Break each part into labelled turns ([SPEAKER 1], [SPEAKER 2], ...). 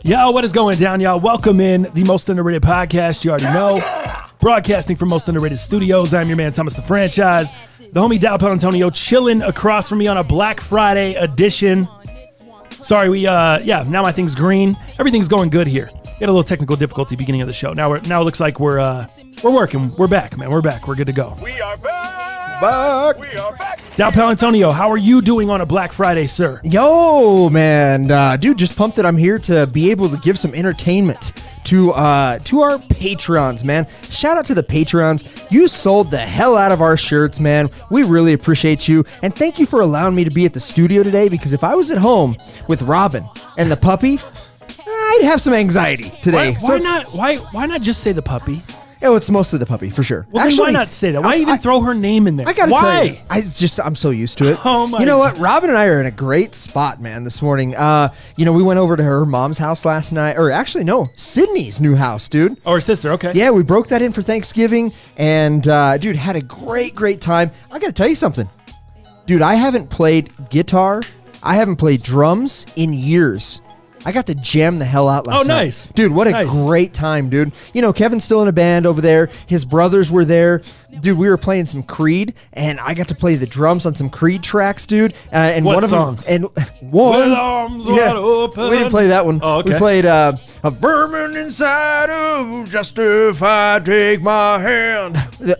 [SPEAKER 1] Yo, what is going down, y'all? Welcome in the Most Underrated Podcast. You already know. Broadcasting from Most Underrated Studios. I'm your man, Thomas the Franchise. The homie Dal Palantonio chilling across from me on a Black Friday edition. Sorry, now my thing's green. Everything's going good here. We had a little technical difficulty beginning of the show. Now it looks like we're working. We're back, man. We're back. We're good to go.
[SPEAKER 2] We are back.
[SPEAKER 1] We are back. Dal Palantonio, how are you doing on a Black Friday, sir?
[SPEAKER 3] Yo, man. Dude, just pumped that I'm here to be able to give some entertainment to our Patreons, man. Shout out to the Patreons. You sold the hell out of our shirts, man. We really appreciate you. And thank you for allowing me to be at the studio today, because if I was at home with Robin and the puppy, I'd have some anxiety today.
[SPEAKER 1] Why not just say the puppy?
[SPEAKER 3] Oh, it's mostly the puppy, for sure.
[SPEAKER 1] Well, actually, then why not say that? Why even throw her name in there?
[SPEAKER 3] I gotta tell you, I'm so used to it.
[SPEAKER 1] Oh my!
[SPEAKER 3] You know what? Robin and I are in a great spot, man. This morning, we went over to her mom's house last night, or actually, no, Sydney's new house, dude.
[SPEAKER 1] Oh, her sister. Okay.
[SPEAKER 3] Yeah, we broke that in for Thanksgiving, and dude, had a great time. I gotta tell you something, dude. I haven't played guitar, I haven't played drums in years. I got to jam the hell out last night.
[SPEAKER 1] Oh, nice.
[SPEAKER 3] Dude, what a great time, dude. You know, Kevin's still in a band over there. His brothers were there. Dude, we were playing some Creed, and I got to play the drums on some Creed tracks, dude. And
[SPEAKER 1] what
[SPEAKER 3] one of
[SPEAKER 1] songs?
[SPEAKER 3] Them, and one.
[SPEAKER 1] With arms wide open.
[SPEAKER 3] We didn't play that one.
[SPEAKER 1] Oh, okay.
[SPEAKER 3] We played A Vermin Inside of Just If I Take My Hand.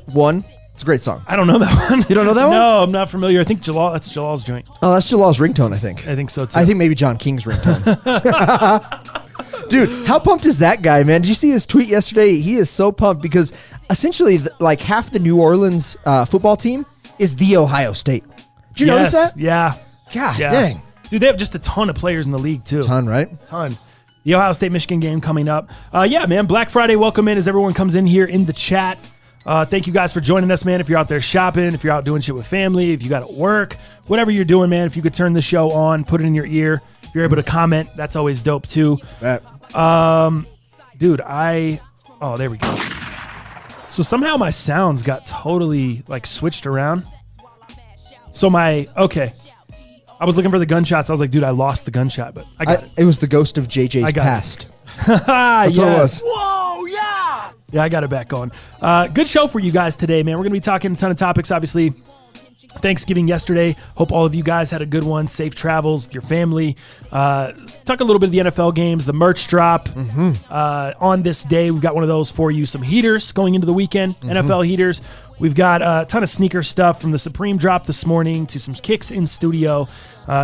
[SPEAKER 3] One. It's a great song.
[SPEAKER 1] I don't know that one.
[SPEAKER 3] You don't know that one?
[SPEAKER 1] No, I'm not familiar. I think that's Jalal's joint.
[SPEAKER 3] Oh, that's Jalal's ringtone, I think.
[SPEAKER 1] I think so, too.
[SPEAKER 3] I think maybe John King's ringtone. Dude, how pumped is that guy, man? Did you see his tweet yesterday? He is so pumped because essentially, like, half the New Orleans football team is the Ohio State. Did you notice that?
[SPEAKER 1] Yeah.
[SPEAKER 3] God dang.
[SPEAKER 1] Dude, they have just a ton of players in the league, too.
[SPEAKER 3] Ton, right?
[SPEAKER 1] Ton. The Ohio State-Michigan game coming up. Man, Black Friday, welcome in as everyone comes in here in the chat. Thank you guys for joining us, man. If you're out there shopping, if you're out doing shit with family, if you got to work, whatever you're doing, man, if you could turn the show on, put it in your ear. If you're able to comment, that's always dope, too. Dude, there we go. So somehow my sounds got totally, switched around. So I was looking for the gunshots. I was like, dude, I lost the gunshot, but I got it.
[SPEAKER 3] It was the ghost of JJ's past.
[SPEAKER 1] That's
[SPEAKER 3] what it was.
[SPEAKER 2] Whoa, yeah.
[SPEAKER 1] Yeah, I got it back going. Good show for you guys today, man. We're going to be talking a ton of topics, obviously. Thanksgiving yesterday. Hope all of you guys had a good one. Safe travels with your family. Talk a little bit of the NFL games, the merch drop. On this day, we've got one of those for you. Some heaters going into the weekend, NFL heaters. We've got a ton of sneaker stuff from the Supreme drop this morning to some kicks in studio,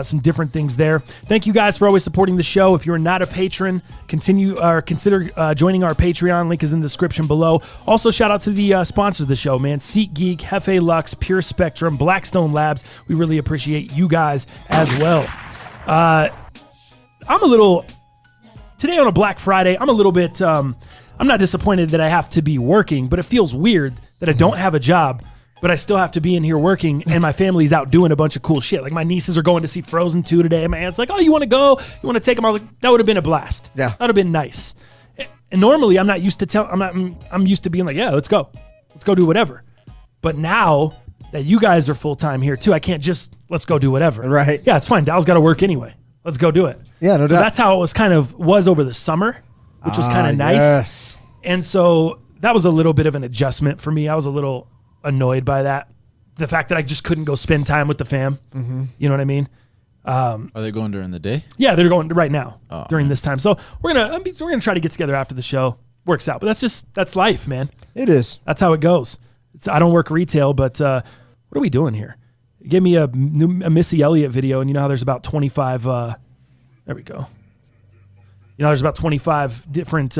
[SPEAKER 1] some different things there. Thank you guys for always supporting the show. If you're not a patron, consider joining our Patreon. Link is in the description below. Also, shout out to the sponsors of the show, man. SeatGeek, Hefe Lux, Pure Spectrum, Blackstone Labs. We really appreciate you guys as well. Today on a Black Friday, I'm a little bit, I'm not disappointed that I have to be working, but it feels weird that I don't have a job, but I still have to be in here working, and my family's out doing a bunch of cool shit. Like, my nieces are going to see Frozen 2 today, and my aunt's like, oh, you want to go? You want to take them? I was like, that would have been a blast.
[SPEAKER 3] Yeah.
[SPEAKER 1] That would have been nice. And normally, I'm not used to I'm used to being like, yeah, let's go. Let's go do whatever. But now that you guys are full-time here, too, I can't just, let's go do whatever.
[SPEAKER 3] Right.
[SPEAKER 1] Yeah, it's fine. Dal's got to work anyway. Let's go do it.
[SPEAKER 3] Yeah, no doubt.
[SPEAKER 1] So that's how it was over the summer, which was kind of nice.
[SPEAKER 3] Yes.
[SPEAKER 1] And so that was a little bit of an adjustment for me. I was a little annoyed by that. The fact that I just couldn't go spend time with the fam. You know what I mean?
[SPEAKER 4] Are they going during the day?
[SPEAKER 1] Yeah, they're going right now during
[SPEAKER 4] man.
[SPEAKER 1] this time. So we're gonna try to get together after the show. Works out, but that's life, man.
[SPEAKER 3] It is.
[SPEAKER 1] That's how it goes. I don't work retail, but what are we doing here? You gave me a Missy Elliott video, and you know how there's about 25. There we go. You know, there's about 25 different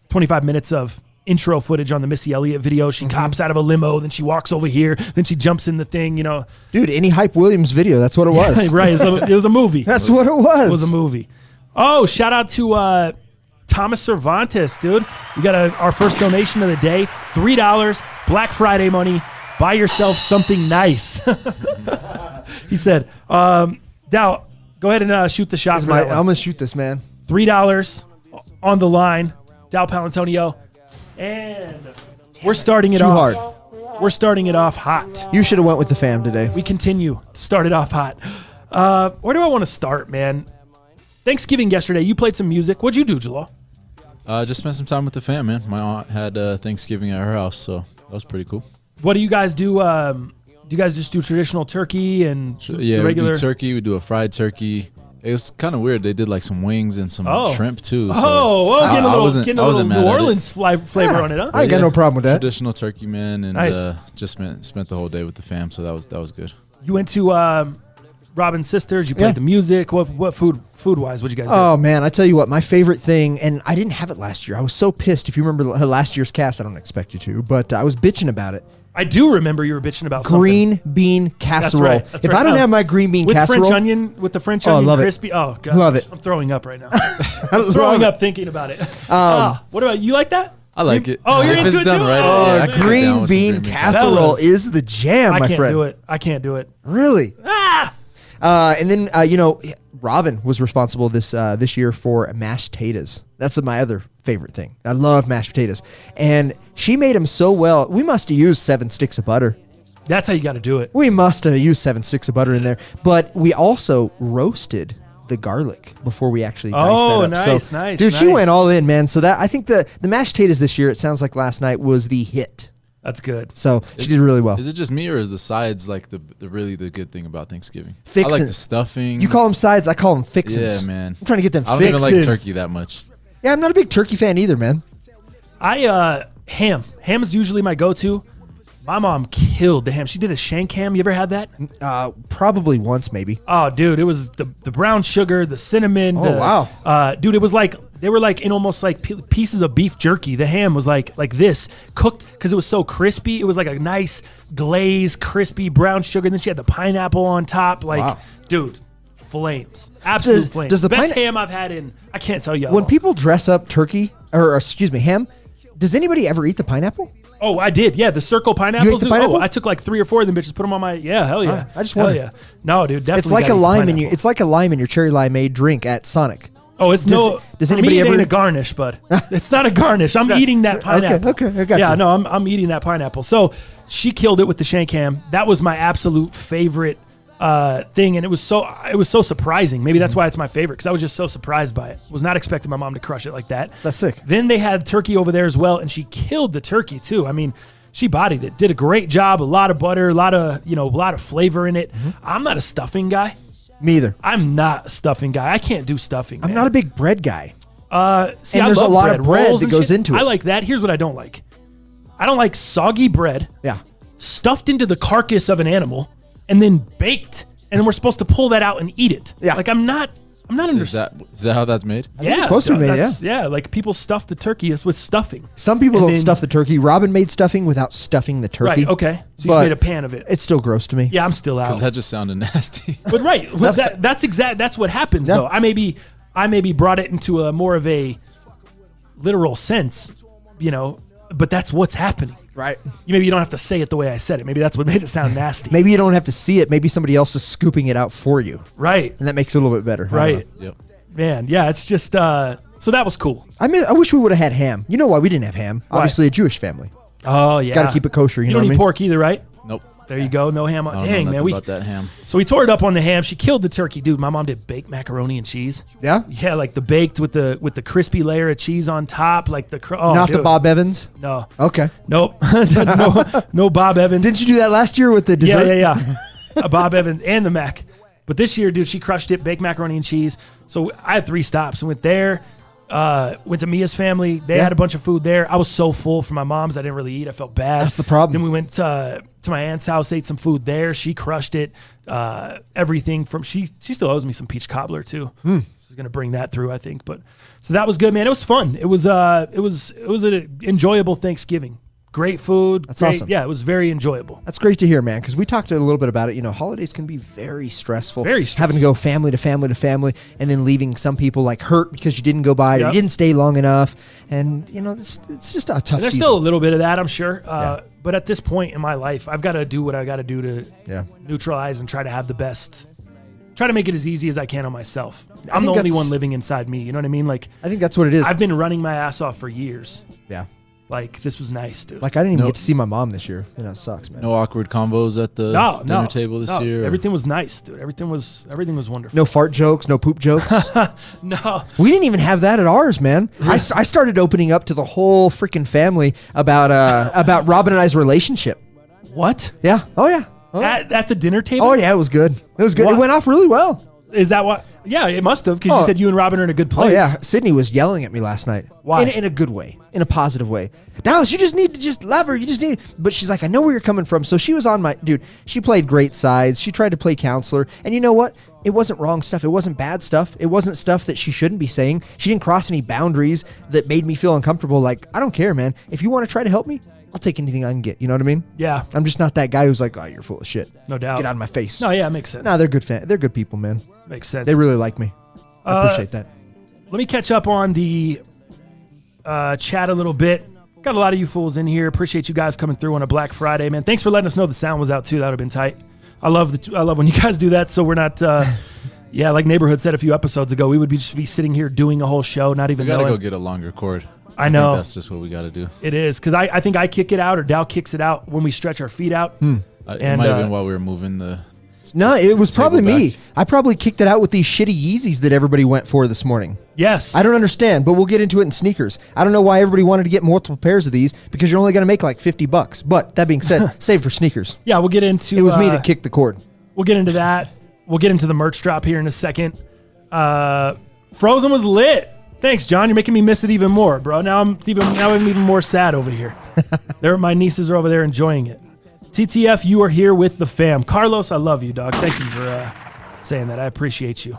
[SPEAKER 1] 25 minutes of intro footage on the Missy Elliott video. She cops out of a limo, then she walks over here, then she jumps in the thing, you know.
[SPEAKER 3] Dude, any Hype Williams video, that's what it was.
[SPEAKER 1] Right, it was a movie.
[SPEAKER 3] That's what it was.
[SPEAKER 1] It was a movie. Oh, shout out to Thomas Cervantes, dude. We got our first donation of the day, $3, Black Friday money. Buy yourself something nice. He said, Dal, go ahead and shoot the shot.
[SPEAKER 3] I'm going to shoot this, man.
[SPEAKER 1] $3 on the line, Dal Palantonio. And we're starting it off.
[SPEAKER 3] Too hard.
[SPEAKER 1] We're starting it off hot.
[SPEAKER 3] You should have went with the fam today.
[SPEAKER 1] We continue to start it off hot. Where do I want to start, man? Thanksgiving yesterday, you played some music. What'd you do, Jalal?
[SPEAKER 4] Just spent some time with the fam, man. My aunt had Thanksgiving at her house, so that was pretty cool.
[SPEAKER 1] What do you guys do? Do you guys just do traditional turkey and
[SPEAKER 4] Yeah,
[SPEAKER 1] regular?
[SPEAKER 4] we do turkey. We do a fried turkey. It was kind of weird. They did like some wings and some shrimp too. So
[SPEAKER 1] getting a little,
[SPEAKER 4] wasn't mad
[SPEAKER 1] New
[SPEAKER 4] at it.
[SPEAKER 1] Orleans flavor on it, huh?
[SPEAKER 3] I ain't got no problem with that.
[SPEAKER 4] Traditional turkey, man, and
[SPEAKER 1] Nice.
[SPEAKER 4] just spent the whole day with the fam, so that was good.
[SPEAKER 1] You went to Robin's Sisters. You played the music. What food wise? What'd you guys do?
[SPEAKER 3] Oh, man, I tell you what, my favorite thing, and I didn't have it last year. I was so pissed. If you remember last year's cast, I don't expect you to, but I was bitching about it.
[SPEAKER 1] I do remember you were bitching about
[SPEAKER 3] Green bean casserole.
[SPEAKER 1] That's
[SPEAKER 3] If
[SPEAKER 1] right.
[SPEAKER 3] I don't have my green bean
[SPEAKER 1] with
[SPEAKER 3] casserole.
[SPEAKER 1] with the French
[SPEAKER 3] Oh,
[SPEAKER 1] onion
[SPEAKER 3] love it.
[SPEAKER 1] crispy. Oh, God.
[SPEAKER 3] Love it.
[SPEAKER 1] I'm throwing up right now.
[SPEAKER 3] I
[SPEAKER 1] I'm throwing
[SPEAKER 3] love
[SPEAKER 1] up thinking about it.
[SPEAKER 3] Um,
[SPEAKER 1] What about you? Like that?
[SPEAKER 4] I like it.
[SPEAKER 1] Oh, you're
[SPEAKER 4] If
[SPEAKER 1] into
[SPEAKER 4] it's
[SPEAKER 1] it
[SPEAKER 4] done
[SPEAKER 1] too?
[SPEAKER 4] right.
[SPEAKER 1] Oh,
[SPEAKER 4] yeah, I
[SPEAKER 1] man.
[SPEAKER 4] can get down
[SPEAKER 3] Green
[SPEAKER 4] with some
[SPEAKER 3] bean casserole
[SPEAKER 1] Fellas.
[SPEAKER 3] is the jam,
[SPEAKER 1] I
[SPEAKER 3] my
[SPEAKER 1] can't
[SPEAKER 3] friend.
[SPEAKER 1] do it. I can't do it.
[SPEAKER 3] Really?
[SPEAKER 1] Ah!
[SPEAKER 3] And then, Robin was responsible this year for mashed potatoes. That's my other favorite thing. I love mashed potatoes. And she made them so well. We must have used 7 sticks of butter.
[SPEAKER 1] That's how you got to do it.
[SPEAKER 3] We must have used 7 sticks of butter in there. But we also roasted the garlic before we actually diced that up.
[SPEAKER 1] nice,
[SPEAKER 3] So,
[SPEAKER 1] nice,
[SPEAKER 3] dude, she
[SPEAKER 1] nice.
[SPEAKER 3] went all in, man. So that I think the mashed potatoes this year, it sounds like last night, was the hit.
[SPEAKER 1] That's good.
[SPEAKER 3] So she did really well.
[SPEAKER 4] Is it just me, or is the sides like the really the good thing about Thanksgiving? I
[SPEAKER 3] Fixins'.
[SPEAKER 4] like the stuffing.
[SPEAKER 3] You call them sides, I call them fixins.
[SPEAKER 4] Yeah, man.
[SPEAKER 3] I'm trying to get them
[SPEAKER 4] I don't even like
[SPEAKER 3] fixins.
[SPEAKER 4] turkey that much.
[SPEAKER 3] Yeah, I'm not a big turkey fan either, man.
[SPEAKER 1] Ham. Ham is usually my go-to. My mom killed the ham. She did a shank ham. You ever had that?
[SPEAKER 3] Probably once, maybe.
[SPEAKER 1] Oh, dude, it was the brown sugar, the cinnamon.
[SPEAKER 3] Wow.
[SPEAKER 1] Dude, it was like they were like in almost like pieces of beef jerky. The ham was like this cooked because it was so crispy. It was like a nice glazed, crispy brown sugar. And then she had the pineapple on top. Like,
[SPEAKER 3] Wow.
[SPEAKER 1] dude, flames, absolute flames.
[SPEAKER 3] does the
[SPEAKER 1] best ham I've had in? I can't tell you. how
[SPEAKER 3] When
[SPEAKER 1] long.
[SPEAKER 3] people dress up turkey, or excuse me, ham, does anybody ever eat the pineapple?
[SPEAKER 1] Oh, I did. Yeah, the circle pineapples.
[SPEAKER 3] You ate the
[SPEAKER 1] dude.
[SPEAKER 3] pineapple?
[SPEAKER 1] Oh, I took like 3 or 4 of them bitches, put them on my. Yeah, hell yeah.
[SPEAKER 3] I just
[SPEAKER 1] hell
[SPEAKER 3] wondered.
[SPEAKER 1] yeah. No, dude, definitely.
[SPEAKER 3] It's like
[SPEAKER 1] gotta
[SPEAKER 3] a
[SPEAKER 1] eat
[SPEAKER 3] lime in
[SPEAKER 1] pineapple.
[SPEAKER 3] your. It's like a lime in your cherry limeade drink at Sonic.
[SPEAKER 1] Oh, it's
[SPEAKER 3] Does
[SPEAKER 1] for
[SPEAKER 3] anybody
[SPEAKER 1] me, it
[SPEAKER 3] ever-
[SPEAKER 1] ain't a garnish, bud. It's not a garnish. I'm eating that pineapple.
[SPEAKER 3] Okay, I got
[SPEAKER 1] yeah,
[SPEAKER 3] you.
[SPEAKER 1] no, I'm eating that pineapple. So she killed it with the shank ham. That was my absolute favorite thing, and it was so surprising. Maybe that's why it's my favorite, because I was just so surprised by it. Was not expecting my mom to crush it like that.
[SPEAKER 3] That's sick.
[SPEAKER 1] Then they had turkey over there as well, and she killed the turkey too. I mean, she bodied it. Did a great job. A lot of butter, a lot of flavor in it.
[SPEAKER 3] Mm-hmm.
[SPEAKER 1] I'm not a stuffing guy.
[SPEAKER 3] Me either.
[SPEAKER 1] I'm not a stuffing guy. I can't do stuffing.
[SPEAKER 3] I'm not a big bread guy.
[SPEAKER 1] See,
[SPEAKER 3] And
[SPEAKER 1] I
[SPEAKER 3] there's a
[SPEAKER 1] love
[SPEAKER 3] lot of bread
[SPEAKER 1] rolls
[SPEAKER 3] that
[SPEAKER 1] and
[SPEAKER 3] goes
[SPEAKER 1] shit.
[SPEAKER 3] into it.
[SPEAKER 1] I like that. Here's what I don't like. I don't like soggy bread
[SPEAKER 3] Yeah.
[SPEAKER 1] stuffed into the carcass of an animal and then baked, and then we're supposed to pull that out and eat it.
[SPEAKER 3] Yeah.
[SPEAKER 1] Like I'm not
[SPEAKER 4] Is
[SPEAKER 1] understanding.
[SPEAKER 4] that how that's made?
[SPEAKER 3] think it's supposed to be made,
[SPEAKER 1] Yeah, like people stuff the turkey with stuffing.
[SPEAKER 3] Some people
[SPEAKER 1] And
[SPEAKER 3] don't
[SPEAKER 1] then-
[SPEAKER 3] stuff the turkey. Robin made stuffing without stuffing the turkey.
[SPEAKER 1] Right, okay. So you
[SPEAKER 3] But
[SPEAKER 1] just made a pan of it.
[SPEAKER 3] It's still gross to me.
[SPEAKER 1] Yeah, I'm still out.
[SPEAKER 4] Because that just sounded nasty.
[SPEAKER 1] But right, well,
[SPEAKER 3] That's-
[SPEAKER 1] that's what happens
[SPEAKER 3] Yeah.
[SPEAKER 1] though. I maybe brought it into a more of a literal sense, but that's what's happening.
[SPEAKER 3] Right.
[SPEAKER 1] Maybe you don't have to say it the way I said it. Maybe that's what made it sound nasty.
[SPEAKER 3] Maybe you don't have to see it. Maybe somebody else is scooping it out for you,
[SPEAKER 1] Right.
[SPEAKER 3] and that makes it a little bit better. I don't
[SPEAKER 1] Right.
[SPEAKER 3] know.
[SPEAKER 4] Yep.
[SPEAKER 1] Man, yeah, it's just so that was cool.
[SPEAKER 3] I mean, I wish we would have had ham. You know why we didn't have ham?
[SPEAKER 1] Why?
[SPEAKER 3] Obviously, a Jewish family.
[SPEAKER 1] Oh yeah.
[SPEAKER 3] Got to keep it kosher. You
[SPEAKER 1] You
[SPEAKER 3] know
[SPEAKER 1] don't
[SPEAKER 3] what I
[SPEAKER 1] eat
[SPEAKER 3] mean?
[SPEAKER 1] pork either, right?
[SPEAKER 4] Nope.
[SPEAKER 1] There you go. No ham.
[SPEAKER 4] I don't
[SPEAKER 1] Dang,
[SPEAKER 4] know
[SPEAKER 1] man.
[SPEAKER 4] nothing about that ham.
[SPEAKER 1] So we tore it up on the ham. She killed the turkey, dude. My mom did baked macaroni and cheese.
[SPEAKER 3] Yeah.
[SPEAKER 1] Yeah, like the baked with the crispy layer of cheese on top, like the
[SPEAKER 3] Not the
[SPEAKER 1] dude.
[SPEAKER 3] Bob Evans.
[SPEAKER 1] No.
[SPEAKER 3] Okay.
[SPEAKER 1] Nope. no Bob Evans.
[SPEAKER 3] Didn't you do that last year with the dessert?
[SPEAKER 1] Yeah. A Bob Evans and the mac. But this year, dude, she crushed it. Baked macaroni and cheese. So I had 3 stops. I went there. Went to Mia's family. They had a bunch of food there. I was so full from my mom's, I didn't really eat. I felt bad.
[SPEAKER 3] That's the problem.
[SPEAKER 1] Then we went to my aunt's house, ate some food there. She crushed it. Everything from she still owes me some peach cobbler too. She's gonna bring that through, I think. But so that was good, man. It was fun. It was an enjoyable Thanksgiving. Great food.
[SPEAKER 3] That's
[SPEAKER 1] great,
[SPEAKER 3] awesome.
[SPEAKER 1] Yeah, it was very enjoyable.
[SPEAKER 3] That's great to hear, man, because we talked a little bit about it. Holidays can be very stressful.
[SPEAKER 1] Very stressful.
[SPEAKER 3] Having to go family to family to family, and then leaving some people like hurt because you didn't go by or
[SPEAKER 1] Yep.
[SPEAKER 3] you didn't stay long enough. And, it's just a tough
[SPEAKER 1] There's
[SPEAKER 3] season.
[SPEAKER 1] still a little bit of that, I'm sure. But at this point in my life, I've got to do what I got to do to
[SPEAKER 3] Yeah.
[SPEAKER 1] neutralize and try to have the best. Try to make it as easy as I can on myself. I'm
[SPEAKER 3] think
[SPEAKER 1] the only
[SPEAKER 3] that's-
[SPEAKER 1] one living inside me. You know what I mean? Like
[SPEAKER 3] I think that's what it is.
[SPEAKER 1] I've been running my ass off for years.
[SPEAKER 3] Yeah.
[SPEAKER 1] Like, this was nice, dude.
[SPEAKER 3] Like, I didn't even get to see my mom this year. It sucks, man.
[SPEAKER 4] No awkward combos at the dinner table this year?
[SPEAKER 1] Everything was nice, dude. Everything was wonderful.
[SPEAKER 3] No fart jokes, no poop jokes.
[SPEAKER 1] No.
[SPEAKER 3] We didn't even have that at ours, man. I started opening up to the whole freaking family about Robin and I's relationship.
[SPEAKER 1] What?
[SPEAKER 3] Yeah. Oh, yeah. Oh,
[SPEAKER 1] At the dinner table?
[SPEAKER 3] oh yeah, it was good. It was good.
[SPEAKER 1] What?
[SPEAKER 3] It went off really well.
[SPEAKER 1] Is that what? Yeah, it must have, because you said you and Robin are in a good place.
[SPEAKER 3] Oh, yeah. Sydney was yelling at me last night.
[SPEAKER 1] Why?
[SPEAKER 3] In a good way. In a positive way. Dallas, you just need to just love her. You just need... But she's like, I know where you're coming from. So she was on my... Dude, she played great sides. She tried to play counselor. And you know what? It wasn't wrong stuff. It wasn't bad stuff. It wasn't stuff that she shouldn't be saying. She didn't cross any boundaries that made me feel uncomfortable. Like, I don't care, man. If you want to try to help me, I'll take anything I can get. You know what I mean?
[SPEAKER 1] Yeah.
[SPEAKER 3] I'm just not that guy who's like, oh, you're full of shit.
[SPEAKER 1] No doubt.
[SPEAKER 3] Get out of my face.
[SPEAKER 1] No, yeah, it makes sense.
[SPEAKER 3] No, they're good they're good people, man.
[SPEAKER 1] Makes sense.
[SPEAKER 3] They really like me. I appreciate that.
[SPEAKER 1] Let me catch up on the chat a little bit. Got a lot of you fools in here. Appreciate you guys coming through on a Black Friday, man. Thanks for letting us know the sound was out too. That would have been tight. I love when you guys do that. So we're not, yeah, like Neighborhood said a few episodes ago, we would just be sitting here doing a whole show, not even knowing.
[SPEAKER 4] We gotta go get a longer cord.
[SPEAKER 1] I know.
[SPEAKER 4] think that's just what we gotta do.
[SPEAKER 1] It is, because I think I kick it out or Dow kicks it out when we stretch our feet out.
[SPEAKER 4] It might have been while we were moving the.
[SPEAKER 3] No, it was probably me.
[SPEAKER 4] back.
[SPEAKER 3] I probably kicked it out with these shitty Yeezys that everybody went for this morning.
[SPEAKER 1] Yes.
[SPEAKER 3] I don't understand, but we'll get into it in sneakers. I don't know why everybody wanted to get multiple pairs of these because you're only going to make like $50. But that being said, save for sneakers.
[SPEAKER 1] Yeah, we'll get into.
[SPEAKER 3] It was me that kicked the cord.
[SPEAKER 1] We'll get into that. We'll get into the merch drop here in a second. Frozen was lit. Thanks, John. You're making me miss it even more, bro. Now I'm even more sad over here. My nieces are over there enjoying it. TTF, you are here with the fam. Carlos, I love you, dog. Thank you for saying that. I appreciate you.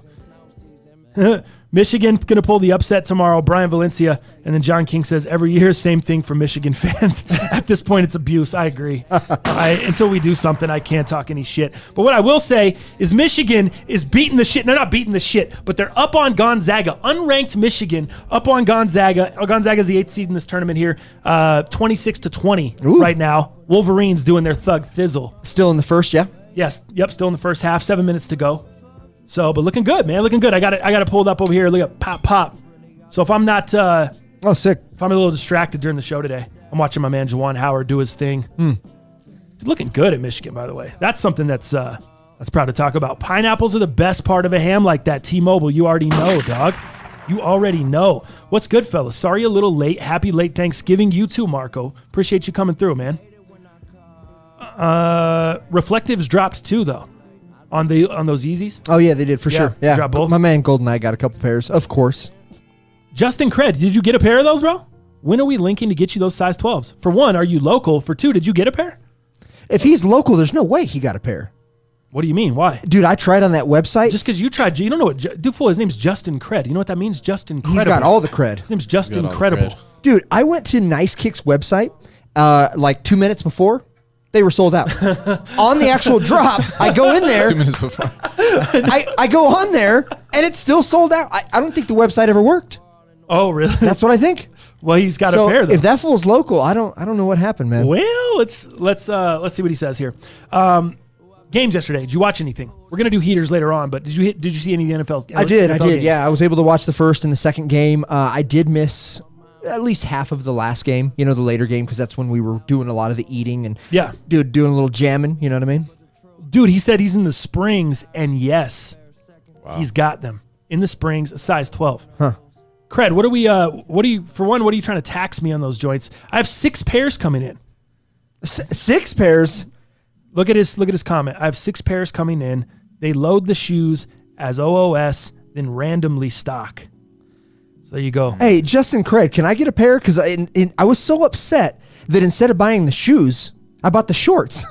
[SPEAKER 1] Michigan going to pull the upset tomorrow. Brian Valencia. And then John King says, every year, same thing for Michigan fans. At this point, it's abuse. I agree. Until we do something, I can't talk any shit. But what I will say is Michigan is beating the shit. They're not beating the shit, but they're up on Gonzaga. Unranked Michigan up on Gonzaga. Gonzaga's the 8th seed in this tournament here. 26-20 right now. Wolverines doing their thug thizzle.
[SPEAKER 3] Still in the first, yeah?
[SPEAKER 1] Yes. Yep. Still in the first half. 7 minutes to go. So, but looking good, man. Looking good. I got it pulled up over here. Look at pop. So if I'm not,
[SPEAKER 3] sick.
[SPEAKER 1] If I'm a little distracted during the show today, I'm watching my man Juwan Howard do his thing. Looking good at Michigan, by the way. That's something that's proud to talk about. Pineapples are the best part of a ham like that. T-Mobile, you already know, dog. You already know. What's good, fellas? Sorry a little late. Happy late Thanksgiving. You too, Marco. Appreciate you coming through, man. Reflectives dropped too, though. On those Yeezys?
[SPEAKER 3] Oh, yeah, they did for sure. Yeah,
[SPEAKER 1] drop both.
[SPEAKER 3] My man Goldeneye got a couple pairs, of course.
[SPEAKER 1] Justin Cred, did you get a pair of those, bro? When are we linking to get you those size 12s? For one, are you local? For two, did you get a pair?
[SPEAKER 3] If he's local, there's no way he got a pair.
[SPEAKER 1] What do you mean? Why?
[SPEAKER 3] Dude, I tried on that website.
[SPEAKER 1] Just because you tried, you don't know what, dude, fool, his name's Justin Cred. You know what that means? Justin Credible.
[SPEAKER 3] He's got all the cred.
[SPEAKER 1] His name's Justin Credible.
[SPEAKER 3] Dude, I went to Nice Kick's website like 2 minutes before. They were sold out. On the actual drop, I go in there.
[SPEAKER 4] 2 minutes before.
[SPEAKER 3] I go on there, and it's still sold out. I don't think the website ever worked.
[SPEAKER 1] Oh, really?
[SPEAKER 3] That's what I think.
[SPEAKER 1] Well, he's got a pair, though.
[SPEAKER 3] If that fool's local, I don't know what happened, man.
[SPEAKER 1] Well, let's see what he says here. Games yesterday. Did you watch anything? We're gonna do heaters later on, but did you see any of the NFL?
[SPEAKER 3] I did.
[SPEAKER 1] games?
[SPEAKER 3] Yeah, I was able to watch the first and the second game. I did miss at least half of the last game, the later game, because that's when we were doing a lot of the eating and doing a little jamming, you know what I mean?
[SPEAKER 1] Dude, he said he's in the Springs, and yes, he's got them in the Springs, a size 12.
[SPEAKER 3] Huh.
[SPEAKER 1] Cred, what are you trying to tax me on those joints? I have 6 pairs coming in.
[SPEAKER 3] 6 pairs?
[SPEAKER 1] Look at his comment. I have 6 pairs coming in. They load the shoes as OOS, then randomly stock. So there you go.
[SPEAKER 3] Hey, Justin Craig, can I get a pair? Because I was so upset that instead of buying the shoes, I bought the shorts.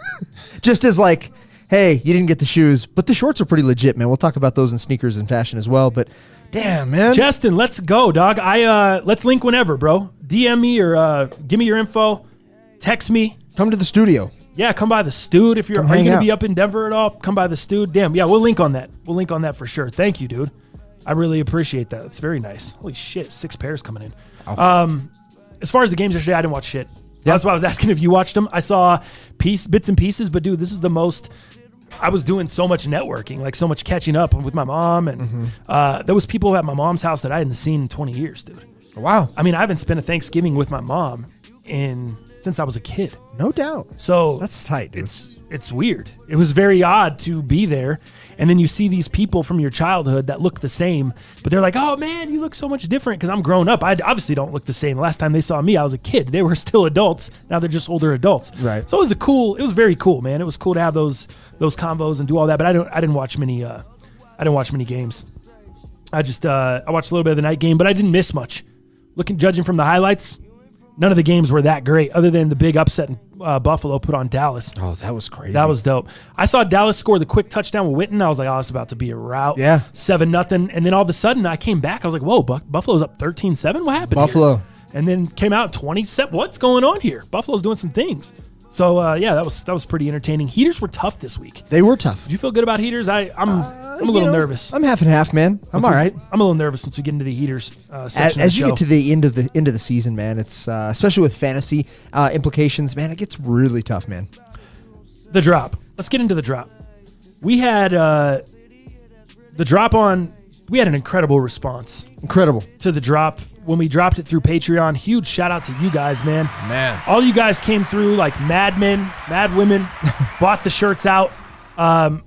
[SPEAKER 3] Just as like, hey, you didn't get the shoes, but the shorts are pretty legit, man. We'll talk about those in sneakers and fashion as well. But damn, man.
[SPEAKER 1] Justin, let's go, dog. Let's link whenever, bro. DM me or give me your info. Text me.
[SPEAKER 3] Come to the studio.
[SPEAKER 1] Yeah, come by the Stewed. Are you going to be up in Denver at all? Come by the Stewed. Damn, yeah, we'll link on that. We'll link on that for sure. Thank you, dude. I really appreciate that. It's very nice. Holy shit, 6 pairs coming in. Oh. As far as the games yesterday, I didn't watch shit. That's why I was asking if you watched them. I saw bits and pieces, but dude, this is the most. I was doing so much networking, like so much catching up with my mom, and there was people at my mom's house that I hadn't seen in 20 years, dude.
[SPEAKER 3] Wow.
[SPEAKER 1] I mean, I haven't spent a Thanksgiving with my mom since I was a kid.
[SPEAKER 3] No doubt.
[SPEAKER 1] So
[SPEAKER 3] That's tight, dude.
[SPEAKER 1] It's weird. It was very odd to be there, and then you see these people from your childhood that look the same, but they're like, "Oh man, you look so much different." Because I'm grown up. I obviously don't look the same. The last time they saw me, I was a kid. They were still adults. Now they're just older adults.
[SPEAKER 3] Right.
[SPEAKER 1] So it was very cool, man. It was cool to have those combos and do all that. But I didn't watch many games. I watched a little bit of the night game, but I didn't miss much. Judging from the highlights, none of the games were that great, other than the big upset Buffalo put on Dallas.
[SPEAKER 3] Oh, that was crazy.
[SPEAKER 1] That was dope. I saw Dallas score the quick touchdown with Witten. I was like, oh, it's about to be a rout.
[SPEAKER 3] Yeah.
[SPEAKER 1] 7-0. And then all of a sudden, I came back. I was like, whoa, Buffalo's up 13-7? What happened
[SPEAKER 3] Buffalo.
[SPEAKER 1] here? And then came out 27. What's going on here? Buffalo's doing some things. So, that was pretty entertaining. Heaters were tough this week.
[SPEAKER 3] They were tough.
[SPEAKER 1] Did you feel good about Heaters? I'm a little nervous.
[SPEAKER 3] I'm half and half, man. I'm all right.
[SPEAKER 1] I'm a little nervous once we get into the Heaters section
[SPEAKER 3] As you
[SPEAKER 1] of
[SPEAKER 3] get to the end of the season, man, it's especially with fantasy implications, man, it gets really tough, man.
[SPEAKER 1] The drop. Let's get into the drop. We had the drop on. We had an incredible response.
[SPEAKER 3] Incredible.
[SPEAKER 1] To the drop when we dropped it through Patreon. Huge shout out to you guys, man.
[SPEAKER 4] Man.
[SPEAKER 1] All you guys came through like madmen, mad women, bought the shirts out.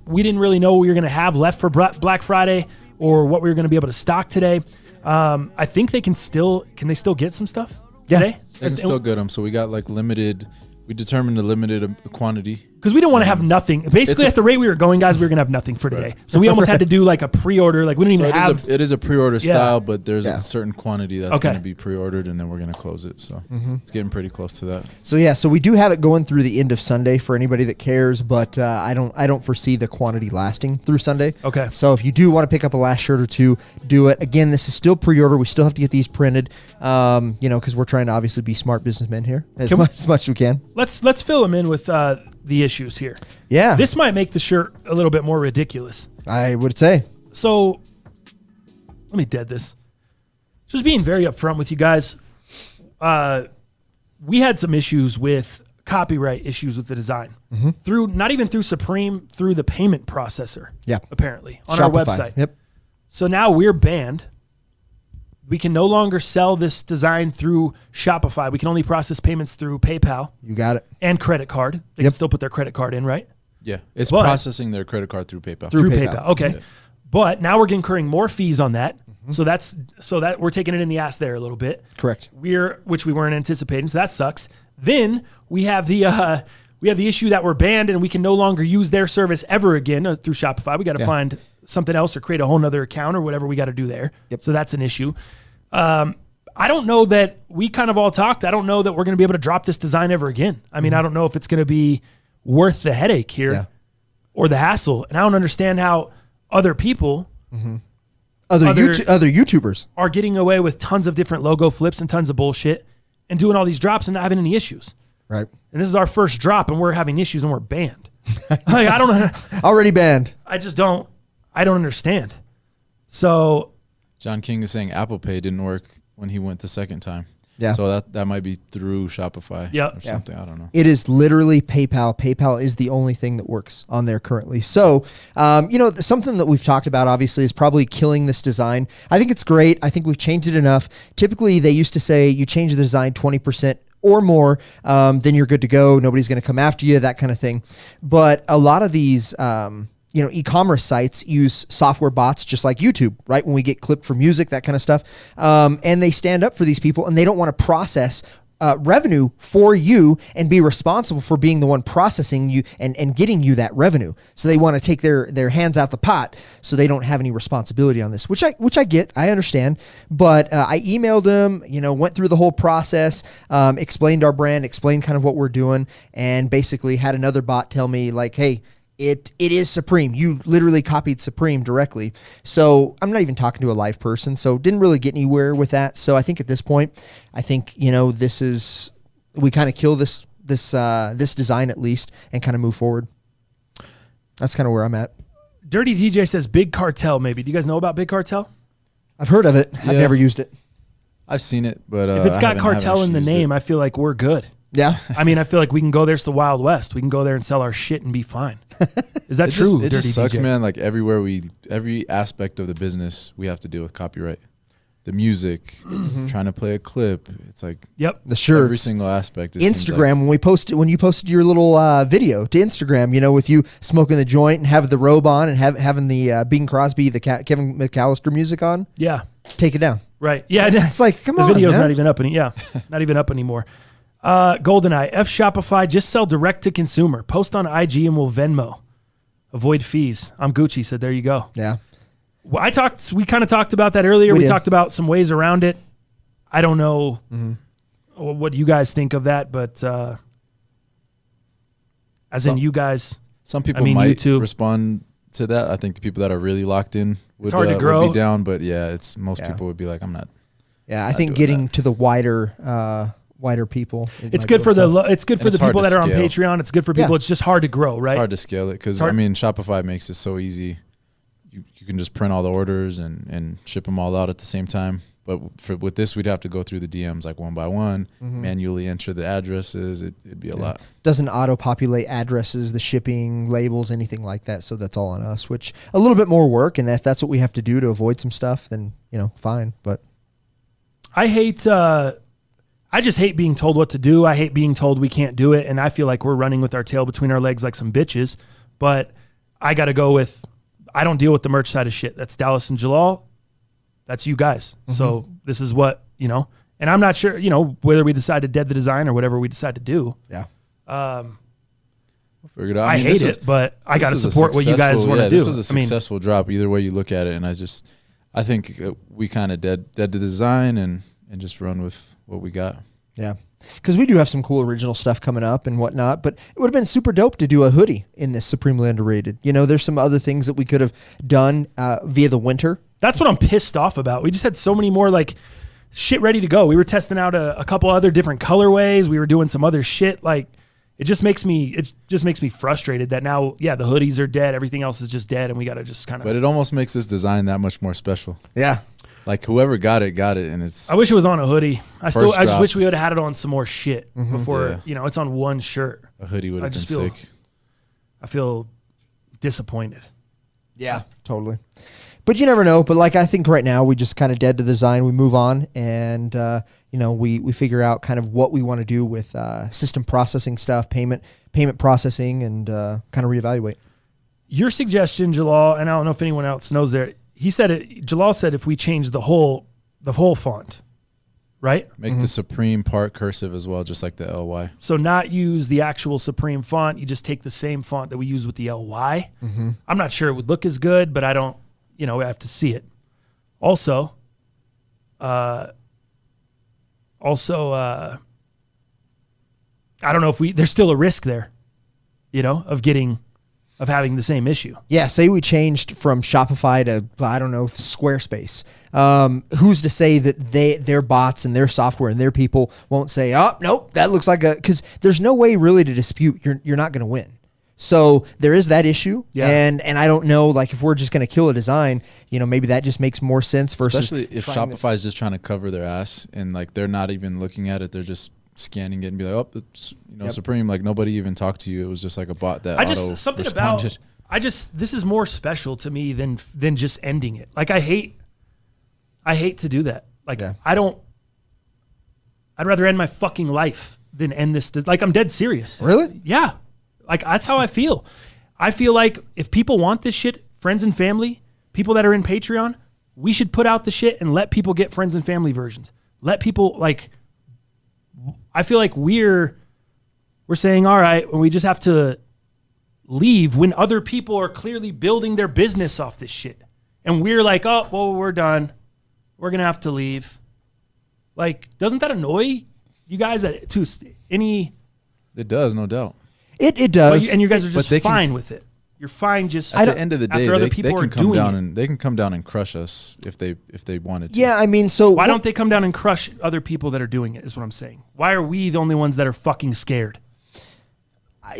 [SPEAKER 1] We didn't really know what we were going to have left for Black Friday or what we were going to be able to stock today. I think can they still get some stuff today?
[SPEAKER 4] They can still get them. So we got like limited. We determined a limited quantity.
[SPEAKER 1] Because we didn't want to have nothing. Basically, at the rate we were going, guys, we were going to have nothing for today. So we almost had to do like a pre-order. Like we didn't even have.
[SPEAKER 4] It is a pre-order style, but there's a certain quantity that's going to be pre-ordered, and then we're going to close it. So it's getting pretty close to that.
[SPEAKER 3] So we do have it going through the end of Sunday for anybody that cares, but I don't foresee the quantity lasting through Sunday.
[SPEAKER 1] Okay.
[SPEAKER 3] So if you do want to pick up a last shirt or two, do it. Again, this is still pre-order. We still have to get these printed. Because we're trying to obviously be smart businessmen here as much as we can.
[SPEAKER 1] Let's fill them in with the issues here.
[SPEAKER 3] Yeah.
[SPEAKER 1] This might make the shirt a little bit more ridiculous.
[SPEAKER 3] I would say.
[SPEAKER 1] So let me dead this. Just being very upfront with you guys. We had some issues with copyright issues with the design. Through not even through Supreme, through the payment processor.
[SPEAKER 3] Yeah.
[SPEAKER 1] Apparently. On
[SPEAKER 3] Shopify.
[SPEAKER 1] our website.
[SPEAKER 3] Yep.
[SPEAKER 1] So now we're banned. We can no longer sell this design through Shopify. We can only process payments through PayPal.
[SPEAKER 3] You got it.
[SPEAKER 1] And credit card. They can still put their credit card in, right?
[SPEAKER 4] Yeah. It's processing their credit card through PayPal.
[SPEAKER 1] Through PayPal. Okay. Yeah. But now we're incurring more fees on that. So that we're taking it in the ass there a little bit.
[SPEAKER 3] Correct.
[SPEAKER 1] Which we weren't anticipating. So that sucks. Then we have the issue that we're banned and we can no longer use their service ever again through Shopify. We got to find something else or create a whole nother account or whatever we got to do there.
[SPEAKER 3] Yep.
[SPEAKER 1] So that's an issue. I don't know that we kind of all talked. I don't know that we're going to be able to drop this design ever again. I mean, I don't know if it's going to be worth the headache here or the hassle. And I don't understand how other people,
[SPEAKER 3] other YouTubers
[SPEAKER 1] are getting away with tons of different logo flips and tons of bullshit and doing all these drops and not having any issues.
[SPEAKER 3] Right.
[SPEAKER 1] And this is our first drop and we're having issues and we're banned. Like, I don't know.
[SPEAKER 3] Already banned.
[SPEAKER 1] I don't understand. So
[SPEAKER 4] John King is saying Apple Pay didn't work when he went the second time.
[SPEAKER 3] Yeah.
[SPEAKER 4] So that might be through Shopify or something. I don't know.
[SPEAKER 3] It is literally PayPal. PayPal is the only thing that works on there currently. So, something that we've talked about obviously is probably killing this design. I think it's great. I think we've changed it enough. Typically, they used to say you change the design 20% or more, then you're good to go. Nobody's going to come after you, that kind of thing. But a lot of these e-commerce sites use software bots just like YouTube, right? When we get clipped for music, that kind of stuff. And they stand up for these people and they don't want to process revenue for you and be responsible for being the one processing you and getting you that revenue. So they want to take their hands out the pot so they don't have any responsibility on this, which I get, I understand. But I emailed them, went through the whole process, explained our brand, explained kind of what we're doing, and basically had another bot tell me like, hey, It is Supreme. You literally copied Supreme directly. So I'm not even talking to a live person. So didn't really get anywhere with that. So I think at this point, we kind of kill this design at least and kind of move forward. That's kind of where I'm at.
[SPEAKER 1] Dirty DJ says Big Cartel maybe. Do you guys know about Big Cartel?
[SPEAKER 3] I've heard of it. I've never used it.
[SPEAKER 4] I've seen it, but
[SPEAKER 1] if it's got cartel in the name, I feel like we're good.
[SPEAKER 3] Yeah.
[SPEAKER 1] I mean, I feel like we can go there. It's the Wild West. We can go there and sell our shit and be fine. Is that true?
[SPEAKER 4] It just sucks, man. Like every aspect of the business, we have to deal with copyright. the music, trying to play a clip. It's like
[SPEAKER 3] the shirts,
[SPEAKER 4] every single aspect.
[SPEAKER 3] Instagram, when you posted your little video to Instagram, you know, with you smoking the joint and having the robe on and having the Bing Crosby, the Kevin McAllister music on.
[SPEAKER 1] Yeah.
[SPEAKER 3] Take it down.
[SPEAKER 1] Right. Yeah.
[SPEAKER 3] It's like, come on,
[SPEAKER 1] the video's
[SPEAKER 3] man.
[SPEAKER 1] not even up not even up anymore. GoldenEye, F Shopify, just sell direct to consumer. Post on IG and we'll Venmo. Avoid fees. I'm Gucci, said there you go.
[SPEAKER 3] Yeah.
[SPEAKER 1] Well, we kind of talked about that earlier. We
[SPEAKER 3] did.
[SPEAKER 1] talked about some ways around it. I don't know what you guys think of that, but you guys.
[SPEAKER 4] Some people might respond to that. I think the people that are really locked in would,
[SPEAKER 1] hard to grow.
[SPEAKER 4] would be down, but most people would be like, I'm not.
[SPEAKER 3] Yeah, I think getting to the wider people.
[SPEAKER 1] It's good for the people that are on Patreon. It's good for people. It's just hard to grow, right?
[SPEAKER 4] It's hard to scale it because Shopify makes it so easy. You can just print all the orders and ship them all out at the same time. But with this, we'd have to go through the DMs like one by one, manually enter the addresses. It'd be a lot.
[SPEAKER 3] Doesn't auto-populate addresses, the shipping, labels, anything like that. So that's all on us, which a little bit more work. And if that's what we have to do to avoid some stuff, then, fine. But
[SPEAKER 1] I just hate being told what to do. I hate being told we can't do it. And I feel like we're running with our tail between our legs like some bitches. But I got to go with, I don't deal with the merch side of shit. That's Dallas and Jalal. That's you guys. So this is what, and I'm not sure, whether we decide to dead the design or whatever we decide to do.
[SPEAKER 3] Yeah.
[SPEAKER 4] We'll figure it out.
[SPEAKER 1] I hate it, but I got to support what you guys want to do.
[SPEAKER 4] This was a successful drop either way you look at it. And I think we kind of dead the design and just run with what we got.
[SPEAKER 3] Yeah. Because we do have some cool original stuff coming up and whatnot, but it would have been super dope to do a hoodie in this Supremely Underrated. There's some other things that we could have done via the winter.
[SPEAKER 1] That's what I'm pissed off about. We just had so many more shit ready to go. We were testing out a couple other different colorways. We were doing some other shit. It just makes me frustrated that now, the hoodies are dead. Everything else is just dead, and we got to just kind of.
[SPEAKER 4] But it almost makes this design that much more special.
[SPEAKER 3] Yeah.
[SPEAKER 4] Like whoever got it, and it's.
[SPEAKER 1] I wish it was on a hoodie. I just wish we would have had it on some more shit before. It's on one shirt.
[SPEAKER 4] A hoodie would have been sick.
[SPEAKER 1] I feel disappointed.
[SPEAKER 3] Yeah, totally. But you never know. But I think right now we just kind of dead to the design. We move on, and we figure out kind of what we want to do with system processing stuff, payment processing, and kind of reevaluate. Your
[SPEAKER 1] suggestion, Jalal, and I don't know if anyone else knows there. He said Jalal said if we change the whole font, right?
[SPEAKER 4] Make the Supreme part cursive as well, just like the LY.
[SPEAKER 1] So not use the actual Supreme font. You just take the same font that we use with the LY. I'm not sure it would look as good, but I don't. We have to see it. Also, I don't know if there's still a risk there, of having the same issue.
[SPEAKER 3] Yeah, say we changed from Shopify to, Squarespace. Who's to say that their bots and their software and their people won't say, oh, nope, that looks like because there's no way really to dispute. You're not going to win. So there is that issue, and I don't know, if we're just going to kill a design, maybe that just makes more sense versus
[SPEAKER 4] especially if Shopify is just trying to cover their ass and they're not even looking at it, they're just scanning it and be like, oh, it's Supreme, nobody even talked to you. It was just like a bot that responded.
[SPEAKER 1] This is more special to me than just ending it. I hate to do that. I'd rather end my fucking life than end this. I'm dead serious.
[SPEAKER 3] Really?
[SPEAKER 1] Yeah. That's how I feel. I feel like if people want this shit, friends and family, people that are in Patreon, we should put out the shit and let people get friends and family versions. Let people I feel like we're saying, all right, and we just have to leave when other people are clearly building their business off this shit. And we're like, oh, well, we're done. We're going to have to leave. Doesn't that annoy you guys to any?
[SPEAKER 4] It does, no doubt.
[SPEAKER 3] It does.
[SPEAKER 1] And you guys are just fine with it. You're fine just
[SPEAKER 4] at the end of the day.
[SPEAKER 1] After other people are doing it.
[SPEAKER 4] They can come down and crush us if they wanted to.
[SPEAKER 3] Yeah, so
[SPEAKER 1] why don't they come down and crush other people that are doing it? Is what I'm saying. Why are we the only ones that are fucking scared?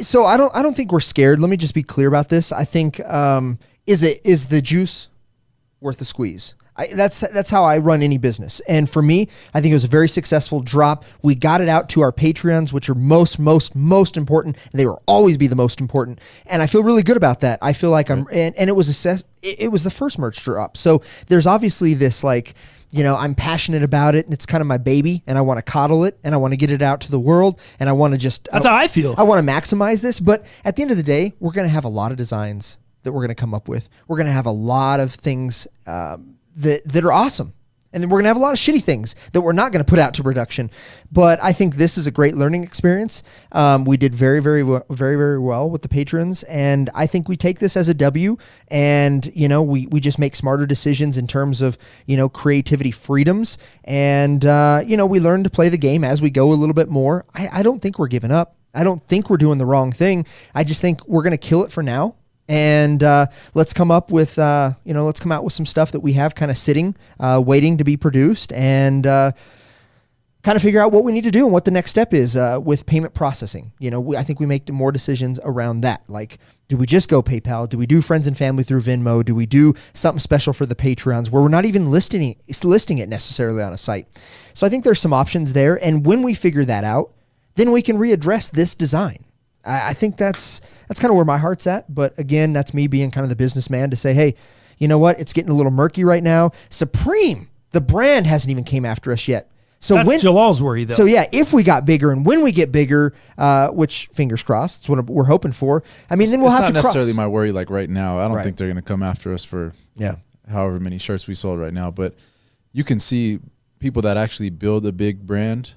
[SPEAKER 3] So I don't think we're scared. Let me just be clear about this. I think is the juice worth the squeeze? That's how I run any business. And for me, I think it was a very successful drop. We got it out to our Patreons, which are most important. And they will always be the most important. And I feel really good about that. I feel like and it was the first merch drop. So there's obviously this I'm passionate about it and it's kind of my baby and I want to coddle it and I want to get it out to the world and I want to
[SPEAKER 1] That's how I feel.
[SPEAKER 3] I want to maximize this. But at the end of the day, we're going to have a lot of designs that we're going to come up with. We're going to have a lot of things that are awesome. And then we're going to have a lot of shitty things that we're not going to put out to production. But I think this is a great learning experience. We did very, very, very, very well with the patrons. And I think we take this as a W. And, we just make smarter decisions in terms of, creativity freedoms. And, we learn to play the game as we go a little bit more. I don't think we're giving up. I don't think we're doing the wrong thing. I just think we're going to kill it for now. And let's come up with, let's come out with some stuff that we have kind of sitting, waiting to be produced, and kind of figure out what we need to do and what the next step is with payment processing. I think we make more decisions around that. Like, do we just go PayPal? Do we do friends and family through Venmo? Do we do something special for the Patreons where we're not even listing it necessarily on a site? So I think there's some options there. And when we figure that out, then we can readdress this design. I think that's kind of where my heart's at. But again, that's me being kind of the businessman to say, hey, you know what? It's getting a little murky right now. Supreme, the brand, hasn't even came after us yet. So
[SPEAKER 1] that's Jalal's worry, though.
[SPEAKER 3] So yeah, if we got bigger and when we get bigger, which fingers crossed, it's what we're hoping for. I mean, then we'll have to cross.
[SPEAKER 4] It's not necessarily my worry like right now. I don't think they're going to come after us for however many shirts we sold right now. But you can see people that actually build a big brand.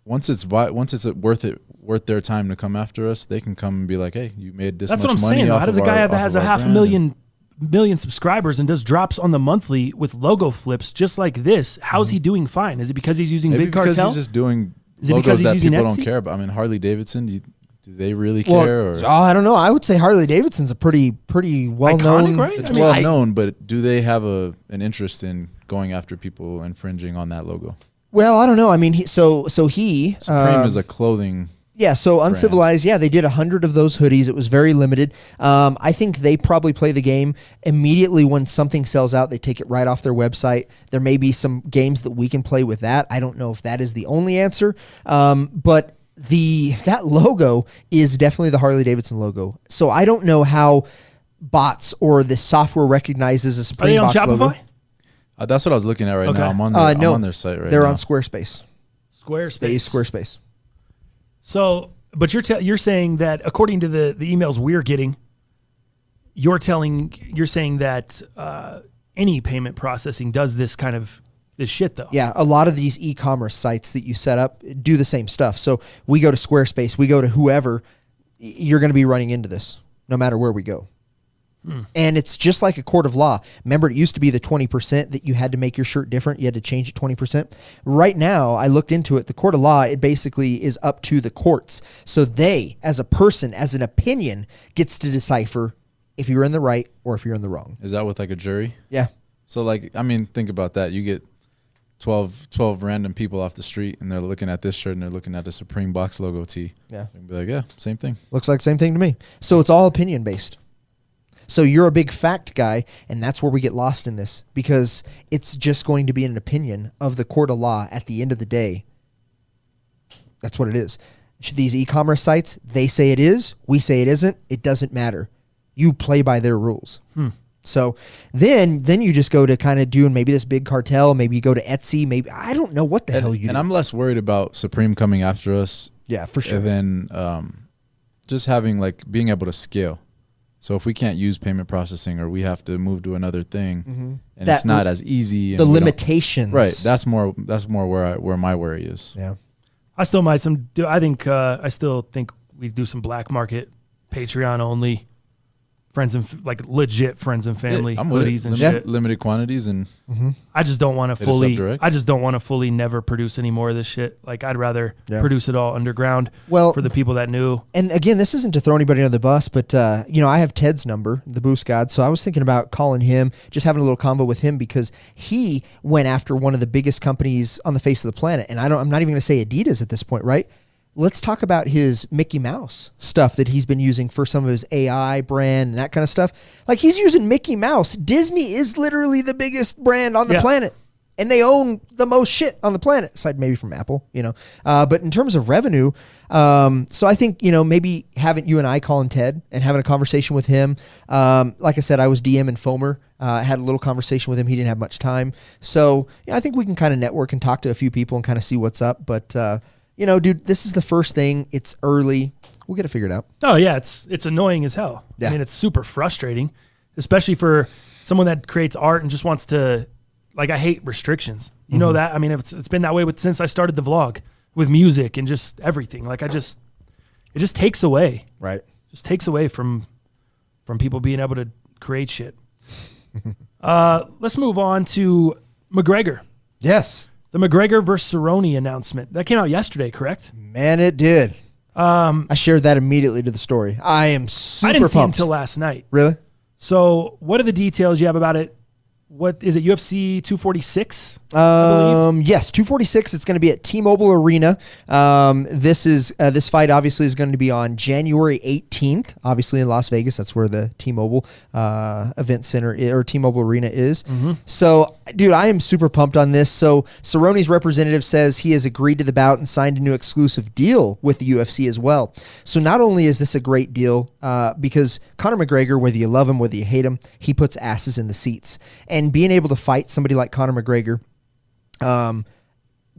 [SPEAKER 4] Once it's worth their time to come after us, they can come and be like, hey, you made this much money.
[SPEAKER 1] That's what I'm saying. How does a guy that has a half a million subscribers and does drops on the monthly with logo flips just like this? How's he doing fine? Is it because he's using Big Cartel?
[SPEAKER 4] Because he's just doing logos that people don't care about. I mean, Harley Davidson, do they really care?
[SPEAKER 3] I don't know. I would say Harley Davidson's a pretty well-known.
[SPEAKER 1] Iconic, right?
[SPEAKER 4] It's well-known, but do they have an interest in going after people infringing on that logo? Well,
[SPEAKER 3] I don't know. I mean, so
[SPEAKER 4] Supreme is a clothing.
[SPEAKER 3] Yeah, so Uncivilized, they did 100 of those hoodies. It was very limited. I think they probably play the game immediately when something sells out. They take it right off their website. There may be some games that we can play with that. I don't know if that is the only answer, but that logo is definitely the Harley Davidson logo. So I don't know how bots or the software recognizes a Supreme box logo. Are they on Shopify?
[SPEAKER 4] That's what I was looking at right now. I'm on their site right now.
[SPEAKER 3] They're on Squarespace.
[SPEAKER 1] They use
[SPEAKER 3] Squarespace.
[SPEAKER 1] So, but you're saying that according to the emails we're getting, you're saying that any payment processing does this kind of this shit though.
[SPEAKER 3] Yeah, a lot of these e-commerce sites that you set up do the same stuff. So we go to Squarespace, we go to whoever, you're going to be running into this no matter where we go. And it's just like a court of law. Remember, it used to be the 20% that you had to make your shirt different. You had to change it 20%. Right now, I looked into it. The court of law, it basically is up to the courts. So they, as a person, as an opinion, gets to decipher if you're in the right or if you're in the wrong.
[SPEAKER 4] Is that with like a jury?
[SPEAKER 3] Yeah.
[SPEAKER 4] So think about that. You get 12 random people off the street and they're looking at this shirt and they're looking at the Supreme box logo tee.
[SPEAKER 3] Yeah.
[SPEAKER 4] And be like, yeah, same thing.
[SPEAKER 3] Looks like the same thing to me. So it's all opinion based. So you're a big fact guy, and that's where we get lost in this because it's just going to be an opinion of the court of law at the end of the day. That's what it is. These e-commerce sites, they say it is, we say it isn't. It doesn't matter. You play by their rules. So then you just go to kind of doing maybe this Big Cartel, maybe you go to Etsy, maybe I don't know what the hell you do.
[SPEAKER 4] And I'm less worried about Supreme coming after us.
[SPEAKER 3] Yeah, for sure.
[SPEAKER 4] And then just having being able to scale. So if we can't use payment processing or we have to move to another thing and it's not as easy.
[SPEAKER 3] The limitations.
[SPEAKER 4] Right. That's more where my worry is.
[SPEAKER 3] Yeah.
[SPEAKER 1] I still might I still think we do some black market Patreon only friends and legit friends and family hoodies and shit.
[SPEAKER 4] Limited quantities and
[SPEAKER 1] I just don't want to fully never produce any more of this shit. Like I'd rather produce it all underground for the people that knew.
[SPEAKER 3] And again, this isn't to throw anybody under the bus, but I have Ted's number, the Boost God. So I was thinking about calling him, just having a little combo with him because he went after one of the biggest companies on the face of the planet. And I'm not even going to say Adidas at this point, right? Let's talk about his Mickey Mouse stuff that he's been using for some of his AI brand and that kind of stuff. Like he's using Mickey Mouse. Disney is literally the biggest brand on the planet. and they own the most shit on the planet, aside maybe from Apple, but in terms of revenue, so I think, maybe having you and I calling Ted and having a conversation with him. Like I said, I was DMing Fomer. I had a little conversation with him. He didn't have much time. So I think we can kind of network and talk to a few people and kind of see what's up. But, dude, this is the first thing. It's early. We'll get it figured out.
[SPEAKER 1] Oh, yeah. It's annoying as hell.
[SPEAKER 3] Yeah.
[SPEAKER 1] I mean, it's super frustrating, especially for someone that creates art and just wants to, I hate restrictions. You know that? I mean, it's been that way since I started the vlog with music and just everything. It just takes away.
[SPEAKER 3] Right.
[SPEAKER 1] Just takes away from people being able to create shit. Let's move on to McGregor.
[SPEAKER 3] Yes.
[SPEAKER 1] The McGregor versus Cerrone announcement. That came out yesterday, correct?
[SPEAKER 3] Man, it did. I shared that immediately to the story. I am super
[SPEAKER 1] I didn't see it
[SPEAKER 3] pumped.
[SPEAKER 1] until last night.
[SPEAKER 3] Really?
[SPEAKER 1] So what are the details you have about it? What is it, UFC 246? I believe?
[SPEAKER 3] Yes, 246. It's going to be at T-Mobile Arena. This fight obviously is going to be on January 18th, obviously in Las Vegas. That's where the T-Mobile event center or T-Mobile Arena is. So, dude, I am super pumped on this. So, Cerrone's representative says he has agreed to the bout and signed a new exclusive deal with the UFC as well. So, not only is this a great deal because Conor McGregor, whether you love him, whether you hate him, he puts asses in the seats. And being able to fight somebody like Conor McGregor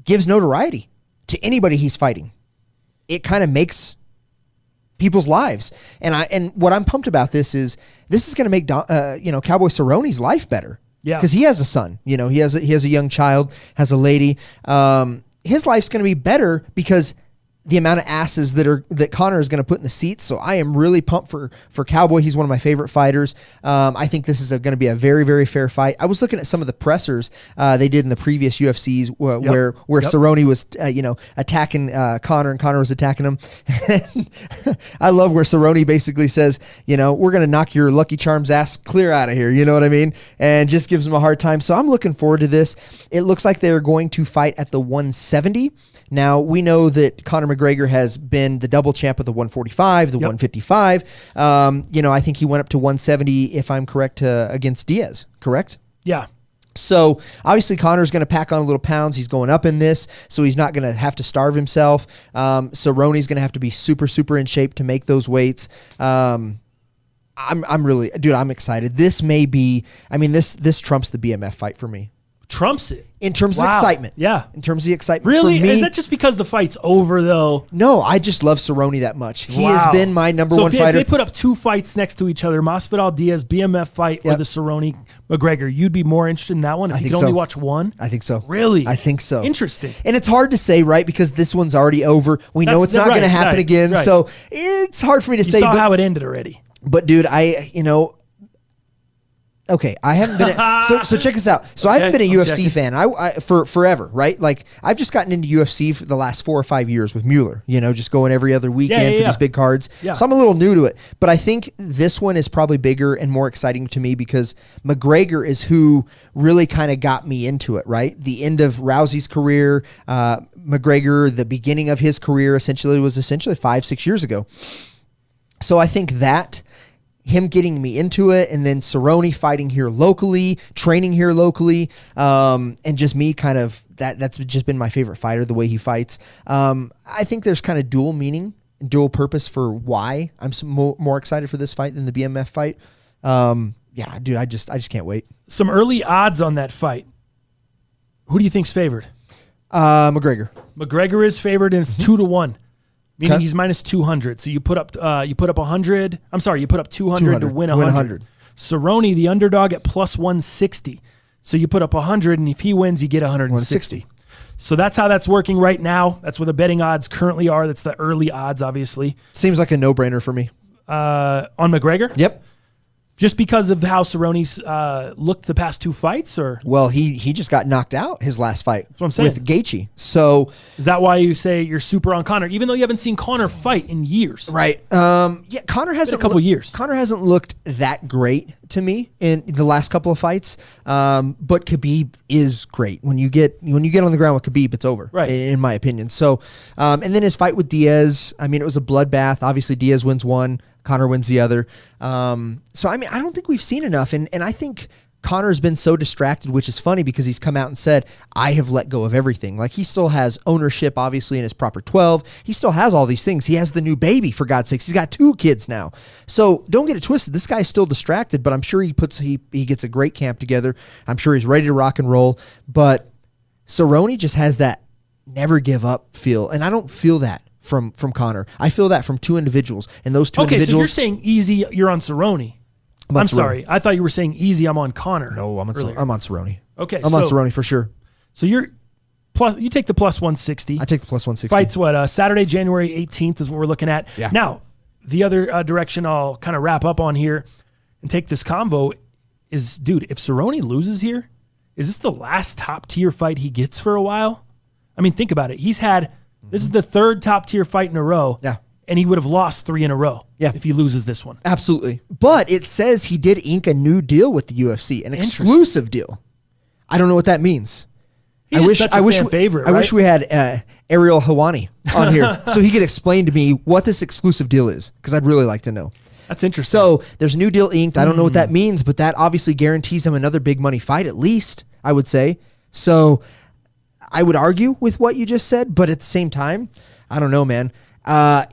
[SPEAKER 3] gives notoriety to anybody he's fighting. It kind of makes people's lives. And what I'm pumped about this is going to make Cowboy Cerrone's life better.
[SPEAKER 1] Yeah.
[SPEAKER 3] Because he has a son. He has a young child, has a lady. His life's going to be better because the amount of asses that Conor is going to put in the seats. So I am really pumped for Cowboy. He's one of my favorite fighters. I think this is going to be a very, very fair fight. I was looking at some of the pressers they did in the previous UFCs where Cerrone was attacking Conor and Conor was attacking him. I love where Cerrone basically says, we're going to knock your Lucky Charms ass clear out of here. You know what I mean? And just gives him a hard time. So I'm looking forward to this. It looks like they're going to fight at the 170. Now, we know that Conor McGregor has been the double champ of the 145, the 155. I think he went up to 170, if I'm correct, against Diaz, correct?
[SPEAKER 1] Yeah.
[SPEAKER 3] So, obviously, Conor's going to pack on a little pounds. He's going up in this, so he's not going to have to starve himself. Cerrone's going to have to be super, super in shape to make those weights. I'm excited. This may be, this trumps the BMF fight for me.
[SPEAKER 1] Trumps it.
[SPEAKER 3] In terms of excitement.
[SPEAKER 1] Yeah.
[SPEAKER 3] In terms of the excitement.
[SPEAKER 1] Really?
[SPEAKER 3] For me,
[SPEAKER 1] Is that just because the fight's over, though?
[SPEAKER 3] No, I just love Cerrone that much. He has been my number one fighter.
[SPEAKER 1] If they put up two fights next to each other, Masvidal Diaz BMF fight or the Cerrone McGregor, you'd be more interested in that one if you could only watch one?
[SPEAKER 3] I think so.
[SPEAKER 1] Really?
[SPEAKER 3] I think so.
[SPEAKER 1] Interesting.
[SPEAKER 3] And it's hard to say, right? Because this one's already over. We know it's not going to happen again. Right. So it's hard for me to say.
[SPEAKER 1] You saw how it ended already.
[SPEAKER 3] But, dude, okay, I haven't been so check this out. So I haven't been a UFC fan for forever, right? Like I've just gotten into UFC for the last 4 or 5 years with Mueller, just going every other weekend for these big cards. Yeah. So I'm a little new to it. But I think this one is probably bigger and more exciting to me because McGregor is who really kind of got me into it, right? The end of Rousey's career, McGregor, the beginning of his career was 5-6 years ago. So I think that him getting me into it, and then Cerrone fighting here locally, training here locally, and just me kind of that's just been my favorite fighter, the way he fights. I think there's kind of dual meaning and dual purpose for why I'm more excited for this fight than the BMF fight. Yeah, dude, I just can't wait.
[SPEAKER 1] Some early odds on that fight. Who do you think's favored?
[SPEAKER 3] McGregor.
[SPEAKER 1] McGregor is favored, and it's 2-1. Meaning he's minus 200. So you put up 100. I'm sorry, you put up 200 to win 100. Cerrone, the underdog, at plus 160. So you put up 100, and if he wins, you get 160. So that's how that's working right now. That's where the betting odds currently are. That's the early odds, obviously.
[SPEAKER 3] Seems like a no-brainer for me.
[SPEAKER 1] On McGregor?
[SPEAKER 3] Yep.
[SPEAKER 1] Just because of how Cerrone's looked the past two fights, or?
[SPEAKER 3] Well, he just got knocked out his last fight.
[SPEAKER 1] That's what I'm saying.
[SPEAKER 3] With Gaethje. So
[SPEAKER 1] is that why you say you're super on Conor, even though you haven't seen Conor fight in years?
[SPEAKER 3] Right. Conor hasn't
[SPEAKER 1] a couple years.
[SPEAKER 3] Conor hasn't looked that great to me in the last couple of fights. But Khabib is great. When you get on the ground with Khabib, it's over.
[SPEAKER 1] Right.
[SPEAKER 3] In my opinion. So, and then his fight with Diaz. It was a bloodbath. Obviously, Diaz wins one. Conor wins the other. So, I don't think we've seen enough. And I think Conor's been so distracted, which is funny because he's come out and said, I have let go of everything. Like, he still has ownership, obviously, in his proper 12. He still has all these things. He has the new baby, for God's sakes. He's got 2 kids now. So don't get it twisted. This guy's still distracted, but I'm sure he gets a great camp together. I'm sure he's ready to rock and roll. But Cerrone just has that never give up feel. And I don't feel that from Conor. I feel that from 2 individuals. And those 2 individuals.
[SPEAKER 1] Okay, so you're saying easy, you're on Cerrone. I'm
[SPEAKER 3] Cerrone.
[SPEAKER 1] sorry. I thought you were saying easy, I'm on Conor.
[SPEAKER 3] No, I'm on Cerrone.
[SPEAKER 1] Okay,
[SPEAKER 3] I'm on Cerrone for sure.
[SPEAKER 1] So you take the plus 160.
[SPEAKER 3] I take the plus 160.
[SPEAKER 1] Fights what? Saturday, January 18th is what we're looking at.
[SPEAKER 3] Yeah.
[SPEAKER 1] Now, the other direction I'll kind of wrap up on here and take this convo is, dude, if Cerrone loses here, is this the last top tier fight he gets for a while? I mean, think about it. This is the 3rd top tier fight in a row.
[SPEAKER 3] Yeah.
[SPEAKER 1] And he would have lost 3 in a row if he loses this one.
[SPEAKER 3] Absolutely. But it says he did ink a new deal with the UFC, an exclusive deal. I don't know what that means.
[SPEAKER 1] He's such a fan favorite,
[SPEAKER 3] I wish we had Ariel Hawani on here so he could explain to me what this exclusive deal is, because I'd really like to know.
[SPEAKER 1] That's interesting.
[SPEAKER 3] So there's a new deal inked. I don't know what that means, but that obviously guarantees him another big money fight, at least, I would say. So I would argue with what you just said, but at the same time, I don't know, man.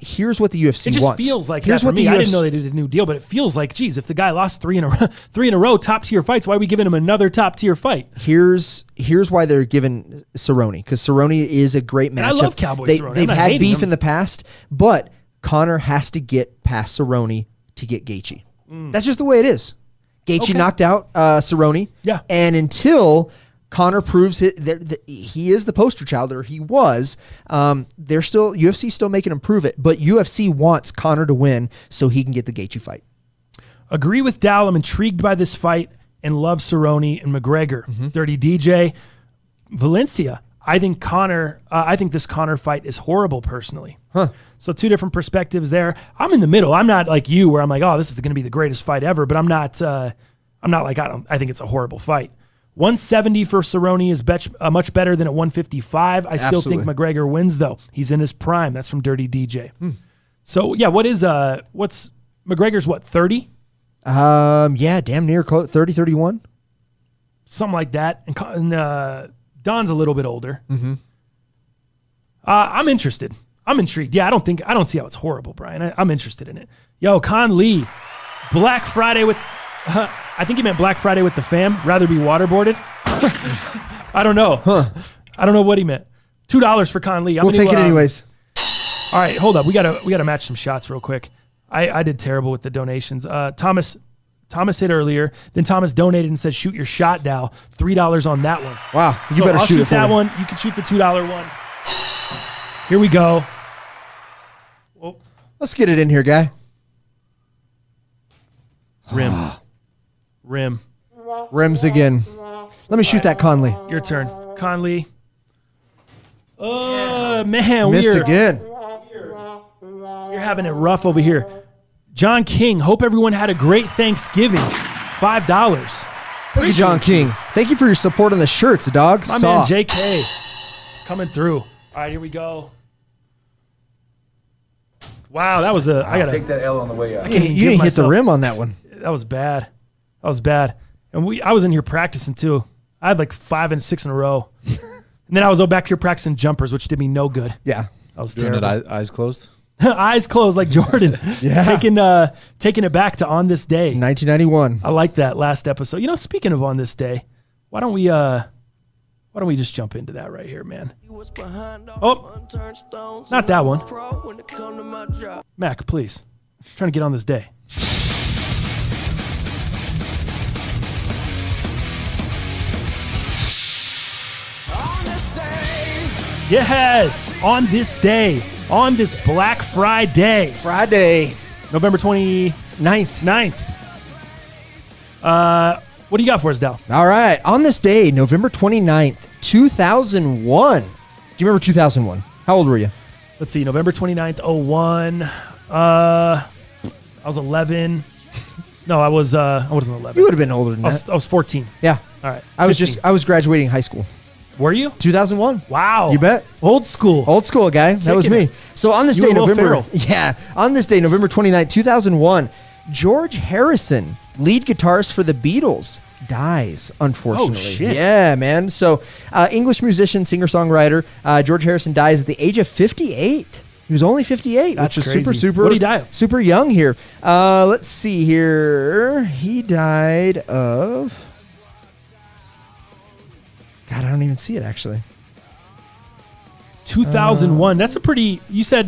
[SPEAKER 3] Here's what the UFC wants.
[SPEAKER 1] It just feels like that for me. I didn't know they did a new deal, but it feels like, geez, if the guy lost 3 in a row, top tier fights, why are we giving him another top tier fight?
[SPEAKER 3] Here's why they're giving Cerrone, because Cerrone is a great matchup.
[SPEAKER 1] And I love Cowboy Cerrone.
[SPEAKER 3] They've had beef in the past, but Conor has to get past Cerrone to get Gaethje. That's just the way it is. Gaethje knocked out Cerrone.
[SPEAKER 1] Yeah.
[SPEAKER 3] And until Conor proves that he is the poster child, or he was, UFC's still making him prove it, but UFC wants Conor to win so he can get the Gaethje fight.
[SPEAKER 1] Agree with Dow. I'm intrigued by this fight and love Cerrone and McGregor. Dirty DJ. Valencia. I think this Conor fight is horrible personally. So 2 different perspectives there. I'm in the middle. I'm not like you where I'm like, oh, this is going to be the greatest fight ever, but I'm not like, I think it's a horrible fight. 170 for Cerrone is much better than at 155. I still think McGregor wins, though. He's in his prime. That's from Dirty DJ. So, yeah, what's McGregor's, 30?
[SPEAKER 3] Yeah, damn near 30, 31.
[SPEAKER 1] Something like that. And Don's a little bit older. I'm interested. I'm intrigued. Yeah, I don't see how it's horrible, Brian. I'm interested in it. Yo, Con Lee, Black Friday with... I think he meant Black Friday with the fam. Rather be waterboarded. I don't know. I don't know what he meant. $2 for Con Lee.
[SPEAKER 3] We'll take it anyways.
[SPEAKER 1] All right, hold up. We gotta match some shots real quick. I did terrible with the donations. Thomas hit earlier. Then Thomas donated and said, "Shoot your shot, Dow." $3 on that one.
[SPEAKER 3] Wow,
[SPEAKER 1] you better shoot that one. You can shoot the $2 one. Here we go. Whoa.
[SPEAKER 3] Let's get it in here, guy.
[SPEAKER 1] Rim.
[SPEAKER 3] Rims again. Let me shoot that Conley.
[SPEAKER 1] Your turn. Conley. Man.
[SPEAKER 3] Missed again.
[SPEAKER 1] You're having it rough over here. John King. Hope everyone had a great Thanksgiving. $5.
[SPEAKER 3] Thank you, John King. Thank you for your support on the shirts, dog.
[SPEAKER 1] My man, JK. Coming through. All right, here we go. Wow, that was I gotta
[SPEAKER 2] take that L on the way out.
[SPEAKER 3] You didn't hit the rim on that one.
[SPEAKER 1] That was bad. And I was in here practicing too. I had like 5 and 6 in a row. And then I was back here practicing jumpers, which did me no good.
[SPEAKER 3] Yeah.
[SPEAKER 1] I was
[SPEAKER 4] doing
[SPEAKER 1] terrible.
[SPEAKER 4] it eyes closed?
[SPEAKER 1] Eyes closed like Jordan.
[SPEAKER 3] Yeah.
[SPEAKER 1] Taking it back to On This Day.
[SPEAKER 3] 1991.
[SPEAKER 1] I like that last episode. Speaking of On This Day, why don't we just jump into that right here, man? Oh, not that one. Mac, please. I'm trying to get on this day. Yes, on this day, on this Black Friday. November 29th. What do you got for us, Dal?
[SPEAKER 3] All right. On this day, November 29th, 2001. Do you remember 2001? How old were you?
[SPEAKER 1] Let's see, November 29th, 01. I was 11. No, I wasn't 11.
[SPEAKER 3] You would have been older than that.
[SPEAKER 1] I was 14.
[SPEAKER 3] Yeah.
[SPEAKER 1] All right.
[SPEAKER 3] I was graduating high school.
[SPEAKER 1] Were you?
[SPEAKER 3] 2001.
[SPEAKER 1] Wow.
[SPEAKER 3] You bet.
[SPEAKER 1] Old school.
[SPEAKER 3] Old school, guy. That was me. So on this day, November 29th, 2001, George Harrison, lead guitarist for the Beatles, dies, unfortunately.
[SPEAKER 1] Oh, shit.
[SPEAKER 3] Yeah, man. So, English musician, singer-songwriter, George Harrison dies at the age of 58. He was only 58,
[SPEAKER 1] That's
[SPEAKER 3] which is
[SPEAKER 1] crazy.
[SPEAKER 3] super,
[SPEAKER 1] What'd he die of?
[SPEAKER 3] super young here. Let's see here. He died of... God, I don't even see it, actually.
[SPEAKER 1] 2001. That's a pretty. You said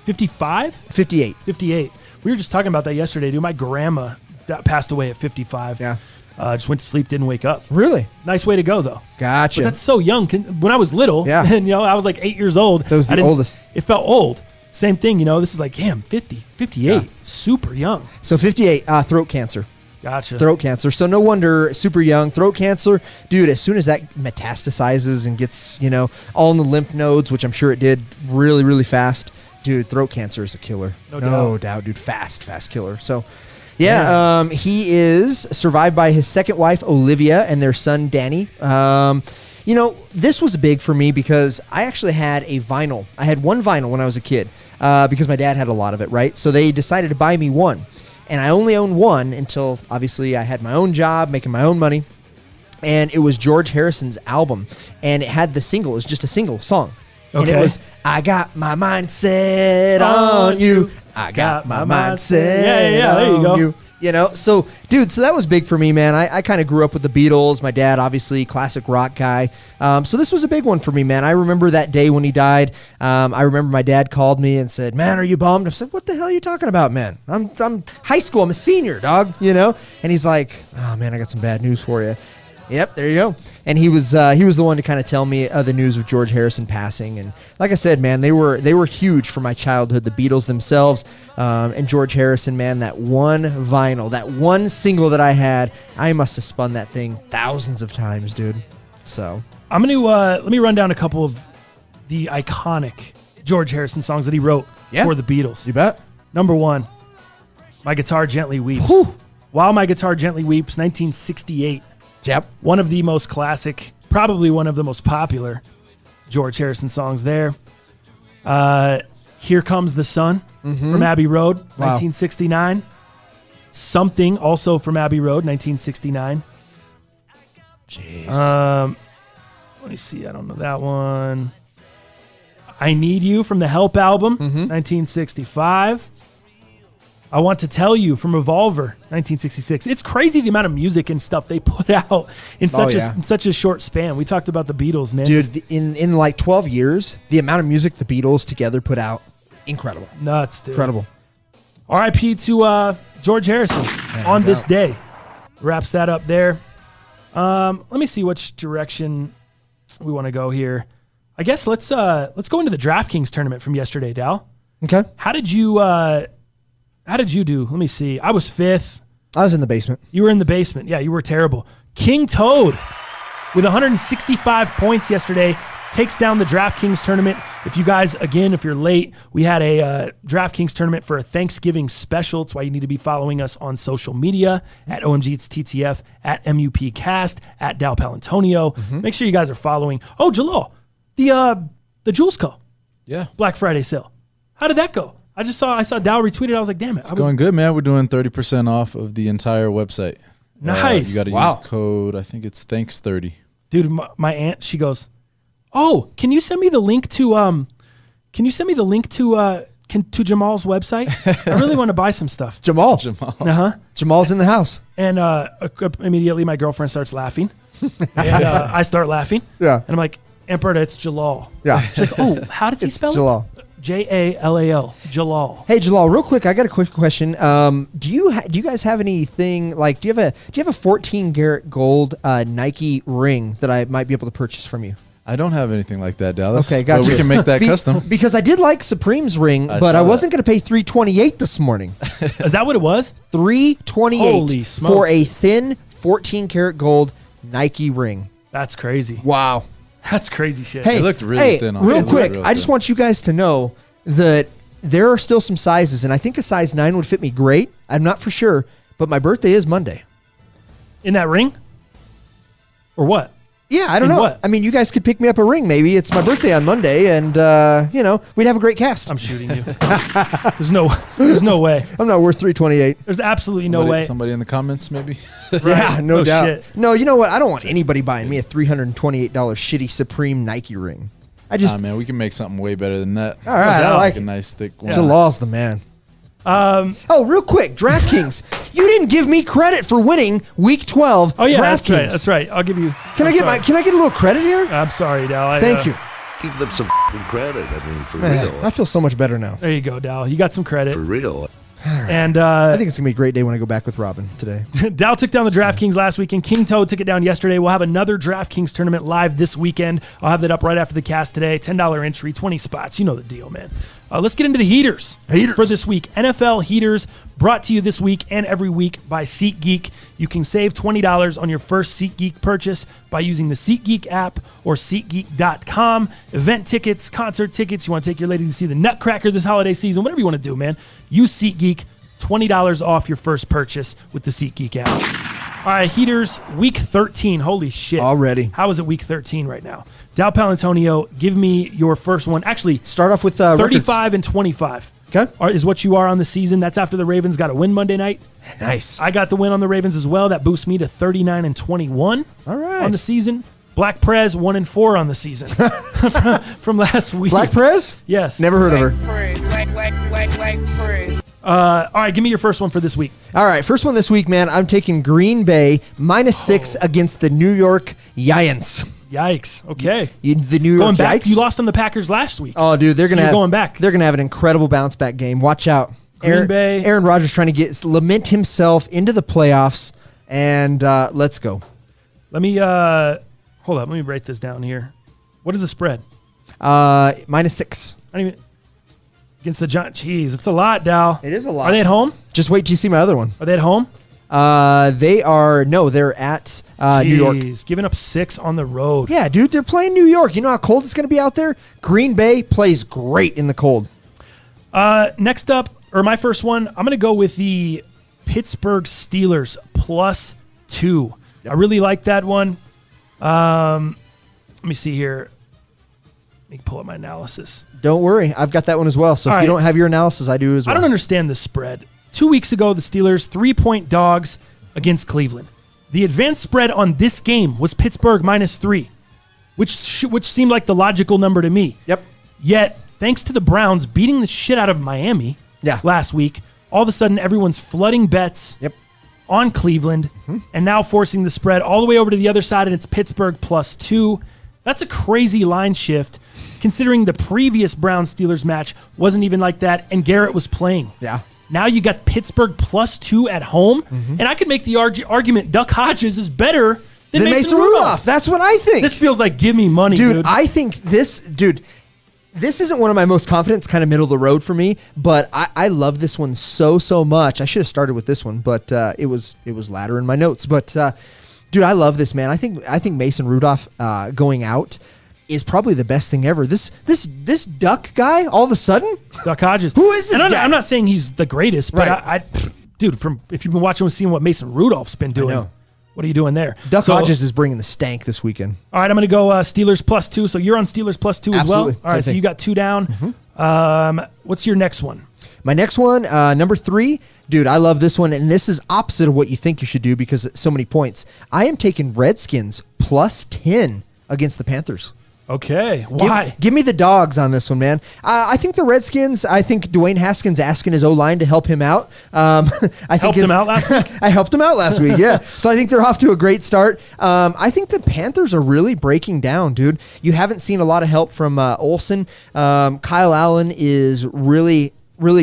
[SPEAKER 1] 55?
[SPEAKER 3] 58.
[SPEAKER 1] 58. We were just talking about that yesterday, dude. My grandma that passed away at 55.
[SPEAKER 3] Yeah.
[SPEAKER 1] Just went to sleep, didn't wake up.
[SPEAKER 3] Really?
[SPEAKER 1] Nice way to go, though.
[SPEAKER 3] Gotcha.
[SPEAKER 1] But that's so young. When I was little,
[SPEAKER 3] Yeah.
[SPEAKER 1] and I was like 8 years old.
[SPEAKER 3] That was the oldest.
[SPEAKER 1] It felt old. Same thing, this is like, damn, 50, 58,
[SPEAKER 3] Yeah.
[SPEAKER 1] super young.
[SPEAKER 3] So 58, throat cancer.
[SPEAKER 1] Gotcha.
[SPEAKER 3] Throat cancer. So no wonder, super young. Throat cancer, dude, as soon as that metastasizes and gets, all in the lymph nodes, which I'm sure it did really, really fast, dude, throat cancer is a killer.
[SPEAKER 1] No
[SPEAKER 3] doubt, dude. Fast killer. So, yeah, he is survived by his second wife, Olivia, and their son, Danny. This was big for me because I actually had a vinyl. I had one vinyl when I was a kid because my dad had a lot of it, right? So they decided to buy me one. And I only owned one until, obviously, I had my own job, making my own money. And it was George Harrison's album. And it had the single. It was just a single song. And it
[SPEAKER 1] Okay.
[SPEAKER 3] was, I got my mind set on you. I got my mind set
[SPEAKER 1] Yeah, there you
[SPEAKER 3] on
[SPEAKER 1] go.
[SPEAKER 3] you. So, dude, so that was big for me, man. I kind of grew up with the Beatles. My dad, obviously, classic rock guy. So this was a big one for me, man. I remember that day when he died. I remember my dad called me and said, man, are you bummed? I said, what the hell are you talking about, man? I'm high school. I'm a senior, dog, And he's like, oh, man, I got some bad news for you. Yep, there you go. And he was the one to kind of tell me the news of George Harrison passing. And like I said, man, they were huge for my childhood. The Beatles themselves and George Harrison, man, that one vinyl, that one single that I had, I must have spun that thing thousands of times, dude. So
[SPEAKER 1] I'm going to let me run down a couple of the iconic George Harrison songs that he wrote for the Beatles.
[SPEAKER 3] you bet.
[SPEAKER 1] Number 1, My Guitar Gently Weeps.
[SPEAKER 3] Whew.
[SPEAKER 1] While My Guitar Gently Weeps, 1968.
[SPEAKER 3] Yep.
[SPEAKER 1] One of the most classic, probably one of the most popular George Harrison songs there. Here Comes the Sun from Abbey Road, 1969. Something, also from Abbey Road, 1969.
[SPEAKER 3] Jeez.
[SPEAKER 1] Let me see. I don't know that one. I Need You from the Help album, 1965. I Want to Tell You from Revolver, 1966. It's crazy the amount of music and stuff they put out in such a short span. We talked about the Beatles, man.
[SPEAKER 3] Dude, in like 12 years, the amount of music the Beatles together put out, incredible.
[SPEAKER 1] Nuts, dude.
[SPEAKER 3] Incredible.
[SPEAKER 1] R.I.P. to George Harrison on this day. Wraps that up there. Let me see which direction we want to go here. I guess let's go into the DraftKings tournament from yesterday, Dal.
[SPEAKER 3] Okay.
[SPEAKER 1] How did you do? Let me see. I was 5th.
[SPEAKER 3] I was in the basement.
[SPEAKER 1] You were in the basement. Yeah, you were terrible. King Toad with 165 points yesterday takes down the DraftKings tournament. If you guys, again, if you're late, we had a DraftKings tournament for a Thanksgiving special. That's why you need to be following us on social media at OMG It's TTF, at MUPcast, at Dal Palantonio. Make sure you guys are following. Oh, Jalal, the Jules Co.
[SPEAKER 4] Yeah.
[SPEAKER 1] Black Friday sale. How did that go? I saw Dal retweeted. I was like, damn it.
[SPEAKER 4] It's going good, man. We're doing 30% off of the entire website.
[SPEAKER 1] Nice.
[SPEAKER 4] You got to use code, I think it's Thanks30.
[SPEAKER 1] Dude, my aunt, she goes, "Oh, can you send me the link to to Jamal's website? I really want to buy some stuff."
[SPEAKER 3] Jamal. Jamal's in the house.
[SPEAKER 1] And immediately my girlfriend starts laughing. And I start laughing.
[SPEAKER 3] Yeah.
[SPEAKER 1] And I'm like, "Emperor, it's Jalal."
[SPEAKER 3] Yeah.
[SPEAKER 1] She's like, "Oh, how does he
[SPEAKER 3] It's
[SPEAKER 1] spell
[SPEAKER 3] Jalal.
[SPEAKER 1] it?" Jalal. Jalal.
[SPEAKER 3] Hey Jalal, real quick, I got a quick question. Do you guys have anything like? Do you have a 14 karat gold Nike ring that I might be able to purchase from you?
[SPEAKER 4] I don't have anything like that, Dallas.
[SPEAKER 3] Okay, gotcha.
[SPEAKER 4] But we can make that custom.
[SPEAKER 3] Because I did like Supreme's ring, but I wasn't going to pay $328 this morning.
[SPEAKER 1] Is that what it was?
[SPEAKER 3] $328
[SPEAKER 1] Holy smokes.
[SPEAKER 3] for a thin 14 karat gold Nike ring.
[SPEAKER 1] That's crazy.
[SPEAKER 3] Wow.
[SPEAKER 1] That's crazy shit.
[SPEAKER 3] Hey,
[SPEAKER 4] It looked really thin on
[SPEAKER 3] real
[SPEAKER 4] it.
[SPEAKER 3] quick,
[SPEAKER 4] Real
[SPEAKER 3] I just
[SPEAKER 4] thin.
[SPEAKER 3] want you guys to know that there are still some sizes, and I think a size 9 would fit me great. I'm not for sure, but my birthday is Monday.
[SPEAKER 1] In that ring? Or what?
[SPEAKER 3] Yeah, I don't know.
[SPEAKER 1] What?
[SPEAKER 3] I mean, you guys could pick me up a ring. Maybe it's my birthday on Monday, and we'd have a great cast.
[SPEAKER 1] I'm shooting you. There's no way.
[SPEAKER 3] I'm not worth $328.
[SPEAKER 1] There's absolutely no way.
[SPEAKER 4] Somebody in the comments, maybe.
[SPEAKER 3] Yeah, no doubt.
[SPEAKER 1] Shit.
[SPEAKER 3] No, you know what? I don't want anybody buying me a $328 shitty Supreme Nike ring.
[SPEAKER 4] Man, we can make something way better than that.
[SPEAKER 3] All right, I like
[SPEAKER 4] a
[SPEAKER 3] it.
[SPEAKER 4] nice thick one.
[SPEAKER 3] Jalal's the man. Real quick, DraftKings. You didn't give me credit for winning Week 12.
[SPEAKER 1] Oh yeah,
[SPEAKER 3] DraftKings.
[SPEAKER 1] that's right. I'll give you.
[SPEAKER 3] Can I get a little credit here?
[SPEAKER 1] I'm sorry, Dal.
[SPEAKER 3] Thank you.
[SPEAKER 2] Give them some credit. I mean, for
[SPEAKER 3] Man,
[SPEAKER 2] real.
[SPEAKER 3] I feel so much better now.
[SPEAKER 1] There you go, Dal. You got some credit.
[SPEAKER 2] For real.
[SPEAKER 1] And
[SPEAKER 3] I think it's gonna be a great day when I go back with Robin today.
[SPEAKER 1] Dow took down the DraftKings last week, and King Toad took it down yesterday. We'll have another DraftKings tournament live this weekend. I'll have that up right after the cast today. $10 entry, 20 spots. You know the deal, man. Let's get into the heaters for this week. NFL heaters brought to you this week and every week by SeatGeek. You can save $20 on your first SeatGeek purchase by using the SeatGeek app or SeatGeek.com. Event tickets, concert tickets. You want to take your lady to see the Nutcracker this holiday season, whatever you want to do, man. Use SeatGeek. $20 off your first purchase with the SeatGeek app. All right, heaters, week 13. Holy shit.
[SPEAKER 3] Already.
[SPEAKER 1] How is it week 13 right now? Dal Palantonio, give me your first one. Actually,
[SPEAKER 3] Start off with
[SPEAKER 1] 35 and 25.
[SPEAKER 3] Okay.
[SPEAKER 1] Is what you are on the season. That's after the Ravens got a win Monday night.
[SPEAKER 3] Nice.
[SPEAKER 1] I got the win on the Ravens as well. That boosts me to 39 and 21
[SPEAKER 3] All right.
[SPEAKER 1] on the season. Black Prez 1 and 4 on the season from last week.
[SPEAKER 3] Black Prez?
[SPEAKER 1] Yes.
[SPEAKER 3] Never heard of her.
[SPEAKER 1] All right, give me your first one for this week.
[SPEAKER 3] All right, first one this week, man. I'm taking Green Bay -6 against the New York Giants.
[SPEAKER 1] Yikes. Okay.
[SPEAKER 3] The New York
[SPEAKER 1] Going back,
[SPEAKER 3] Giants.
[SPEAKER 1] you lost on the Packers last week.
[SPEAKER 3] Oh, dude, they're gonna
[SPEAKER 1] you're
[SPEAKER 3] have,
[SPEAKER 1] going back.
[SPEAKER 3] They're gonna have an incredible bounce back game. Watch out.
[SPEAKER 1] Green Bay.
[SPEAKER 3] Aaron Rodgers trying to lament himself into the playoffs, and let's go.
[SPEAKER 1] Let me hold up. Let me write this down here. What is the spread?
[SPEAKER 3] -6.
[SPEAKER 1] I don't even against the Giants. Jeez, it's a lot, Dal.
[SPEAKER 3] It is a lot.
[SPEAKER 1] Are they at home?
[SPEAKER 3] Just wait till you see my other one.
[SPEAKER 1] Are they at home?
[SPEAKER 3] They're at New York.
[SPEAKER 1] Jeez, giving up 6 on the road.
[SPEAKER 3] Yeah, dude, they're playing New York. You know how cold it's going to be out there? Green Bay plays great in the cold.
[SPEAKER 1] Next up, or my first one, I'm going to go with the Pittsburgh Steelers +2. I really like that one. Let me see here. Let me pull up my analysis.
[SPEAKER 3] Don't worry. I've got that one as well. So
[SPEAKER 1] All
[SPEAKER 3] if
[SPEAKER 1] right.
[SPEAKER 3] you don't have your analysis, I do as well.
[SPEAKER 1] I don't understand the spread. 2 weeks ago, the Steelers 3-point dogs against Cleveland. The advanced spread on this game was Pittsburgh -3, which seemed like the logical number to me.
[SPEAKER 3] Yep.
[SPEAKER 1] Yet, thanks to the Browns beating the shit out of Miami last week, all of a sudden everyone's flooding bets on Cleveland and now forcing the spread all the way over to the other side, and it's Pittsburgh +2. That's a crazy line shift, considering the previous Browns-Steelers match wasn't even like that, and Garrett was playing.
[SPEAKER 3] Yeah.
[SPEAKER 1] Now you got Pittsburgh +2 at home, and I could make the argument Duck Hodges is better than Mason Rudolph.
[SPEAKER 3] That's what I think.
[SPEAKER 1] This feels like give me money, dude.
[SPEAKER 3] I think this isn't one of my most confident. It's kind of middle of the road for me, but I love this one so much. I should have started with this one, but it was latter in my notes. But dude, I love this, man. I think Mason Rudolph going out is probably the best thing ever. This Duck guy, all of a sudden,
[SPEAKER 1] Duck Hodges.
[SPEAKER 3] Who is this guy?
[SPEAKER 1] I'm not saying he's the greatest, but
[SPEAKER 3] Right.
[SPEAKER 1] dude, if you've been watching and seeing what Mason Rudolph's been doing,
[SPEAKER 3] know.
[SPEAKER 1] what are you doing there?
[SPEAKER 3] Duck Hodges is bringing the stank this weekend.
[SPEAKER 1] All right, I'm going to go Steelers +2. So you're on Steelers +2 as well.
[SPEAKER 3] Absolutely.
[SPEAKER 1] All right,
[SPEAKER 3] Same
[SPEAKER 1] so
[SPEAKER 3] thing.
[SPEAKER 1] you got 2 down. What's your next one?
[SPEAKER 3] My next one, number 3, dude, I love this one, and this is opposite of what you think you should do because it's so many points. I am taking Redskins +10 against the Panthers.
[SPEAKER 1] Okay, why?
[SPEAKER 3] Give me the dogs on this one, man. I think the Redskins, I think Dwayne Haskins asking his O-line to help him out. I think
[SPEAKER 1] Helped him out last week?
[SPEAKER 3] I helped him out last week, yeah. So I think they're off to a great start. I think the Panthers are really breaking down, dude. You haven't seen a lot of help from Olsen. Kyle Allen is really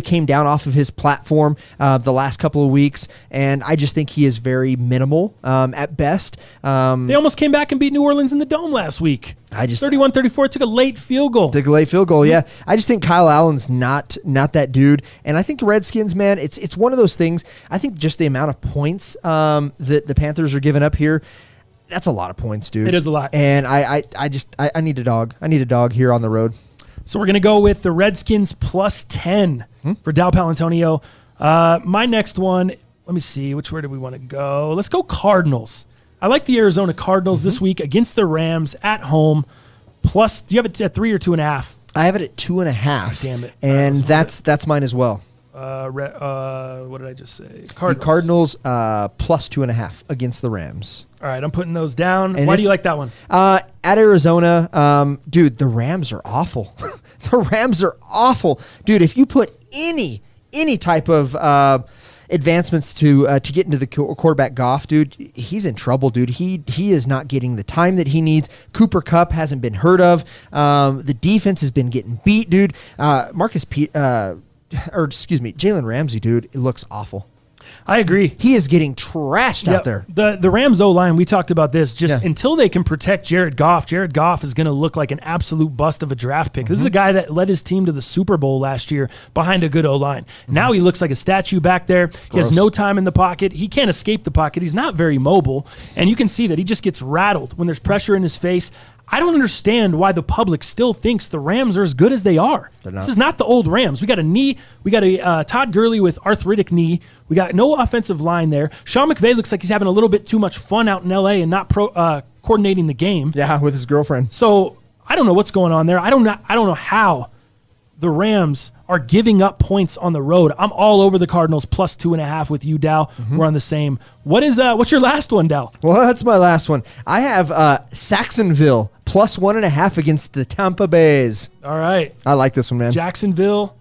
[SPEAKER 3] came down off of his platform the last couple of weeks, and I just think he is very minimal at best.
[SPEAKER 1] They almost came back and beat New Orleans in the Dome last week. 31-34, took a late field goal.
[SPEAKER 3] Took a late field goal, yeah. I just think Kyle Allen's not that dude, and I think the Redskins, man, it's one of those things. I think just the amount of points that the Panthers are giving up here, that's a lot of points, dude.
[SPEAKER 1] It is a lot.
[SPEAKER 3] And I need a dog. I need a dog here on the road.
[SPEAKER 1] So we're going to go with the Redskins +10 for Dal Palantonio. My next one, let me see, which way do we want to go? Let's go Cardinals I like the Arizona Cardinals this week against the Rams at home. Plus, do you have it at 3 or 2.5?
[SPEAKER 3] I have it at 2.5.
[SPEAKER 1] Damn it.
[SPEAKER 3] And that's mine as well.
[SPEAKER 1] What did I just say?
[SPEAKER 3] The Cardinals plus 2.5 against the Rams.
[SPEAKER 1] All right, I'm putting those down.
[SPEAKER 3] And
[SPEAKER 1] Why do you like that one?
[SPEAKER 3] At Arizona, dude, the Rams are awful. The Rams are awful. Dude, if you put any type of advancements to get into the quarterback Goff, dude, he's in trouble, dude. He is not getting the time that he needs. Cooper Kupp hasn't been heard of. The defense has been getting beat, dude. Jalen Ramsey, dude, it looks awful.
[SPEAKER 1] I agree.
[SPEAKER 3] He is getting trashed out there.
[SPEAKER 1] The Rams O-line, we talked about this, until they can protect Jared Goff is going to look like an absolute bust of a draft pick. This is a guy that led his team to the Super Bowl last year behind a good O-line. Now he looks like a statue back there. He has no time in the pocket. He can't escape the pocket. He's not very mobile. And you can see that he just gets rattled when there's pressure in his face. I don't understand why the public still thinks the Rams are as good as they are. This is not the old Rams. We got a Todd Gurley with arthritic knee. We got no offensive line there. Sean McVay looks like he's having a little bit too much fun out in L.A. and not coordinating the game.
[SPEAKER 3] Yeah, with his girlfriend.
[SPEAKER 1] So I don't know what's going on there. I don't know how the Rams are giving up points on the road. I'm all over the Cardinals plus 2.5 with you, Dal. We're on the same. What's your last one, Dal?
[SPEAKER 3] Well, that's my last one. I have Saxonville plus 1.5 against the Tampa Bays.
[SPEAKER 1] All right.
[SPEAKER 3] I like this one, man.
[SPEAKER 1] Jacksonville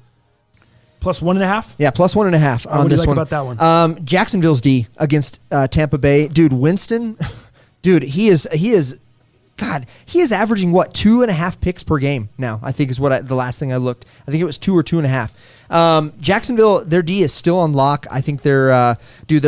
[SPEAKER 1] plus 1.5?
[SPEAKER 3] Yeah, plus 1.5 on this one.
[SPEAKER 1] What do you like about that one?
[SPEAKER 3] Jacksonville's D against Tampa Bay. Dude, Winston, dude, he is averaging, 2.5 picks per game now, I think is the last thing I looked. I think it was 2 or 2.5. Jacksonville, their D is still on lock. I think they're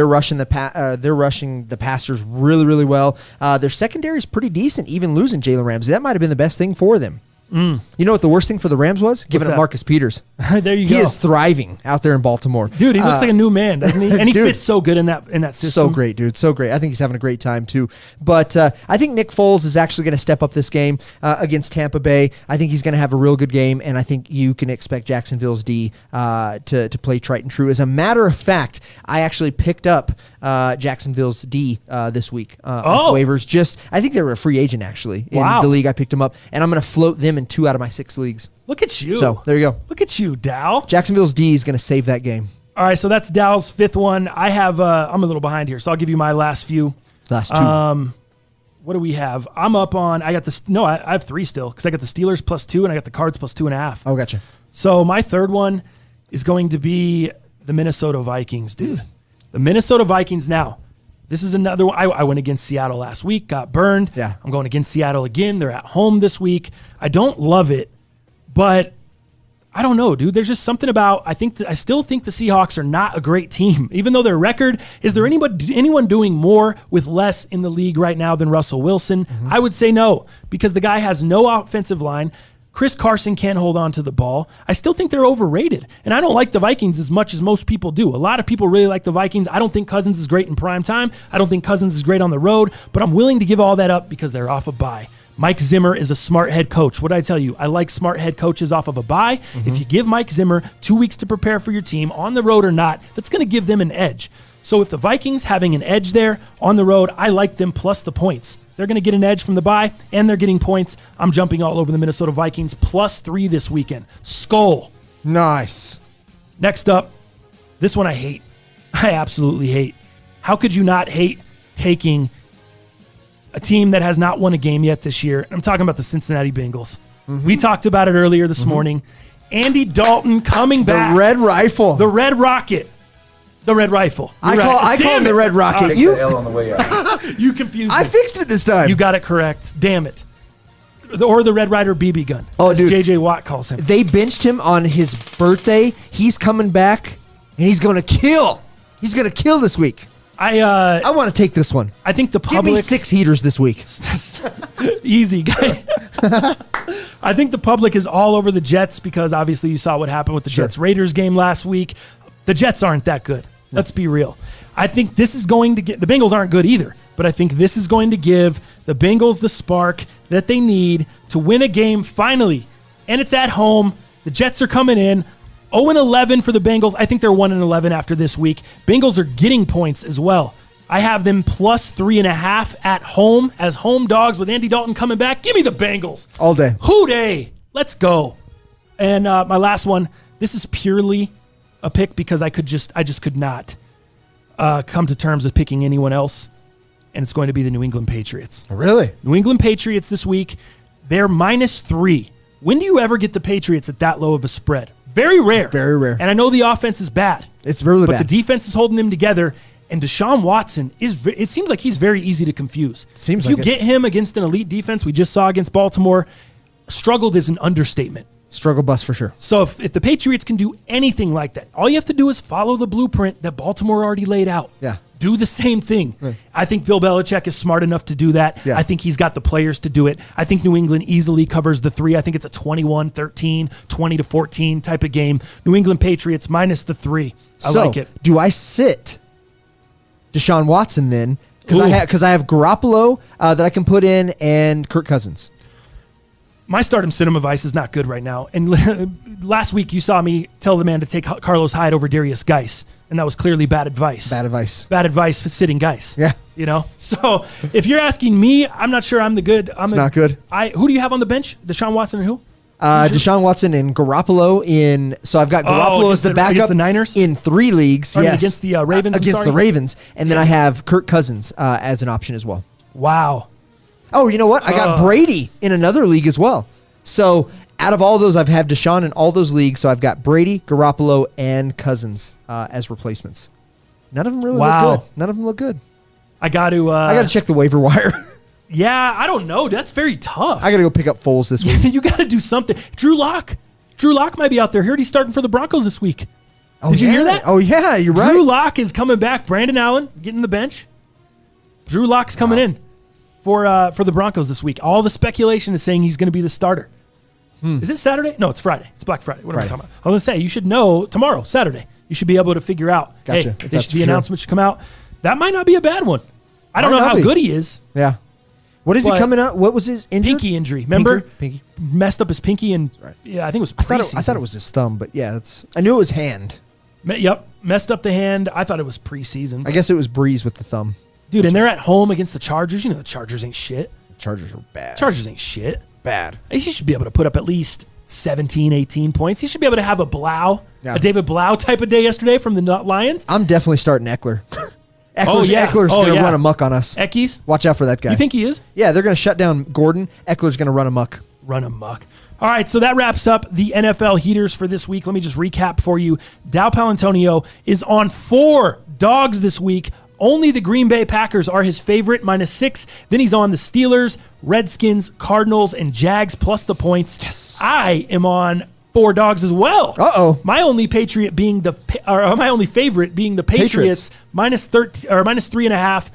[SPEAKER 3] rushing the passers really, really well. Their secondary is pretty decent, even losing Jalen Ramsey. That might have been the best thing for them. You know what the worst thing for the Rams was? Giving up Marcus Peters.
[SPEAKER 1] There you go.
[SPEAKER 3] He is thriving out there in Baltimore.
[SPEAKER 1] Dude, he looks like a new man, doesn't he? And he fits so good in that system.
[SPEAKER 3] So great, dude. So great. I think he's having a great time, too. But I think Nick Foles is actually going to step up this game against Tampa Bay. I think he's going to have a real good game, and I think you can expect Jacksonville's D to play tried and true. As a matter of fact, I actually picked up Jacksonville's D this week off waivers. I think they were a free agent, actually, in the league. I picked them up, and I'm going to float them in 2 out of my 6 leagues.
[SPEAKER 1] Look at you.
[SPEAKER 3] So there you go.
[SPEAKER 1] Look at you, Dow.
[SPEAKER 3] Jacksonville's D is going to save that game.
[SPEAKER 1] All right, so that's Dow's 5th one. I have I'm a little behind here, so I'll give you my last few.
[SPEAKER 3] Last 2.
[SPEAKER 1] What do we have? I'm up on. I have 3 still because I got the Steelers plus 2 and I got the Cards plus 2.5.
[SPEAKER 3] Oh, gotcha.
[SPEAKER 1] So my 3rd one is going to be the Minnesota Vikings, dude. The Minnesota Vikings. Now, this is another one. I went against Seattle last week, got burned.
[SPEAKER 3] Yeah.
[SPEAKER 1] I'm going against Seattle again. They're at home this week. I don't love it, but I don't know, dude. There's just something about, I still think the Seahawks are not a great team, even though their record. Is there anyone doing more with less in the league right now than Russell Wilson? I would say no, because the guy has no offensive line. Chris Carson can't hold on to the ball. I still think they're overrated, and I don't like the Vikings as much as most people do. A lot of people really like the Vikings. I don't think Cousins is great in prime time. I don't think Cousins is great on the road, but I'm willing to give all that up because they're off a bye. Mike Zimmer is a smart head coach. What did I tell you? I like smart head coaches off of a bye. If you give Mike Zimmer 2 weeks to prepare for your team on the road or not, that's going to give them an edge. So if the Vikings having an edge there on the road, I like them plus the points. They're going to get an edge from the bye, and they're getting points. I'm jumping all over the Minnesota Vikings plus 3 this weekend. Skull.
[SPEAKER 3] Nice.
[SPEAKER 1] Next up, this one I hate. I absolutely hate. How could you not hate taking a team that has not won a game yet this year? I'm talking about the Cincinnati Bengals. We talked about it earlier this morning. Andy Dalton coming back.
[SPEAKER 3] The Red Rifle.
[SPEAKER 1] The Red Rocket. The Red Rifle.
[SPEAKER 3] I call him the Red Rocket.
[SPEAKER 2] Take the L on the way out.
[SPEAKER 1] You confused me.
[SPEAKER 3] I fixed it this time.
[SPEAKER 1] You got it correct. Damn it. Or the Red Ryder BB gun.
[SPEAKER 3] Oh,
[SPEAKER 1] as
[SPEAKER 3] dude.
[SPEAKER 1] J.J. Watt calls him.
[SPEAKER 3] They benched him on his birthday. He's coming back, and he's going to kill. He's going to kill this week. I want to take this one.
[SPEAKER 1] I think the
[SPEAKER 3] Give
[SPEAKER 1] public...
[SPEAKER 3] me 6 heaters this week.
[SPEAKER 1] Easy, guy. I think the public is all over the Jets because obviously you saw what happened with the Jets-Raiders game last week. The Jets aren't that good. Let's be real. I think this is going to get... The Bengals aren't good either, but I think this is going to give the Bengals the spark that they need to win a game finally. And it's at home. The Jets are coming in. 0-11 for the Bengals. I think they're 1-11 after this week. Bengals are getting points as well. I have them plus 3.5 at home as home dogs with Andy Dalton coming back. Give me the Bengals.
[SPEAKER 3] All day.
[SPEAKER 1] Hoo-day. Let's go. And my last one, this is purely a pick because I just could not come to terms with picking anyone else, and it's going to be the New England Patriots.
[SPEAKER 3] Really?
[SPEAKER 1] New England Patriots this week, they're -3. When do you ever get the Patriots at that low of a spread? Very rare.
[SPEAKER 3] Very rare.
[SPEAKER 1] And I know the offense is bad.
[SPEAKER 3] It's really
[SPEAKER 1] but
[SPEAKER 3] bad.
[SPEAKER 1] But the defense is holding them together, and Deshaun Watson, it seems like he's very easy to confuse.
[SPEAKER 3] Seems
[SPEAKER 1] if
[SPEAKER 3] like
[SPEAKER 1] you
[SPEAKER 3] it.
[SPEAKER 1] get him against an elite defense, we just saw against Baltimore, struggled is an understatement.
[SPEAKER 3] Struggle bus for sure.
[SPEAKER 1] So if the Patriots can do anything like that, all you have to do is follow the blueprint that Baltimore already laid out.
[SPEAKER 3] Yeah.
[SPEAKER 1] Do the same thing. Right. I think Bill Belichick is smart enough to do that.
[SPEAKER 3] Yeah.
[SPEAKER 1] I think he's got the players to do it. I think New England easily covers the 3. I think it's a 21-13, 20-14 type of game. New England Patriots -3. I like it.
[SPEAKER 3] Do I sit Deshaun Watson then? Because I have Garoppolo that I can put in and Kirk Cousins.
[SPEAKER 1] My stardom cinema vice is not good right now. And last week you saw me tell the man to take Carlos Hyde over Darius Geis, and that was clearly bad advice.
[SPEAKER 3] Bad advice.
[SPEAKER 1] Bad advice for sitting Geis.
[SPEAKER 3] Yeah.
[SPEAKER 1] You know? So if you're asking me, I'm not sure I'm the good.
[SPEAKER 3] It's not good.
[SPEAKER 1] Who do you have on the bench? Deshaun Watson and who?
[SPEAKER 3] Deshaun Watson and Garoppolo in. So I've got Garoppolo as the backup
[SPEAKER 1] against the Niners
[SPEAKER 3] in 3 leagues.
[SPEAKER 1] Or
[SPEAKER 3] yes,
[SPEAKER 1] against the Ravens.
[SPEAKER 3] Against the Ravens, and then I have Kirk Cousins as an option as well.
[SPEAKER 1] Wow.
[SPEAKER 3] Oh, you know what? I got Brady in another league as well. So out of all those, I've had Deshaun in all those leagues. So I've got Brady, Garoppolo, and Cousins as replacements. None of them really look good. None of them look good.
[SPEAKER 1] I got to
[SPEAKER 3] check the waiver wire.
[SPEAKER 1] Yeah, I don't know. That's very tough.
[SPEAKER 3] I got to go pick up Foles this week.
[SPEAKER 1] You got to do something. Drew Lock might be out there. Heard he's starting for the Broncos this week.
[SPEAKER 3] Oh,
[SPEAKER 1] Did you hear that?
[SPEAKER 3] Oh, yeah, you're right.
[SPEAKER 1] Drew Lock is coming back. Brandon Allen getting the bench. Drew Lock's coming in for the Broncos this week. All the speculation is saying he's going to be the starter. Is it Saturday? No, it's Friday. It's Black Friday. What am I talking about? I was going to say, you should know tomorrow, Saturday. You should be able to figure out,
[SPEAKER 3] Gotcha.
[SPEAKER 1] hey, the announcement should come out. That might not be a bad one. I don't know how good he is.
[SPEAKER 3] Yeah. What is he coming out? What was his injury?
[SPEAKER 1] Pinky injury. Remember?
[SPEAKER 3] Pinky.
[SPEAKER 1] Messed up his pinky and, yeah, I think it was preseason.
[SPEAKER 3] I thought it was his thumb, but yeah, I knew it was hand.
[SPEAKER 1] Yep. Messed up the hand. I thought it was preseason.
[SPEAKER 3] I guess it was Breeze with the thumb.
[SPEAKER 1] Dude, and they're at home against the Chargers. You know the Chargers ain't shit.
[SPEAKER 3] The Chargers are bad.
[SPEAKER 1] Chargers ain't shit.
[SPEAKER 3] Bad.
[SPEAKER 1] He should be able to put up at least 17, 18 points. He should be able to have a David Blau type of day yesterday from the Lions.
[SPEAKER 3] I'm definitely starting Eckler. Eckler's going to run amok on us.
[SPEAKER 1] Eckies?
[SPEAKER 3] Watch out for that guy.
[SPEAKER 1] You think he is?
[SPEAKER 3] Yeah, they're going to shut down Gordon. Eckler's going to run amok.
[SPEAKER 1] Run amok. All right, so that wraps up the NFL heaters for this week. Let me just recap for you. Dow Palantonio is on 4 dogs this week. Only the Green Bay Packers are his favorite, -6. Then he's on the Steelers, Redskins, Cardinals, and Jags plus the points.
[SPEAKER 3] Yes.
[SPEAKER 1] I am on 4 dogs as well.
[SPEAKER 3] Uh-oh.
[SPEAKER 1] My only favorite being the Patriots -13 or -3.5.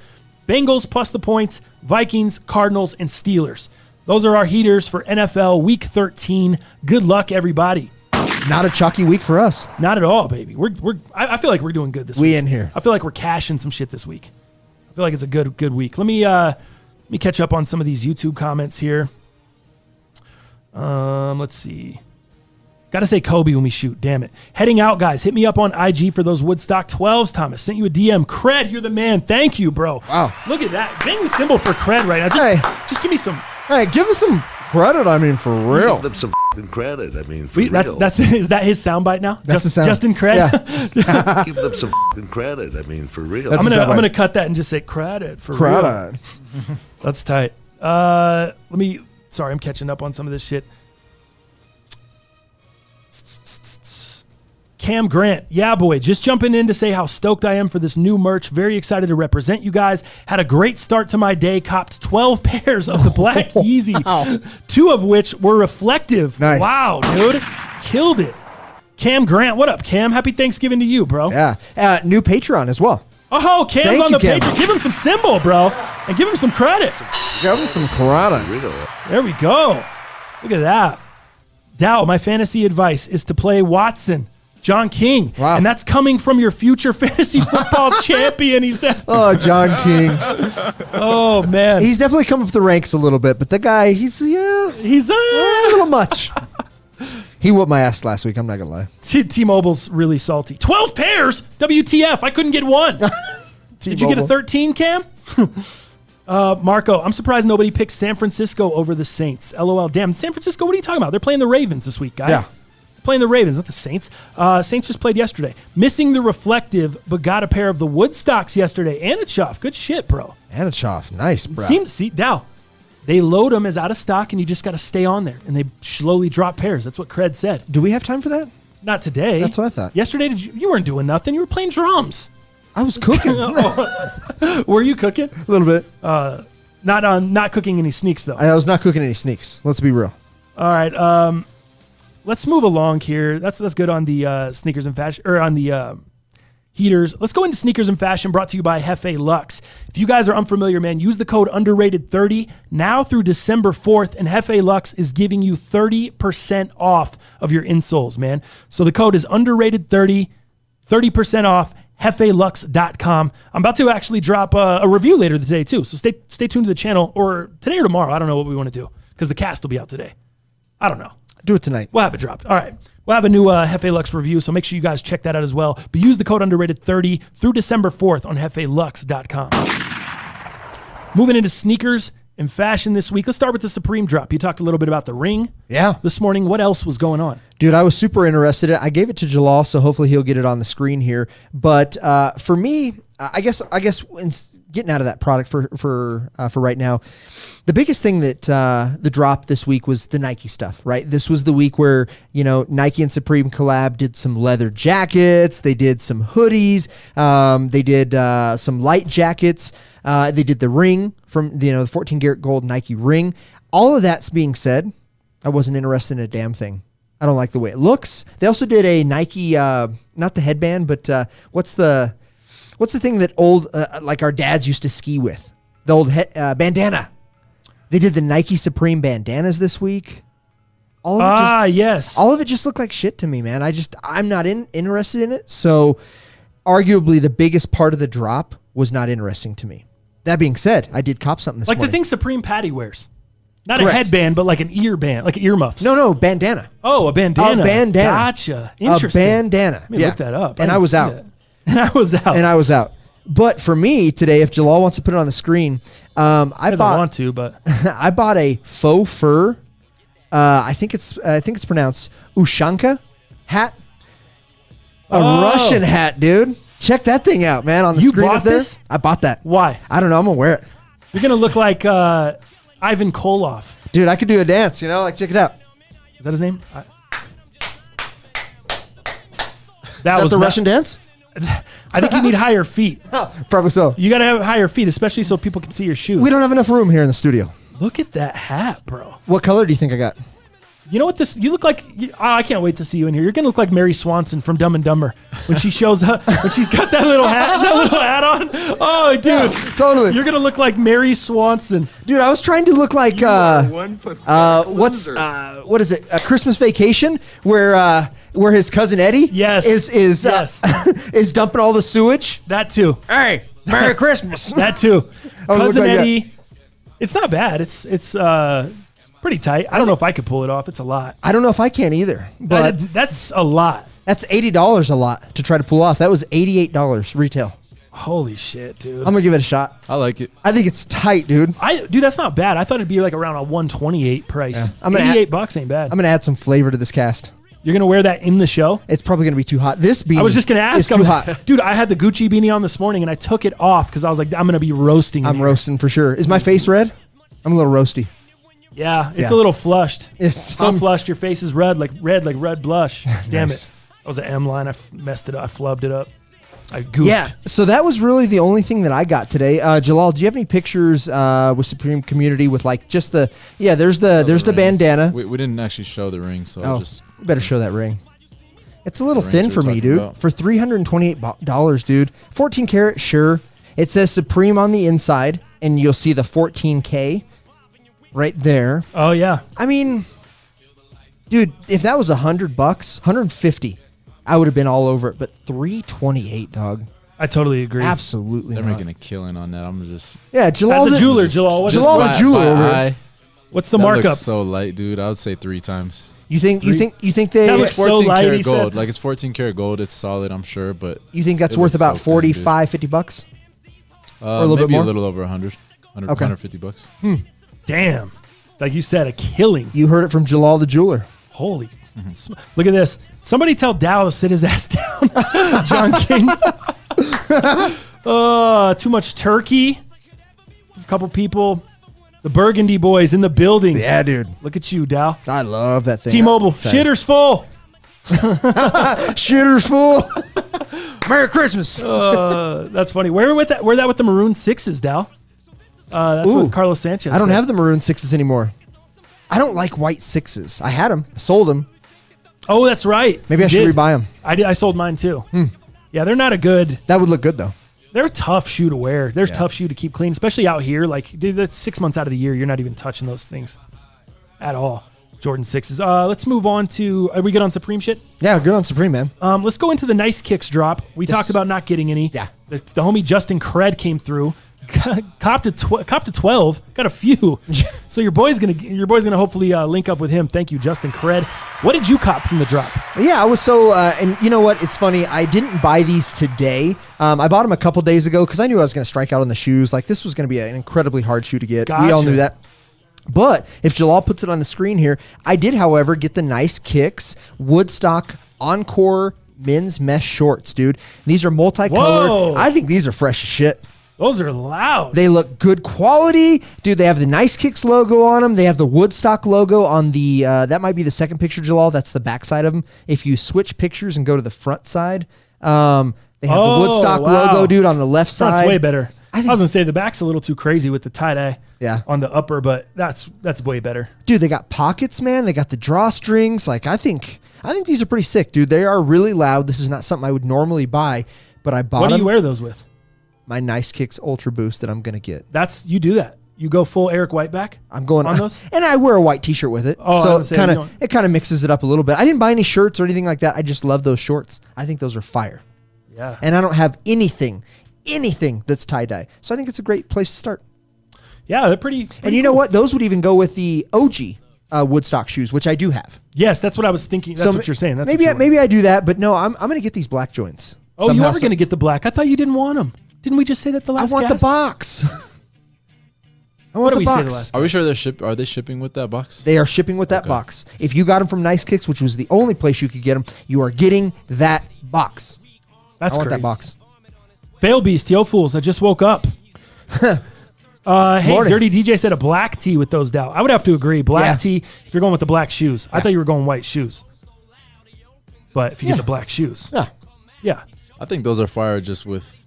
[SPEAKER 1] Bengals plus the points, Vikings, Cardinals, and Steelers. Those are our heaters for NFL Week 13. Good luck, everybody.
[SPEAKER 3] Not a chalky week for us.
[SPEAKER 1] Not at all, baby. I feel like we're doing good this week.
[SPEAKER 3] We in here.
[SPEAKER 1] I feel like we're cashing some shit this week. I feel like it's a good week. Let me catch up on some of these YouTube comments here. Let's see. Got to say Kobe when we shoot. Damn it. Heading out, guys. Hit me up on IG for those Woodstock 12s, Thomas. Sent you a DM. Cred, you're the man. Thank you, bro.
[SPEAKER 3] Wow.
[SPEAKER 1] Look at that. Bang the symbol for cred right now. Just give me some.
[SPEAKER 3] Hey, give us some credit. I mean, for real.
[SPEAKER 2] Give them some credit. I mean, for real.
[SPEAKER 1] Is that his soundbite now?
[SPEAKER 3] That's the sound.
[SPEAKER 1] Justin Cred?
[SPEAKER 3] Yeah.
[SPEAKER 2] Give them some credit. I mean, for real.
[SPEAKER 1] I'm gonna cut that and just say credit for real. That's tight. Sorry, I'm catching up on some of this shit. Cam Grant, yeah, boy, just jumping in to say how stoked I am for this new merch. Very excited to represent you guys. Had a great start to my day. Copped 12 pairs of the Black Yeezy, 2 of which were reflective.
[SPEAKER 3] Nice.
[SPEAKER 1] Wow, dude. Killed it. Cam Grant, what up, Cam? Happy Thanksgiving to you, bro.
[SPEAKER 3] Yeah. New Patreon as well.
[SPEAKER 1] Oh, Cam's
[SPEAKER 3] Thank
[SPEAKER 1] on
[SPEAKER 3] you,
[SPEAKER 1] the
[SPEAKER 3] Cam.
[SPEAKER 1] page. Give him some symbol, bro. And give him some credit.
[SPEAKER 3] Give him some credit.
[SPEAKER 1] There we go. Look at that. Dow, my fantasy advice is to play Watson, John King.
[SPEAKER 3] Wow.
[SPEAKER 1] And that's coming from your future fantasy football champion, he said.
[SPEAKER 3] Oh, John King.
[SPEAKER 1] Oh, man.
[SPEAKER 3] He's definitely come up the ranks a little bit, but the guy, he's a little much. He whooped my ass last week, I'm not going to lie.
[SPEAKER 1] T-Mobile's really salty. 12 pairs? WTF, I couldn't get one. Did you get a 13, Cam? Marco, I'm surprised nobody picked San Francisco over the Saints. LOL. Damn, San Francisco, what are you talking about? They're playing the Ravens this week, guy.
[SPEAKER 3] Yeah.
[SPEAKER 1] Playing the Ravens, not the Saints. Saints just played yesterday. Missing the reflective, but got a pair of the Woodstocks yesterday. Anichoff, good shit, bro.
[SPEAKER 3] Anichoff, nice, bro.
[SPEAKER 1] Now, they load them as out of stock, and you just got to stay on there. And they slowly drop pairs. That's what Cred said.
[SPEAKER 3] Do we have time for that?
[SPEAKER 1] Not today.
[SPEAKER 3] That's what I thought.
[SPEAKER 1] Yesterday, you weren't doing nothing. You were playing drums.
[SPEAKER 3] I was cooking.
[SPEAKER 1] Were you cooking?
[SPEAKER 3] A little bit.
[SPEAKER 1] Not cooking any sneaks, though.
[SPEAKER 3] I was not cooking any sneaks. Let's be real.
[SPEAKER 1] All right. Let's move along here. That's good on the sneakers and fashion, or on the heaters. Let's go into sneakers and fashion, brought to you by Hefe Lux. If you guys are unfamiliar, man, use the code underrated30 now through December 4th, and Hefe Lux is giving you 30% off of your insoles, man. So the code is underrated30, 30% off. HefeLux.com. I'm about to actually drop a review later today too, so stay tuned to the channel, or today or tomorrow. I don't know what we want to do because the cast will be out today. I don't know.
[SPEAKER 3] Do it tonight.
[SPEAKER 1] We'll have it dropped. All right. We'll have a new Hefe Lux review, so make sure you guys check that out as well. But use the code underrated30 through December 4th on HefeLux.com. Moving into sneakers and fashion this week, let's start with the Supreme drop. You talked a little bit about the ring this morning. What else was going on? Dude,
[SPEAKER 3] I was super interested. I gave it to Jalal, so hopefully he'll get it on the screen here. But for me, I guess in getting out of that product for right now, the biggest thing that the drop this week was the Nike stuff, right? This was the week where, Nike and Supreme collab, did some leather jackets, they did some hoodies, they did some light jackets, they did the ring from the 14 karat gold Nike ring. All of that's being said, I wasn't interested in a damn thing. I don't like the way it looks. They also did a Nike, not the headband, but what's the thing that old, like our dads used to ski with? The old bandana. They did the Nike Supreme bandanas this week. All of it just looked like shit to me, man. I'm not interested in it. So arguably the biggest part of the drop was not interesting to me. That being said, I did cop something this morning.
[SPEAKER 1] Like the thing Supreme Patty wears. Not Correct. A headband, but like an ear band, like earmuffs.
[SPEAKER 3] No, bandana.
[SPEAKER 1] Oh, a bandana.
[SPEAKER 3] A bandana.
[SPEAKER 1] Gotcha. Interesting.
[SPEAKER 3] A bandana.
[SPEAKER 1] Let me look that up.
[SPEAKER 3] And I was out. And I was out. But for me today, if Jalal wants to put it on the screen, I
[SPEAKER 1] want to, but
[SPEAKER 3] I bought a faux fur. I think it's pronounced Ushanka hat. A Russian hat, dude. Check that thing out, man. On the screen up there.
[SPEAKER 1] This?
[SPEAKER 3] I bought that.
[SPEAKER 1] Why?
[SPEAKER 3] I don't know. I'm gonna wear it.
[SPEAKER 1] You're gonna look like Ivan Koloff.
[SPEAKER 3] Dude, I could do a dance. Like check it out.
[SPEAKER 1] Is that his name?
[SPEAKER 3] Is that the Russian dance?
[SPEAKER 1] I think you need higher feet.
[SPEAKER 3] Probably so.
[SPEAKER 1] You got to have higher feet, especially so people can see your shoes.
[SPEAKER 3] We don't have enough room here in the studio.
[SPEAKER 1] Look at that hat, bro.
[SPEAKER 3] What color do you think I got?
[SPEAKER 1] You know what you look like? I can't wait to see you in here. You're going to look like Mary Swanson from Dumb and Dumber when she shows up, when she's got that little hat on. Oh, dude.
[SPEAKER 3] Yeah, totally.
[SPEAKER 1] You're going to look like Mary Swanson.
[SPEAKER 3] Dude, I was trying to look like, what is it? A Christmas Vacation where his cousin Eddie is dumping all the sewage.
[SPEAKER 1] That too.
[SPEAKER 3] Hey, Merry Christmas.
[SPEAKER 1] That too. Cousin Eddie. It's not bad. It's pretty tight. I don't know if I could pull it off. It's a lot.
[SPEAKER 3] I don't know if I can either. But
[SPEAKER 1] that's a lot.
[SPEAKER 3] That's $80 a lot to try to pull off. That was $88 retail.
[SPEAKER 1] Holy shit, dude.
[SPEAKER 3] I'm gonna give it a shot.
[SPEAKER 4] I like it.
[SPEAKER 3] I think it's tight, dude.
[SPEAKER 1] Dude, that's not bad. I thought it'd be like around a $128 price. Yeah. $88 ain't bad.
[SPEAKER 3] I'm gonna add some flavor to this cast.
[SPEAKER 1] You're gonna wear that in the show?
[SPEAKER 3] It's probably gonna be too hot. This beanie,
[SPEAKER 1] I was just gonna ask.
[SPEAKER 3] It's too hot,
[SPEAKER 1] dude. I had the Gucci beanie on this morning and I took it off because I was like, I'm gonna be roasting.
[SPEAKER 3] I'm roasting for sure. Is my face red? I'm a little roasty.
[SPEAKER 1] Yeah, it's a little flushed.
[SPEAKER 3] It's
[SPEAKER 1] so flushed. Your face is red like red blush. Damn it. That was an M line. I messed it up. I flubbed it up. I goofed.
[SPEAKER 3] Yeah, so that was really the only thing that I got today. Jalal, do you have any pictures with Supreme Community with like just the there's the bandana.
[SPEAKER 4] We didn't actually show the ring, so
[SPEAKER 3] we better show that ring. It's a little thin for me, dude. For $328, dude. 14 karat, sure. It says Supreme on the inside, and you'll see the 14K right there.
[SPEAKER 1] Oh yeah.
[SPEAKER 3] I mean, dude, if that was $100, 150, I would have been all over it. But $328, dog.
[SPEAKER 1] I totally agree.
[SPEAKER 3] Absolutely,
[SPEAKER 4] they're making a killing on that. I'm just
[SPEAKER 3] Jalal,
[SPEAKER 1] as a jeweler, Jalal.
[SPEAKER 3] Jalal, the jeweler.
[SPEAKER 1] What's the
[SPEAKER 4] that
[SPEAKER 1] markup?
[SPEAKER 4] Looks so light, dude. I would say 3 times.
[SPEAKER 3] You think they?
[SPEAKER 1] That looks
[SPEAKER 4] it's 14
[SPEAKER 1] so light,
[SPEAKER 4] karat gold. Like it's 14 karat gold. It's solid, I'm sure, but
[SPEAKER 3] you think that's worth about $45, $50? Or a little bit
[SPEAKER 4] maybe
[SPEAKER 3] more?
[SPEAKER 4] a little over 100,
[SPEAKER 3] Okay.
[SPEAKER 4] $150.
[SPEAKER 1] Damn. Like you said, a killing.
[SPEAKER 3] You heard it from Jalal the jeweler.
[SPEAKER 1] Holy. Look at this. Somebody tell Dow to sit his ass down. John King. Too much turkey. A couple people. The Burgundy boys in the building.
[SPEAKER 3] Yeah, dude.
[SPEAKER 1] Look at you, Dow.
[SPEAKER 3] I love that thing.
[SPEAKER 1] T-Mobile.
[SPEAKER 3] Excited.
[SPEAKER 1] Shitter's full.
[SPEAKER 3] Shitter's full. Merry Christmas.
[SPEAKER 1] That's funny. Where with that? Where that with the maroon sixes, Dow? That's
[SPEAKER 3] Ooh.
[SPEAKER 1] what Carlos Sanchez.
[SPEAKER 3] I don't
[SPEAKER 1] said.
[SPEAKER 3] have the maroon 6s anymore. I don't like white 6s. I had them. I sold them.
[SPEAKER 1] Oh, that's right.
[SPEAKER 3] Maybe
[SPEAKER 1] You
[SPEAKER 3] I should
[SPEAKER 1] did.
[SPEAKER 3] rebuy them.
[SPEAKER 1] I did. I sold mine too. Yeah, they're not a good.
[SPEAKER 3] That would look good, though.
[SPEAKER 1] They're a tough shoe to wear. They're a tough shoe to keep clean, especially out here. Like, dude, that's 6 months out of the year. You're not even touching those things at all. Jordan 6s. Let's move on to. Are we good on Supreme shit?
[SPEAKER 3] Yeah, good on Supreme, man.
[SPEAKER 1] Let's go into the Nice Kicks drop. We talked about not getting any.
[SPEAKER 3] Yeah.
[SPEAKER 1] The homie Justin Cred came through. Copped to 12. Got a few. So your boy's gonna hopefully link up with him. Thank you, Justin Cred. What did you cop from the drop?
[SPEAKER 3] Yeah, I was so, and you know what? It's funny. I didn't buy these today. I bought them a couple days ago because I knew I was going to strike out on the shoes. Like, this was going to be an incredibly hard shoe to get. We all
[SPEAKER 1] Gotcha.
[SPEAKER 3] knew that. But if Jalal puts it on the screen here, I did, however, get the Nice Kicks Woodstock Encore men's mesh shorts, dude. These are multicolored.
[SPEAKER 1] Whoa.
[SPEAKER 3] I think these are fresh as shit.
[SPEAKER 1] Those are loud.
[SPEAKER 3] They look good quality. Dude, they have the Nice Kicks logo on them. They have the Woodstock logo on the, that might be the second picture, Jalal. That's the back side of them. If you switch pictures and go to the front side, they have the Woodstock logo, dude, on the left
[SPEAKER 1] Front's
[SPEAKER 3] side.
[SPEAKER 1] way better.
[SPEAKER 3] I
[SPEAKER 1] I
[SPEAKER 3] think-
[SPEAKER 1] was gonna say the back's a little too crazy with the tie-dye on the upper, but that's way better.
[SPEAKER 3] Dude, they got pockets, man. They got the drawstrings. Like, I think these are pretty sick, dude. They are really loud. This is not something I would normally buy, but I bought
[SPEAKER 1] What do
[SPEAKER 3] them.
[SPEAKER 1] you wear those with?
[SPEAKER 3] My Nice Kicks Ultra Boost that I'm going to get.
[SPEAKER 1] You do that. You go full Eric Whiteback?
[SPEAKER 3] I'm going
[SPEAKER 1] on those?
[SPEAKER 3] And I wear a white t-shirt with it.
[SPEAKER 1] Oh, I
[SPEAKER 3] so
[SPEAKER 1] was gonna say,
[SPEAKER 3] it kind of mixes it up a little bit. I didn't buy any shirts or anything like that. I just love those shorts. I think those are fire.
[SPEAKER 1] Yeah.
[SPEAKER 3] And I don't have anything that's tie-dye. So I think it's a great place to start.
[SPEAKER 1] Yeah, they're pretty
[SPEAKER 3] And you know what? Those would even go with the OG Woodstock shoes, which I do have.
[SPEAKER 1] Yes, that's what I was thinking. That's what you're saying. That's
[SPEAKER 3] maybe
[SPEAKER 1] what
[SPEAKER 3] maybe I do that, but no, I'm going to get these black joints.
[SPEAKER 1] Oh, you are going to get the black. I thought you didn't want them. Didn't we just say that the
[SPEAKER 3] I
[SPEAKER 1] last
[SPEAKER 3] want
[SPEAKER 1] cast?
[SPEAKER 3] the box. I want
[SPEAKER 1] What did
[SPEAKER 3] the
[SPEAKER 1] we say the
[SPEAKER 3] box.
[SPEAKER 1] last-
[SPEAKER 4] Are we sure are they shipping with that box?
[SPEAKER 3] They are shipping with that box. If you got them from Nice Kicks, which was the only place you could get them, you are getting that box.
[SPEAKER 1] That's
[SPEAKER 3] I want
[SPEAKER 1] crazy.
[SPEAKER 3] that box.
[SPEAKER 1] Fail Beast, yo fools. I just woke up. Hey,
[SPEAKER 3] Morning.
[SPEAKER 1] Dirty DJ said a black tee with those down. I would have to agree. Black
[SPEAKER 3] Yeah.
[SPEAKER 1] tee if you're going with the black shoes. I thought you were going white shoes. But if you get the black shoes.
[SPEAKER 3] Yeah.
[SPEAKER 1] Yeah.
[SPEAKER 4] I think those are fire just with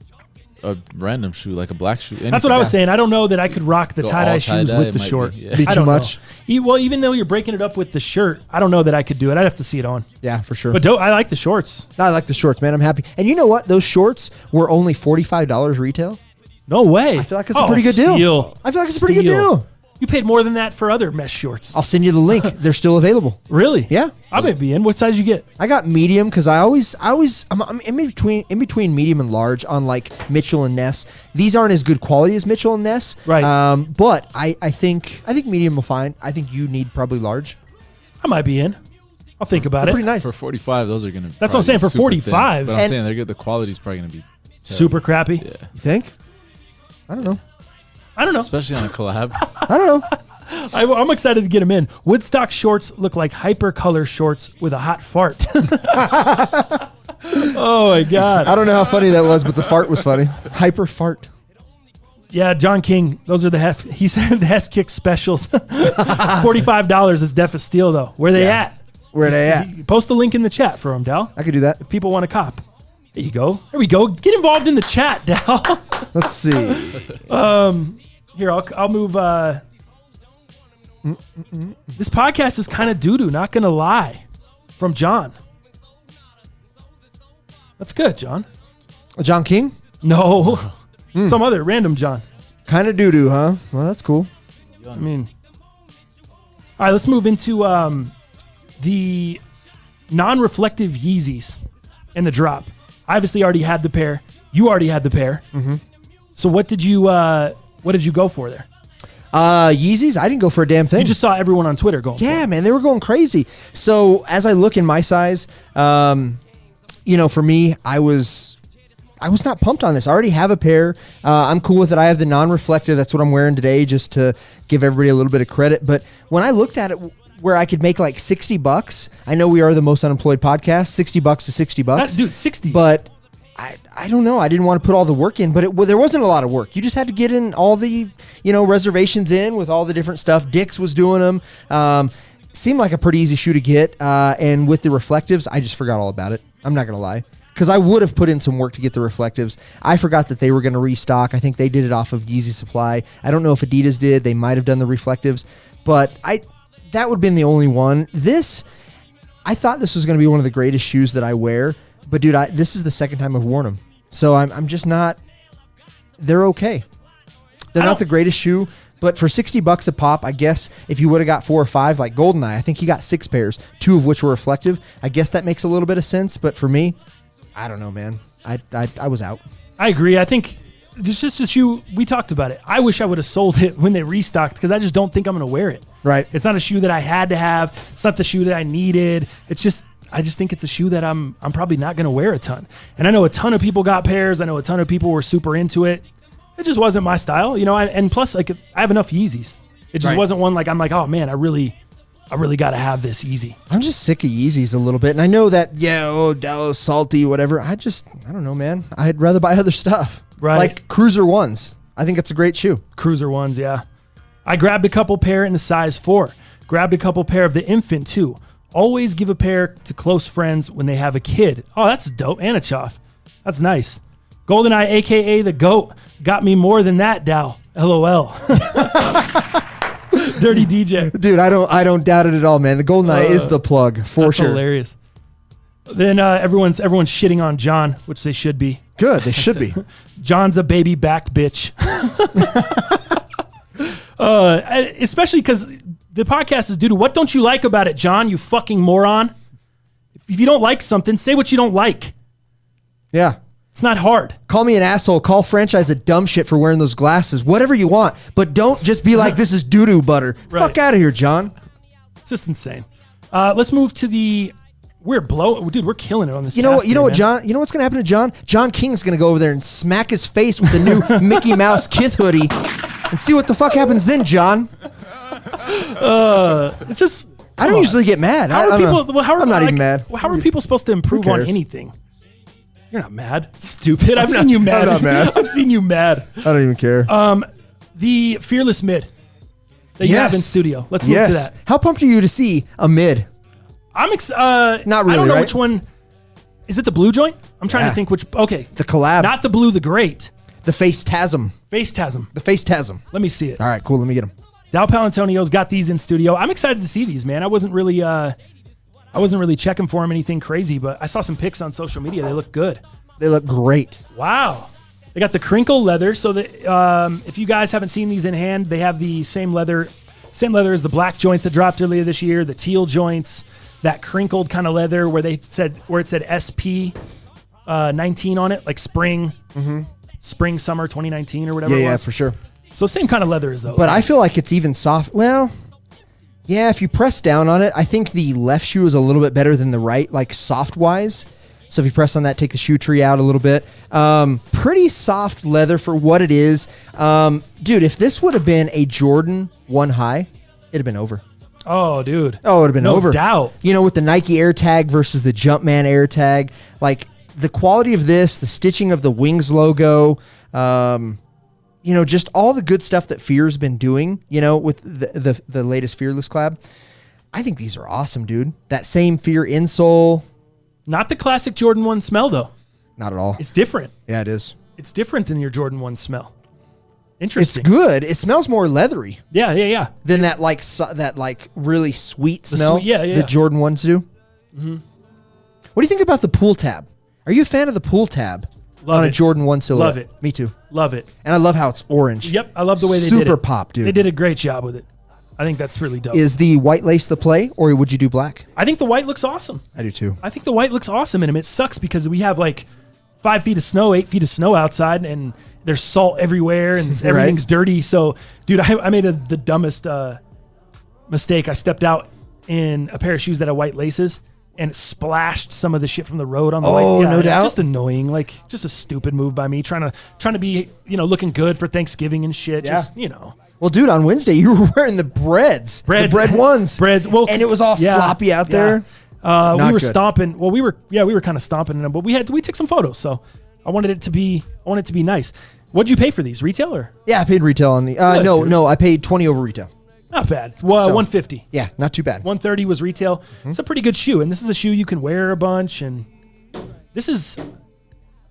[SPEAKER 4] a random shoe, like a black shoe.
[SPEAKER 1] That's what I was saying. I don't know that I could rock the
[SPEAKER 4] Go
[SPEAKER 1] tie-dye
[SPEAKER 4] all
[SPEAKER 1] shoes
[SPEAKER 4] tie-dye,
[SPEAKER 1] with
[SPEAKER 4] it
[SPEAKER 1] the
[SPEAKER 4] might
[SPEAKER 1] short.
[SPEAKER 4] be, yeah.
[SPEAKER 3] Be
[SPEAKER 1] I
[SPEAKER 3] too
[SPEAKER 1] don't
[SPEAKER 3] much.
[SPEAKER 1] know. Well, even though you're breaking it up with the shirt, I don't know that I could do it. I'd have to see it on.
[SPEAKER 3] Yeah, for sure.
[SPEAKER 1] But I like the shorts.
[SPEAKER 3] I like the shorts, man. I'm happy. And you know what? Those shorts were only $45 retail.
[SPEAKER 1] No way.
[SPEAKER 3] I feel like it's a pretty good deal.
[SPEAKER 1] Steal.
[SPEAKER 3] I feel like it's a pretty good
[SPEAKER 1] Steal.
[SPEAKER 3] deal.
[SPEAKER 1] You paid more than that for other mesh shorts.
[SPEAKER 3] I'll send you the link. They're still available.
[SPEAKER 1] Really?
[SPEAKER 3] Yeah.
[SPEAKER 1] I may be in. What size you get?
[SPEAKER 3] I got medium because I'm in between medium and large on like Mitchell and Ness. These aren't as good quality as Mitchell and Ness.
[SPEAKER 1] Right.
[SPEAKER 3] But I think medium will fine. I think you need probably large.
[SPEAKER 1] I might be in. I'll think about
[SPEAKER 3] They're
[SPEAKER 1] it.
[SPEAKER 3] pretty nice.
[SPEAKER 4] For 45, those are gonna.
[SPEAKER 1] That's what I'm saying, for 45.
[SPEAKER 4] But I'm
[SPEAKER 3] And-
[SPEAKER 4] saying they're good. The quality's probably gonna be terrible.
[SPEAKER 1] Super crappy.
[SPEAKER 4] Yeah,
[SPEAKER 3] You think? I don't know.
[SPEAKER 1] I don't know.
[SPEAKER 4] especially on a collab.
[SPEAKER 3] I don't know.
[SPEAKER 1] I'm excited to get them in. Woodstock shorts look like hypercolor shorts with a hot fart. Oh my God.
[SPEAKER 3] I don't know how funny that was, but the fart was funny. Hyper fart.
[SPEAKER 1] Yeah, John King. Those are he said the Hess Kick specials. $45 is def a steal though. Where they
[SPEAKER 3] Yeah.
[SPEAKER 1] at?
[SPEAKER 3] Where they at?
[SPEAKER 1] Post the link in the chat for them, Dal.
[SPEAKER 3] I could do that.
[SPEAKER 1] If people want to cop. There you go. There we go. Get involved in the chat, Dal.
[SPEAKER 3] Let's see.
[SPEAKER 1] Here, I'll move. This podcast is kind of doo-doo, not going to lie. From John. That's good, John.
[SPEAKER 3] John King?
[SPEAKER 1] No. Some other random John.
[SPEAKER 3] Kind of doo-doo, huh? Well, that's cool.
[SPEAKER 1] I mean. All right, let's move into the non-reflective Yeezys and the drop. I obviously already had the pair. You already had the pair. Mm-hmm. So what did you go for there?
[SPEAKER 3] Yeezys, I didn't go for a damn thing.
[SPEAKER 1] You just saw everyone on Twitter going.
[SPEAKER 3] Yeah,
[SPEAKER 1] for it.
[SPEAKER 3] man, they were going crazy. So as I look in my size, for me, I was I was not pumped on this. I already have a pair. I'm cool with it. I have the non-reflective. That's what I'm wearing today, just to give everybody a little bit of credit. But when I looked at it, where I could make like $60, I know we are the most unemployed podcast. $60 to $60.
[SPEAKER 1] Dude, 60.
[SPEAKER 3] But I don't know. I didn't want to put all the work in, but there wasn't a lot of work. You just had to get in all the reservations in with all the different stuff. Dick's was doing them. Seemed like a pretty easy shoe to get. And with the reflectives, I just forgot all about it. I'm not gonna lie. Because I would have put in some work to get the reflectives. I forgot that they were going to restock. I think they did it off of Yeezy Supply. I don't know if Adidas did. They might have done the reflectives. But that would have been the only one. I thought this was going to be one of the greatest shoes that I wear. But, dude, this is the second time I've worn them. So I'm just not... They're okay. They're not the greatest shoe. But for $60 a pop, I guess if you would have got 4 or 5, like Goldeneye, I think he got 6 pairs, 2 of which were reflective. I guess that makes a little bit of sense. But for me... I don't know, man. I was out.
[SPEAKER 1] I agree. I think it's just a shoe. We talked about it. I wish I would have sold it when they restocked because I just don't think I'm going to wear it.
[SPEAKER 3] Right.
[SPEAKER 1] It's not a shoe that I had to have. It's not the shoe that I needed. I just think it's a shoe that I'm probably not going to wear a ton. And I know a ton of people got pairs. I know a ton of people were super into it. It just wasn't my style, and plus, like, I have enough Yeezys. It just wasn't one like I'm like, oh man, I really got to have this Yeezy.
[SPEAKER 3] I'm just sick of Yeezys a little bit. And I know that, Dallas, salty, whatever. I don't know, man. I'd rather buy other stuff.
[SPEAKER 1] Right.
[SPEAKER 3] Like Cruiser 1s. I think it's a great shoe.
[SPEAKER 1] Cruiser 1s, yeah. I grabbed a couple pair in the size 4. Grabbed a couple pair of the infant, too. Always give a pair to close friends when they have a kid. Oh, that's dope. And a choff. That's nice. GoldenEye, a.k.a. the GOAT. Got me more than that, Dow. LOL. Dirty DJ.
[SPEAKER 3] Dude, I don't doubt it at all, man. The GoldenEye is the plug, for sure.
[SPEAKER 1] Hilarious. Then everyone's shitting on John, which they should be.
[SPEAKER 3] Good, they should be.
[SPEAKER 1] John's a baby back bitch. Especially because the podcast is, dude, what don't you like about it, John, you fucking moron? If you don't like something, say what you don't like.
[SPEAKER 3] Yeah.
[SPEAKER 1] It's not hard.
[SPEAKER 3] Call me an asshole. Call franchise a dumb shit for wearing those glasses. Whatever you want. But don't just be like, this is doo-doo butter.
[SPEAKER 1] Right.
[SPEAKER 3] Fuck out of here, John.
[SPEAKER 1] It's just insane. Let's move to the... We're killing it on this.
[SPEAKER 3] You know what, John? You know what's going to happen to John? John King's going to go over there and smack his face with the new Mickey Mouse Kith hoodie and see what the fuck happens then, John.
[SPEAKER 1] It's just...
[SPEAKER 3] I don't usually get mad. I'm not even mad.
[SPEAKER 1] How are people supposed to improve on anything? You're not mad. Stupid. I've seen you mad.
[SPEAKER 3] I'm not mad.
[SPEAKER 1] I've seen you mad.
[SPEAKER 3] I don't even care.
[SPEAKER 1] The Fearless Mid that you have in studio. Let's move to that.
[SPEAKER 3] How pumped are you to see a mid?
[SPEAKER 1] I'm
[SPEAKER 3] not really,
[SPEAKER 1] I don't know
[SPEAKER 3] right?
[SPEAKER 1] which one. Is it the blue joint? I'm trying to think which. Okay.
[SPEAKER 3] The collab.
[SPEAKER 1] Not the blue, the great.
[SPEAKER 3] The Face Tasm.
[SPEAKER 1] Face Tasm.
[SPEAKER 3] The Face Tasm.
[SPEAKER 1] Let me see it.
[SPEAKER 3] All right, cool. Let me get them.
[SPEAKER 1] Dow Palantonio's got these in studio. I'm excited to see these, man. I wasn't really checking for them anything crazy, but I saw some pics on social media. They look good.
[SPEAKER 3] They look great.
[SPEAKER 1] Wow. They got the crinkle leather. So that if you guys haven't seen these in hand, they have the same leather as the black joints that dropped earlier this year, the teal joints, that crinkled kind of leather where it said SP 19 on it, like spring, summer 2019 or whatever it was.
[SPEAKER 3] Yeah, for sure.
[SPEAKER 1] So same kind of leather as those.
[SPEAKER 3] But I feel like it's even soft. Well, yeah, if you press down on it, I think the left shoe is a little bit better than the right, like soft-wise. So if you press on that, take the shoe tree out a little bit. Pretty soft leather for what it is. Dude, if this would have been a Jordan 1 high, it'd have been over.
[SPEAKER 1] Oh, dude.
[SPEAKER 3] Oh, it would have been over.
[SPEAKER 1] No doubt.
[SPEAKER 3] You know, with the Nike AirTag versus the Jumpman AirTag, like the quality of this, the stitching of the Wings logo, just all the good stuff that Fear's been doing, with the latest Fearless collab. I think these are awesome, dude. That same Fear insole.
[SPEAKER 1] Not the classic Jordan 1 smell, though.
[SPEAKER 3] Not at all.
[SPEAKER 1] It's different.
[SPEAKER 3] Yeah, it is.
[SPEAKER 1] It's different than your Jordan 1 smell. Interesting.
[SPEAKER 3] It's good. It smells more leathery.
[SPEAKER 1] Yeah.
[SPEAKER 3] Than that really sweet smell the Jordan 1s do. Mm-hmm. What do you think about the pull tab? Are you a fan of the pull tab on a Jordan 1 silhouette?
[SPEAKER 1] Love it.
[SPEAKER 3] Me too.
[SPEAKER 1] Love it.
[SPEAKER 3] And I love how it's orange.
[SPEAKER 1] Yep, I love the way they did it.
[SPEAKER 3] Super pop, dude.
[SPEAKER 1] They did a great job with it. I think that's really dope.
[SPEAKER 3] Is the white lace the play, or would you do black?
[SPEAKER 1] I think the white looks awesome.
[SPEAKER 3] I do too.
[SPEAKER 1] I think the white looks awesome in them. It sucks because we have like 5 feet of snow, 8 feet of snow outside, and there's salt everywhere, and everything's dirty. So, dude, I made the dumbest mistake. I stepped out in a pair of shoes that had white laces, and it splashed some of the shit from the road on the
[SPEAKER 3] Oh,
[SPEAKER 1] way.
[SPEAKER 3] no doubt.
[SPEAKER 1] Just annoying. Like, just a stupid move by me, trying to be, looking good for Thanksgiving and shit.
[SPEAKER 3] Yeah.
[SPEAKER 1] Just,
[SPEAKER 3] Well, dude, on Wednesday you were wearing the breads. The bread ones.
[SPEAKER 1] Breads. Well,
[SPEAKER 3] and it was all sloppy out there.
[SPEAKER 1] We
[SPEAKER 3] Not
[SPEAKER 1] were
[SPEAKER 3] good.
[SPEAKER 1] stomping. Well, we were kind of stomping in them, but we took some photos, so I wanted it to be nice. What'd you pay for these? Retail or?
[SPEAKER 3] Yeah, I paid retail on the.
[SPEAKER 1] Good, dude.
[SPEAKER 3] No, I paid 20 over retail.
[SPEAKER 1] Not bad. Well,
[SPEAKER 3] So,
[SPEAKER 1] 150.
[SPEAKER 3] Yeah, not too bad.
[SPEAKER 1] 130 was retail. It's a pretty good shoe, and this is a shoe you can wear a bunch, and this is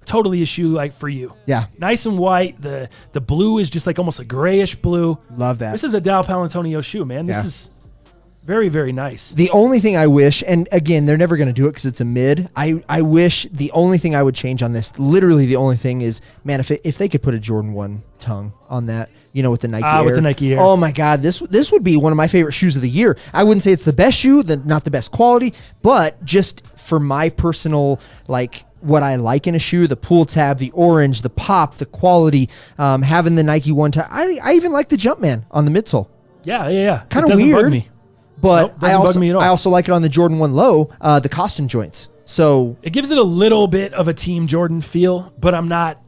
[SPEAKER 1] totally a shoe like for you.
[SPEAKER 3] Yeah.
[SPEAKER 1] Nice and white. The blue is just like almost a grayish blue.
[SPEAKER 3] Love that.
[SPEAKER 1] This is a Dal Palantonio shoe, man. This
[SPEAKER 3] Yeah.
[SPEAKER 1] is very, very nice.
[SPEAKER 3] The only thing I wish, and again, they're never going to do it because it's a mid. I wish the only thing I would change on this, literally the only thing is, man, if they could put a Jordan 1 tongue on that, with the Nike Air.
[SPEAKER 1] With the Nike Air.
[SPEAKER 3] Oh my God, this would be one of my favorite shoes of the year. I wouldn't say it's the best shoe, not the best quality, but just for my personal, what I like in a shoe, the pull tab, the orange, the pop, the quality, having the Nike 1 tongue. I even like the Jumpman on the midsole.
[SPEAKER 1] Yeah.
[SPEAKER 3] Kind
[SPEAKER 1] It
[SPEAKER 3] of
[SPEAKER 1] doesn't
[SPEAKER 3] weird.
[SPEAKER 1] bug me.
[SPEAKER 3] But
[SPEAKER 1] Nope, doesn't bug me at all.
[SPEAKER 3] I also like it on the Jordan 1 low, the Costin joints. So
[SPEAKER 1] It gives it a little bit of a Team Jordan feel, but I'm not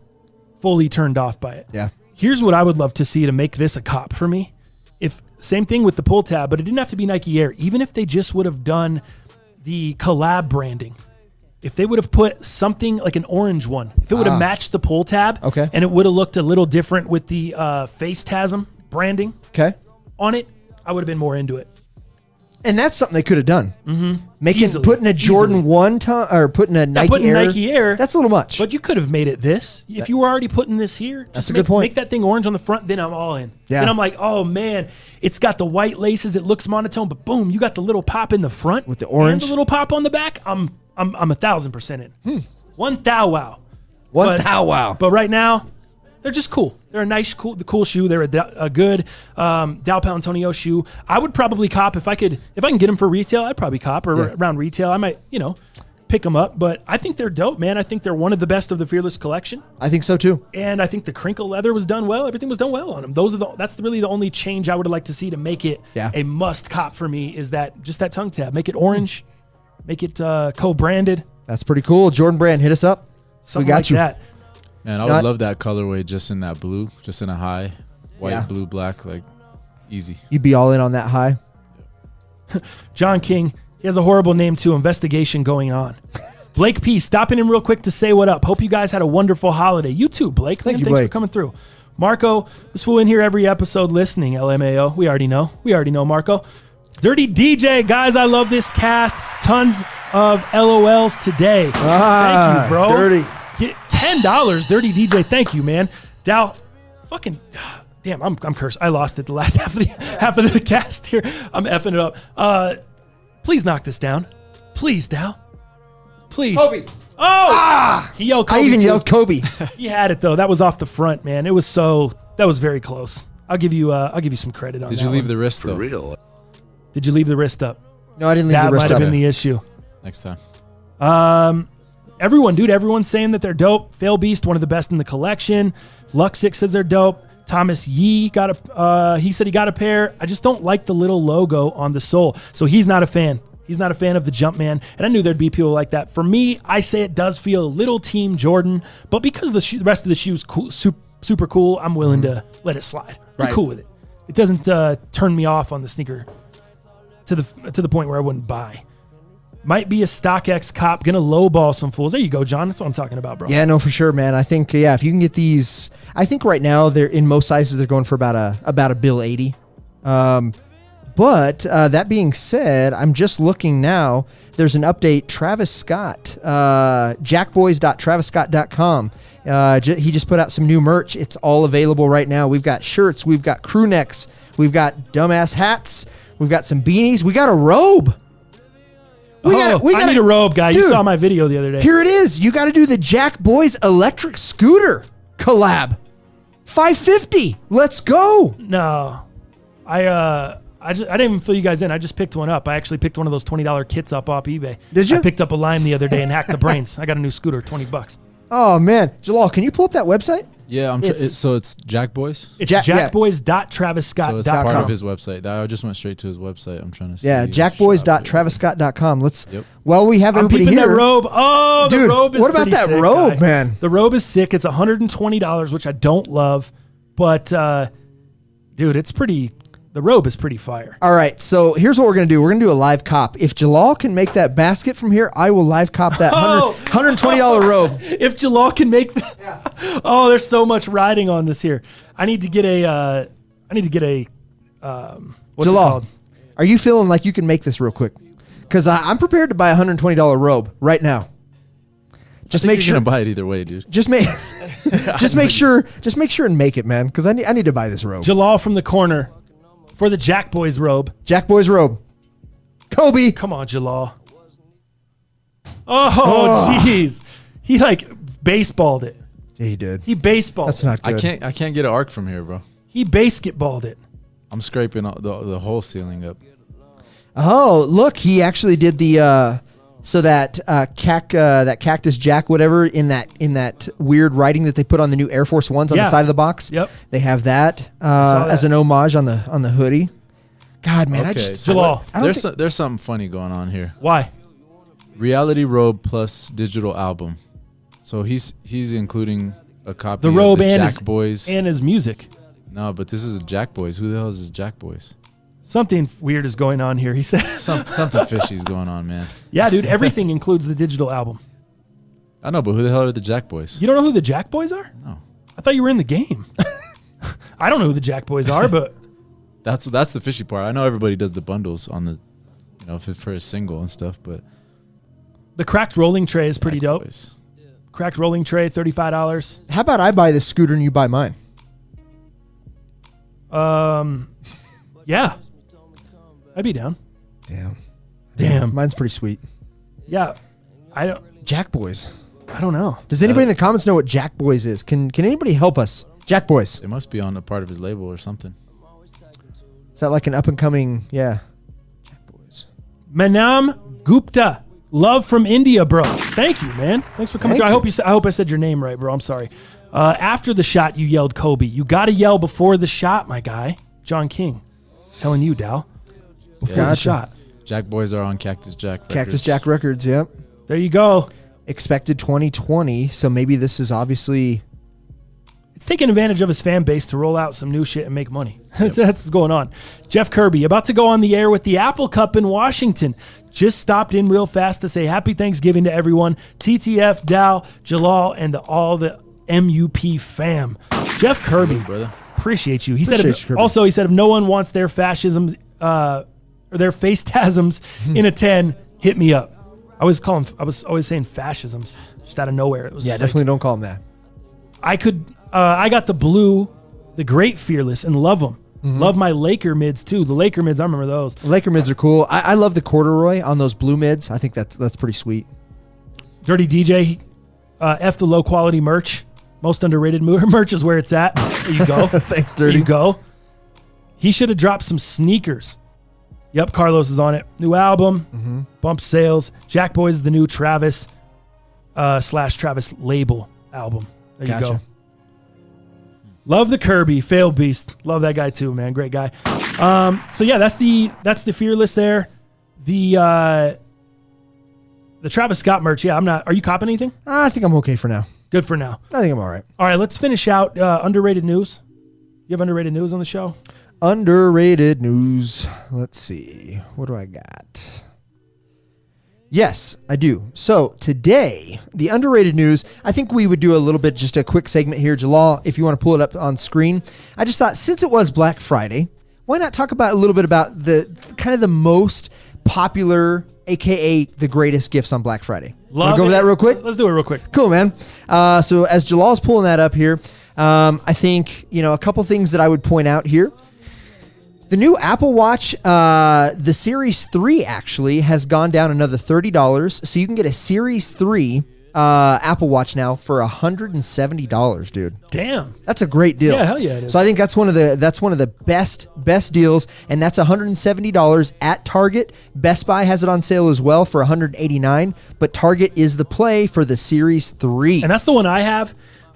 [SPEAKER 1] fully turned off by it.
[SPEAKER 3] yeah,
[SPEAKER 1] Here's what I would love to see to make this a cop for me. If same thing with the pull tab, but it didn't have to be Nike Air. Even if they just would have done the collab branding, if they would have put something like an orange one, if it would have matched the pull tab,
[SPEAKER 3] Okay.
[SPEAKER 1] and it would have looked a little different with the face TASM branding
[SPEAKER 3] okay.
[SPEAKER 1] on it, I would have been more into it.
[SPEAKER 3] And that's something they could have done. Mm-hmm.
[SPEAKER 1] Easily.
[SPEAKER 3] Putting a Jordan 1 tongue or putting a Nike
[SPEAKER 1] putting
[SPEAKER 3] Air.
[SPEAKER 1] Nike Air,
[SPEAKER 3] That's a little much.
[SPEAKER 1] But you could have made it this. If you were already putting this here,
[SPEAKER 3] That's
[SPEAKER 1] just
[SPEAKER 3] a good point.
[SPEAKER 1] Make that thing orange on the front, then I'm all in.
[SPEAKER 3] Yeah.
[SPEAKER 1] Then I'm like, oh man, it's got the white laces, it looks monotone, but boom, you got the little pop in the front
[SPEAKER 3] With the orange.
[SPEAKER 1] and the little pop on the back. I'm 1,000% in. One thou wow.
[SPEAKER 3] One thou wow.
[SPEAKER 1] But right now, they're just cool. They're a nice, cool shoe. They're a good Dal Palantonio shoe. I would probably cop if I can get them for retail. I'd probably cop around retail. I might, pick them up. But I think they're dope, man. I think they're one of the best of the Fearless collection.
[SPEAKER 3] I think so too.
[SPEAKER 1] And I think the crinkle leather was done well. Everything was done well on them. That's really the only change I would like to see to make it a must cop for me is that tongue tab. Make it orange. Make it co-branded.
[SPEAKER 3] That's pretty cool. Jordan Brand, hit us up.
[SPEAKER 1] Something
[SPEAKER 3] we got
[SPEAKER 1] like
[SPEAKER 3] you.
[SPEAKER 1] that.
[SPEAKER 4] Man, I would love that colorway just in that blue, just in a high, white, blue, black, like easy.
[SPEAKER 3] You'd be all in on that high.
[SPEAKER 1] John King, he has a horrible name too. Investigation going on. Blake P, stopping in real quick to say what up. Hope you guys had a wonderful holiday. You too, Blake.
[SPEAKER 3] Thank you,
[SPEAKER 1] Thanks
[SPEAKER 3] Blake.
[SPEAKER 1] for coming through. Marco, this fool in here every episode listening. LMAO. We already know, Marco. Dirty DJ, guys, I love this cast. Tons of LOLs today. Thank you, bro.
[SPEAKER 3] Dirty.
[SPEAKER 1] Get $10, Dirty DJ. Thank you, man. Dow, fucking damn, I'm cursed. I lost it the last half of the cast here. I'm effing it up. Please knock this down. Please, Dow. Please.
[SPEAKER 3] Kobe.
[SPEAKER 1] Oh! He yelled Kobe.
[SPEAKER 3] I even
[SPEAKER 1] too.
[SPEAKER 3] yelled Kobe.
[SPEAKER 1] He had it though. That was off the front, man. That was very close. I'll give you some credit on that.
[SPEAKER 4] Did you leave
[SPEAKER 1] one.
[SPEAKER 4] the wrist
[SPEAKER 2] For
[SPEAKER 4] though?
[SPEAKER 2] real.
[SPEAKER 1] Did you leave the wrist up?
[SPEAKER 3] No, I didn't leave
[SPEAKER 1] That
[SPEAKER 3] the wrist
[SPEAKER 1] might have
[SPEAKER 3] up.
[SPEAKER 1] been the issue.
[SPEAKER 4] Next time.
[SPEAKER 1] Everyone's saying that they're dope. Fail Beast, one of the best in the collection. Luxic says they're dope. Thomas Yee he said he got a pair. I just don't like the little logo on the sole. So he's not a fan. He's not a fan of the Jumpman. And I knew there'd be people like that. For me, I say it does feel a little Team Jordan, but because the rest of the shoe's cool, super cool, I'm willing to let it slide. I'm
[SPEAKER 3] Right.
[SPEAKER 1] cool with it. It doesn't turn me off on the sneaker to the point where I wouldn't buy. Might be a StockX cop, gonna lowball some fools. There you go, John. That's what I'm talking about, bro.
[SPEAKER 3] Yeah, no, for sure, man. I think if you can get these, I think right now they're in most sizes they're going for about a bill 80. But that being said, I'm just looking now. There's an update. Travis Scott, jackboys.traviscott.com. He just put out some new merch. It's all available right now. We've got shirts, we've got crew necks, we've got dumbass hats, we've got some beanies, we got a robe.
[SPEAKER 1] I need a robe, guy.
[SPEAKER 3] Dude,
[SPEAKER 1] you saw my video the other day.
[SPEAKER 3] Here it is. You got to do the Jack Boys electric scooter collab. $550. Let's go.
[SPEAKER 1] No, I didn't even fill you guys in. I just picked one up. I actually picked one of those $20 kits up off eBay.
[SPEAKER 3] Did you?
[SPEAKER 1] I picked up a Lime the other day and hacked the brains. I got a new scooter, $20.
[SPEAKER 3] Oh man, Jalal, can you pull up that website?
[SPEAKER 4] Yeah, so it's Jack Boys.
[SPEAKER 1] It's
[SPEAKER 3] Yeah.
[SPEAKER 1] jackboys.traviscott.com.
[SPEAKER 4] So it's part of his website. I just went straight to his website. I'm trying to see.
[SPEAKER 3] Yeah, jackboys.traviscott.com.
[SPEAKER 1] Yep.
[SPEAKER 3] Well, we have
[SPEAKER 1] I'm
[SPEAKER 3] everybody
[SPEAKER 1] peeping
[SPEAKER 3] here.
[SPEAKER 1] that robe. Oh,
[SPEAKER 3] Dude,
[SPEAKER 1] the robe is
[SPEAKER 3] what about
[SPEAKER 1] pretty
[SPEAKER 3] that
[SPEAKER 1] sick,
[SPEAKER 3] robe,
[SPEAKER 1] guy.
[SPEAKER 3] man?
[SPEAKER 1] The robe is sick. It's $120, which I don't love, but dude, it's pretty. The robe is pretty fire.
[SPEAKER 3] All right, so here's what we're going to do. We're going to do a live cop. If Jalal can make that basket from here, I will live cop that $120 robe.
[SPEAKER 1] If Jalal can make that. Oh, there's so much riding on this here. I need to get a. What's it
[SPEAKER 3] Jalal,
[SPEAKER 1] called?
[SPEAKER 3] are you feeling like you can make this real quick? Because I'm prepared to buy a $120 robe right now. Just make sure.
[SPEAKER 4] You're gonna buy it either way, dude.
[SPEAKER 3] Just make sure and make it, man. Because I need to buy this robe.
[SPEAKER 1] Jalal from the corner for the Jack Boys robe.
[SPEAKER 3] Jack Boys robe. Kobe.
[SPEAKER 1] Come on, Jalal. Oh, jeez. He like baseballed it.
[SPEAKER 3] Yeah, he did.
[SPEAKER 1] He baseballed.
[SPEAKER 3] That's not good.
[SPEAKER 4] I can't get an arc from here, bro.
[SPEAKER 1] He basketballed it.
[SPEAKER 4] I'm scraping the whole ceiling up.
[SPEAKER 3] Oh, look, he actually did the so that that Cactus Jack whatever in that weird writing that they put on the new Air Force Ones on the side of the box.
[SPEAKER 1] Yep.
[SPEAKER 3] They have that as an homage on the hoodie. God, man,
[SPEAKER 4] Okay,
[SPEAKER 1] Jalal.
[SPEAKER 4] there's something funny going on here.
[SPEAKER 1] Why?
[SPEAKER 4] Reality robe plus digital album. So he's including a copy
[SPEAKER 1] The robe
[SPEAKER 4] of the
[SPEAKER 1] and
[SPEAKER 4] Jack
[SPEAKER 1] his
[SPEAKER 4] Boys.
[SPEAKER 1] and his music.
[SPEAKER 4] No, but this is Jack Boys. Who the hell is Jack Boys?
[SPEAKER 1] Something weird is going on here. He says.
[SPEAKER 4] Something fishy's going on, man.
[SPEAKER 1] Yeah, dude. Everything includes the digital album.
[SPEAKER 4] I know, but who the hell are the Jack Boys?
[SPEAKER 1] You don't know who the Jack Boys are?
[SPEAKER 4] No.
[SPEAKER 1] I thought you were in the game. I don't know who the Jack Boys are, but
[SPEAKER 4] That's the fishy part. I know everybody does the bundles on the, for a single and stuff, but
[SPEAKER 1] the cracked rolling tray is pretty
[SPEAKER 4] Jack
[SPEAKER 1] dope.
[SPEAKER 4] Boys.
[SPEAKER 1] Cracked rolling tray, $35.
[SPEAKER 3] How about I buy this scooter and you buy mine?
[SPEAKER 1] Yeah. I'd be down.
[SPEAKER 3] Damn. Mine's pretty sweet.
[SPEAKER 1] Yeah. I
[SPEAKER 3] Jack Boys.
[SPEAKER 1] don't know.
[SPEAKER 3] Does anybody in the comments know what Jack Boys is? Can anybody help us? Jack Boys.
[SPEAKER 4] It must be on a part of his label or something.
[SPEAKER 3] Is that like an up and coming? Yeah. Jack Boys.
[SPEAKER 1] Manam Gupta. Love from India, bro. Thank you, man. Thanks for coming.
[SPEAKER 3] Thank
[SPEAKER 1] through. I hope I said your name right, bro. I'm sorry. After the shot, you yelled Kobe. You got to yell before the shot, my guy. John King. Telling you, Dal. Before the shot.
[SPEAKER 4] Jack Boys are on Cactus Jack Records.
[SPEAKER 3] Cactus Jack Records. Yep.
[SPEAKER 1] There you go.
[SPEAKER 3] Expected 2020. So maybe this is obviously.
[SPEAKER 1] It's taking advantage of his fan base to roll out some new shit and make money. That's what's going on. Jeff Kirby, about to go on the air with the Apple Cup in Washington. Just stopped in real fast to say happy Thanksgiving to everyone. TTF, Dal, Jalal, and all the MUP fam. Jeff Kirby,
[SPEAKER 4] Salute, brother.
[SPEAKER 1] Appreciate you. He
[SPEAKER 3] Appreciate
[SPEAKER 1] said,
[SPEAKER 3] you, Kirby.
[SPEAKER 1] also, he said, if no one wants their fascisms or their face-tasms in a 10, hit me up. I was always saying fascisms just out of nowhere. It was just
[SPEAKER 3] Definitely don't call him that.
[SPEAKER 1] I got the blue, the great Fearless, and love them. Love my Laker mids too. The Laker mids, I remember those.
[SPEAKER 3] Laker mids are cool. I love the corduroy on those blue mids. I think that's pretty sweet.
[SPEAKER 1] Dirty DJ, F the low quality merch. Most underrated merch is where it's at. There you go.
[SPEAKER 3] Thanks,
[SPEAKER 1] There
[SPEAKER 3] Dirty.
[SPEAKER 1] you go. He should have dropped some sneakers. Yep, Carlos is on it. New album, bump sales. Jack Boys is the new Travis / Travis label album. There you go. Love the Kirby, fail beast. Love that guy too, man. Great guy. So yeah, that's the Fearless there. The Travis Scott merch. Yeah, I'm not. Are you copping anything?
[SPEAKER 3] I think I'm okay for now.
[SPEAKER 1] Good for now.
[SPEAKER 3] I think I'm all right.
[SPEAKER 1] All right, let's finish out underrated news. You have underrated news on the show?
[SPEAKER 3] Underrated news. Let's see. What do I got? Yes, I do. So today, the underrated news, I think we would do a little bit, just a quick segment here. Jalal, if you want to pull it up on screen. I just thought, since it was Black Friday, why not talk about a little bit about the kind of the most popular, AKA the greatest gifts on Black Friday?
[SPEAKER 1] Love
[SPEAKER 3] go over
[SPEAKER 1] it.
[SPEAKER 3] that real quick?
[SPEAKER 1] Let's do it real quick.
[SPEAKER 3] Cool, man. So as Jalal's pulling that up here, I think, a couple things that I would point out here. The new Apple Watch, the Series 3 actually has gone down another $30. So you can get a Series 3 Apple Watch now for $170, dude.
[SPEAKER 1] Damn.
[SPEAKER 3] That's a great deal.
[SPEAKER 1] Yeah, hell yeah it is.
[SPEAKER 3] So I think that's one of the best deals, and that's $170 at Target. Best Buy has it on sale as well for $189, but Target is the play for the Series 3.
[SPEAKER 1] And that's the one I have.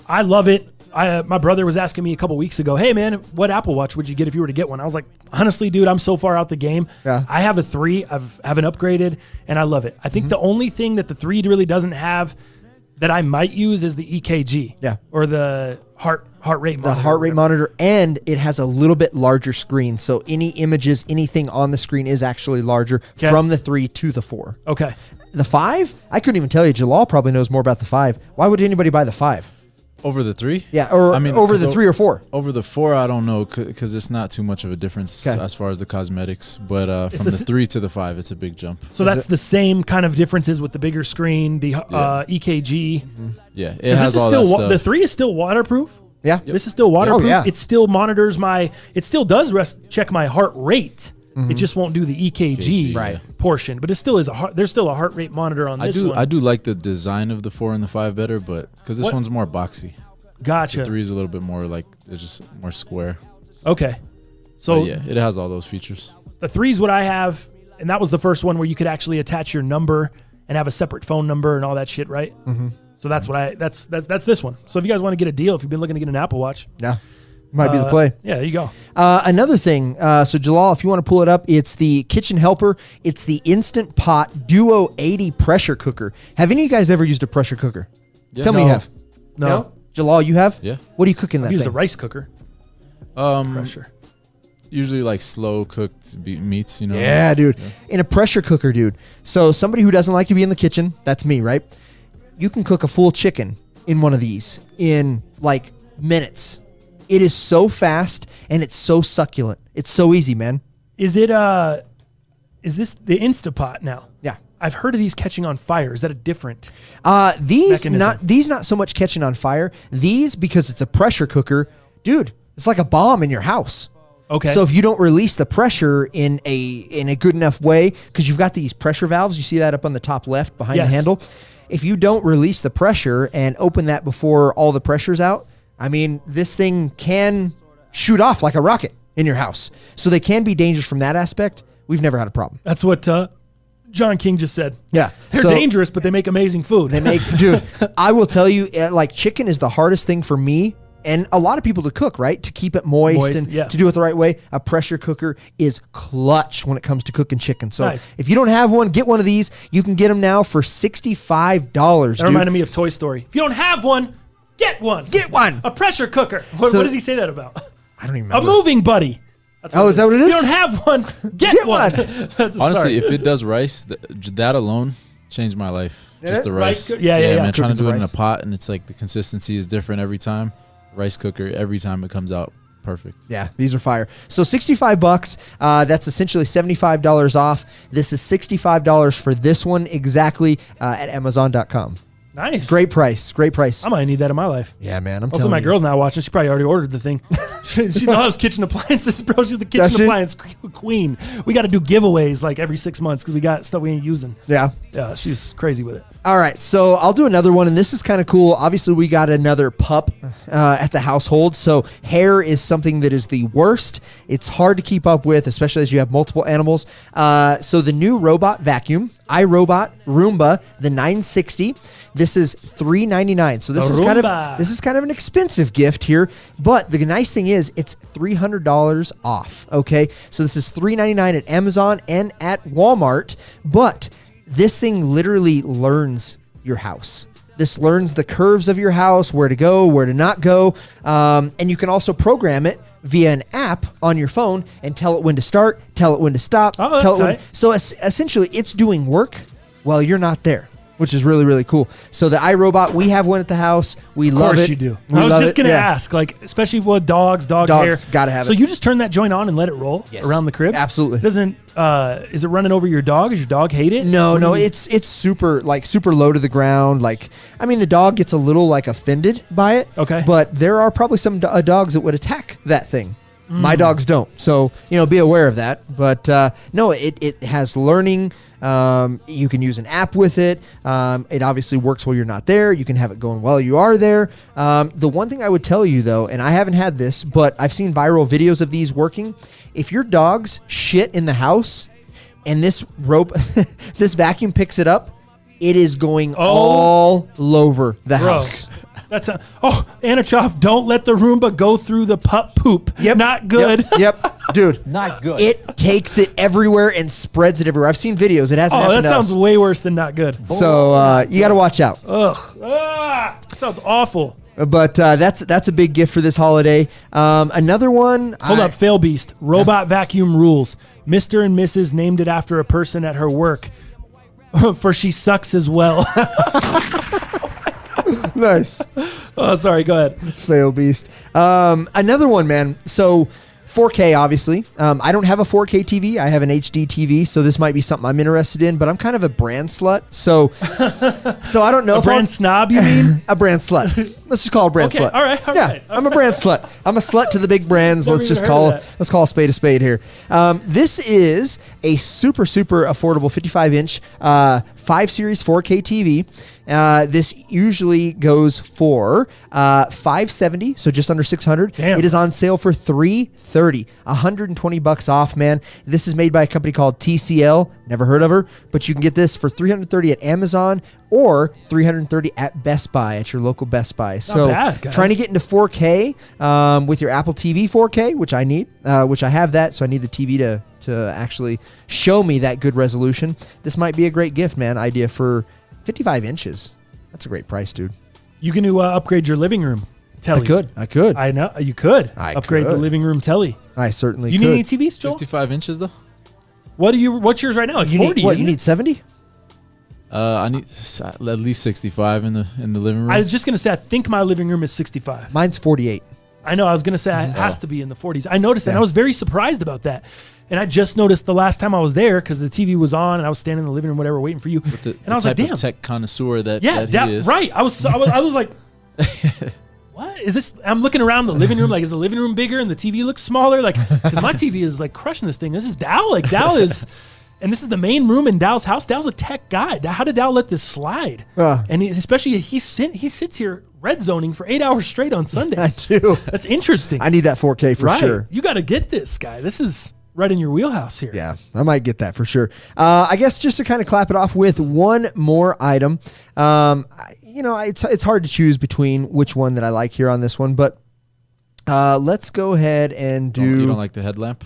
[SPEAKER 1] I love it. my brother was asking me a couple weeks ago, hey, man, what Apple Watch would you get if you were to get one? I was like, honestly, dude, I'm so far out the game.
[SPEAKER 3] Yeah.
[SPEAKER 1] I have a 3. I haven't upgraded, and I love it. I think the only thing that the 3 really doesn't have that I might use is the EKG.
[SPEAKER 3] Yeah.
[SPEAKER 1] Or the heart rate monitor.
[SPEAKER 3] The heart rate monitor, and it has a little bit larger screen. So any images, anything on the screen is actually larger from the 3 to the 4.
[SPEAKER 1] Okay.
[SPEAKER 3] The 5? I couldn't even tell you. Jalal probably knows more about the 5. Why would anybody buy the 5?
[SPEAKER 4] Over the 3?
[SPEAKER 3] Yeah, or over the 3 or 4.
[SPEAKER 4] Over the 4, I don't know, because it's not too much of a difference as far as the cosmetics. But from the 3 to the 5, it's a big jump.
[SPEAKER 1] So that's the same kind of differences with the bigger screen, the EKG.
[SPEAKER 4] Yeah, it has all that stuff.
[SPEAKER 1] The 3 is still waterproof.
[SPEAKER 3] Yeah.
[SPEAKER 1] This is still waterproof.
[SPEAKER 3] Oh, yeah.
[SPEAKER 1] It still monitors it still does check my heart rate. It just won't do the EKG portion, but it still is there's still a heart rate monitor on this one.
[SPEAKER 4] I do like the design of the 4 and the 5 better, but because this one's more boxy.
[SPEAKER 1] Gotcha.
[SPEAKER 4] The 3 is a little bit more like it's just more square.
[SPEAKER 1] Okay. So
[SPEAKER 4] but yeah, it has all those features.
[SPEAKER 1] The 3 is what I have, and that was the first one where you could actually attach your number and have a separate phone number and all that shit, right? Mm-hmm. So that's what that's this one. So if you guys want to get a deal, if you've been looking to get an Apple Watch,
[SPEAKER 3] yeah. Might be the play.
[SPEAKER 1] Yeah, there you go.
[SPEAKER 3] Another thing, so Jalal, if you want to pull it up, it's the Kitchen Helper. It's the Instant Pot Duo 80 pressure cooker. Have any of you guys ever used a pressure cooker?
[SPEAKER 4] Yeah.
[SPEAKER 3] Tell me you have.
[SPEAKER 1] No?
[SPEAKER 3] Jalal, you have?
[SPEAKER 4] Yeah.
[SPEAKER 3] What do you cook in that
[SPEAKER 1] I've used
[SPEAKER 3] thing?
[SPEAKER 1] a rice cooker. Pressure.
[SPEAKER 4] Usually like slow cooked meats, you know.
[SPEAKER 3] Yeah, dude. Yeah. In a pressure cooker, dude. So somebody who doesn't like to be in the kitchen, that's me, right? You can cook a full chicken in one of these in like minutes. It is so fast and it's so succulent. It's so easy, man.
[SPEAKER 1] Is this the Instapot now?
[SPEAKER 3] Yeah.
[SPEAKER 1] I've heard of these catching on fire. Is that a different
[SPEAKER 3] these
[SPEAKER 1] mechanism?
[SPEAKER 3] not so much catching on fire. These, because it's a pressure cooker, dude, it's like a bomb in your house.
[SPEAKER 1] Okay.
[SPEAKER 3] So if you don't release the pressure in a good enough way, because you've got these pressure valves, you see that up on the top left behind the handle. If you don't release the pressure and open that before all the pressure's out, I mean, this thing can shoot off like a rocket in your house. So they can be dangerous from that aspect. We've never had a problem.
[SPEAKER 1] That's what John King just said.
[SPEAKER 3] Yeah.
[SPEAKER 1] They're dangerous, but they make amazing food.
[SPEAKER 3] Dude, I will tell you, like, chicken is the hardest thing for me and a lot of people to cook, right? To keep it moist and to do it the right way. A pressure cooker is clutch when it comes to cooking chicken. So if you don't have one, get one of these. You can get them now for $65.
[SPEAKER 1] That reminded me of Toy Story. If you don't have one, get one.
[SPEAKER 3] Get one.
[SPEAKER 1] A pressure cooker. What does he say that about?
[SPEAKER 3] I don't even remember.
[SPEAKER 1] A moving buddy.
[SPEAKER 3] Is that what it is?
[SPEAKER 1] If you don't have one, get one.
[SPEAKER 4] Honestly, if it does rice, that alone changed my life. Just the rice.
[SPEAKER 1] Yeah.
[SPEAKER 4] Man, trying to do it in a pot, and it's like the consistency is different every time. Rice cooker, every time it comes out, perfect.
[SPEAKER 3] Yeah, these are fire. So $65, that's essentially $75 off. This is $65 for this one exactly at Amazon.com.
[SPEAKER 1] Nice.
[SPEAKER 3] Great price.
[SPEAKER 1] I might need that in my life.
[SPEAKER 3] Yeah, man.
[SPEAKER 1] Hopefully my girl's not watching. She probably already ordered the thing. She loves kitchen appliances, bro. She's the kitchen appliance queen. We got to do giveaways like every 6 months because we got stuff we ain't using.
[SPEAKER 3] Yeah.
[SPEAKER 1] Yeah, she's crazy with it.
[SPEAKER 3] All right, so I'll do another one, and this is kind of cool. Obviously, we got another pup at the household, so hair is something that is the worst. It's hard to keep up with, especially as you have multiple animals. So the new robot vacuum, iRobot Roomba, the 960. This is $399. So this is kind of an expensive gift here, but the nice thing is it's $300 off. Okay, so this is $399 at Amazon and at Walmart, but this thing literally learns your house. This learns the curves of your house, where to go, where to not go. And you can also program it via an app on your phone and tell it when to start, tell it when to stop. So essentially, it's doing work while you're not there, which is really, really cool. So the iRobot, we have one at the house. We love it. Of
[SPEAKER 1] course you do. I was just going to ask, like, especially with dog hair.
[SPEAKER 3] Got to have it.
[SPEAKER 1] So you just turn that joint on and let it roll around the crib?
[SPEAKER 3] Absolutely.
[SPEAKER 1] Is it running over your dog? Does your dog hate it?
[SPEAKER 3] No, it's super low to the ground. Like, I mean, the dog gets a little like offended by it.
[SPEAKER 1] Okay.
[SPEAKER 3] But there are probably some dogs that would attack that thing. My dogs don't. So, be aware of that. But no, it has learning. You can use an app with it. It obviously works while you're not there. You can have it going while you are there. The one thing I would tell you, though, and I haven't had this, but I've seen viral videos of these working. If your dog's shit in the house and this vacuum picks it up, it is going all over the house.
[SPEAKER 1] That's Anichov, don't let the Roomba go through the pup poop.
[SPEAKER 3] Yep.
[SPEAKER 1] Not good.
[SPEAKER 3] Yep. Dude.
[SPEAKER 5] Not good.
[SPEAKER 3] It takes it everywhere and spreads it everywhere. I've seen videos. It hasn't happened
[SPEAKER 1] that
[SPEAKER 3] to
[SPEAKER 1] sounds
[SPEAKER 3] us.
[SPEAKER 1] way worse than not good.
[SPEAKER 3] So you got to watch out.
[SPEAKER 1] Ugh. Sounds awful.
[SPEAKER 3] But that's a big gift for this holiday. Another one.
[SPEAKER 1] Hold up, Fail Beast. Robot vacuum rules. Mr. and Mrs. named it after a person at her work. For she sucks as well.
[SPEAKER 3] Nice.
[SPEAKER 1] Oh, sorry. Go ahead.
[SPEAKER 3] Fail Beast. Another one, man. So 4K, obviously. I don't have a 4K TV. I have an HD TV, so this might be something I'm interested in, but I'm kind of a brand slut. So I don't know.
[SPEAKER 1] A brand snob, you mean?
[SPEAKER 3] A brand slut. Let's just call it a brand slut.
[SPEAKER 1] All right.
[SPEAKER 3] I'm a brand slut. I'm a slut to the big brands.
[SPEAKER 1] Never
[SPEAKER 3] Let's just
[SPEAKER 1] even
[SPEAKER 3] call
[SPEAKER 1] heard of
[SPEAKER 3] let's call a spade here. This is a super affordable 55-inch 5 Series 4K TV. This usually goes for $570, so just under $600.
[SPEAKER 1] Damn.
[SPEAKER 3] It is on sale for $330, $120 off, man. This is made by a company called TCL. Never heard of her, but you can get this for $330 at Amazon or $330 at Best Buy, at your local Best Buy. So
[SPEAKER 1] bad, guys.
[SPEAKER 3] trying to get into 4K with your Apple TV 4K, which I need, which I have that, so I need the TV to actually show me that good resolution. This might be a great gift, man. Idea for 55 inches. That's a great price, dude.
[SPEAKER 1] You can upgrade your living room telly.
[SPEAKER 3] I could.
[SPEAKER 1] I know. You could.
[SPEAKER 3] I
[SPEAKER 1] upgrade
[SPEAKER 3] could.
[SPEAKER 1] the living room telly.
[SPEAKER 3] I certainly
[SPEAKER 1] You
[SPEAKER 3] could.
[SPEAKER 1] need any TVs, Joel?
[SPEAKER 4] 55 inches though.
[SPEAKER 1] What's yours right now? Like
[SPEAKER 3] You
[SPEAKER 1] 40,
[SPEAKER 3] need, what,
[SPEAKER 1] isn't
[SPEAKER 3] you
[SPEAKER 1] it?
[SPEAKER 3] need 70?
[SPEAKER 4] I need at least 65 in the living room.
[SPEAKER 1] I was just going to say, I think my living room is 65.
[SPEAKER 3] Mine's 48.
[SPEAKER 1] I know. I was going to say it has to be in the 40s. I noticed that.
[SPEAKER 3] Yeah.
[SPEAKER 1] And I was very surprised about that. And I just noticed the last time I was there because the TV was on and I was standing in the living room, whatever, waiting for you. And I was like, damn.
[SPEAKER 4] Tech connoisseur that he is.
[SPEAKER 1] Right. I was like, what is this? I'm looking around the living room. Like, is the living room bigger and the TV looks smaller? Like, because my TV is like crushing this thing. This is Dow. Like, Dow is, and this is the main room in Dow's house. Dow's a tech guy. How did Dow let this slide? And especially he sits here red zoning for 8 hours straight on Sundays.
[SPEAKER 3] I do.
[SPEAKER 1] That's interesting.
[SPEAKER 3] I need that 4K for sure.
[SPEAKER 1] You got to get this guy. This is right in your wheelhouse here.
[SPEAKER 3] Yeah, I might get that for sure. I guess just to kind of clap it off with one more item. It's hard to choose between which one that I like here on this one, but let's go ahead and do.
[SPEAKER 4] You don't like the headlamp?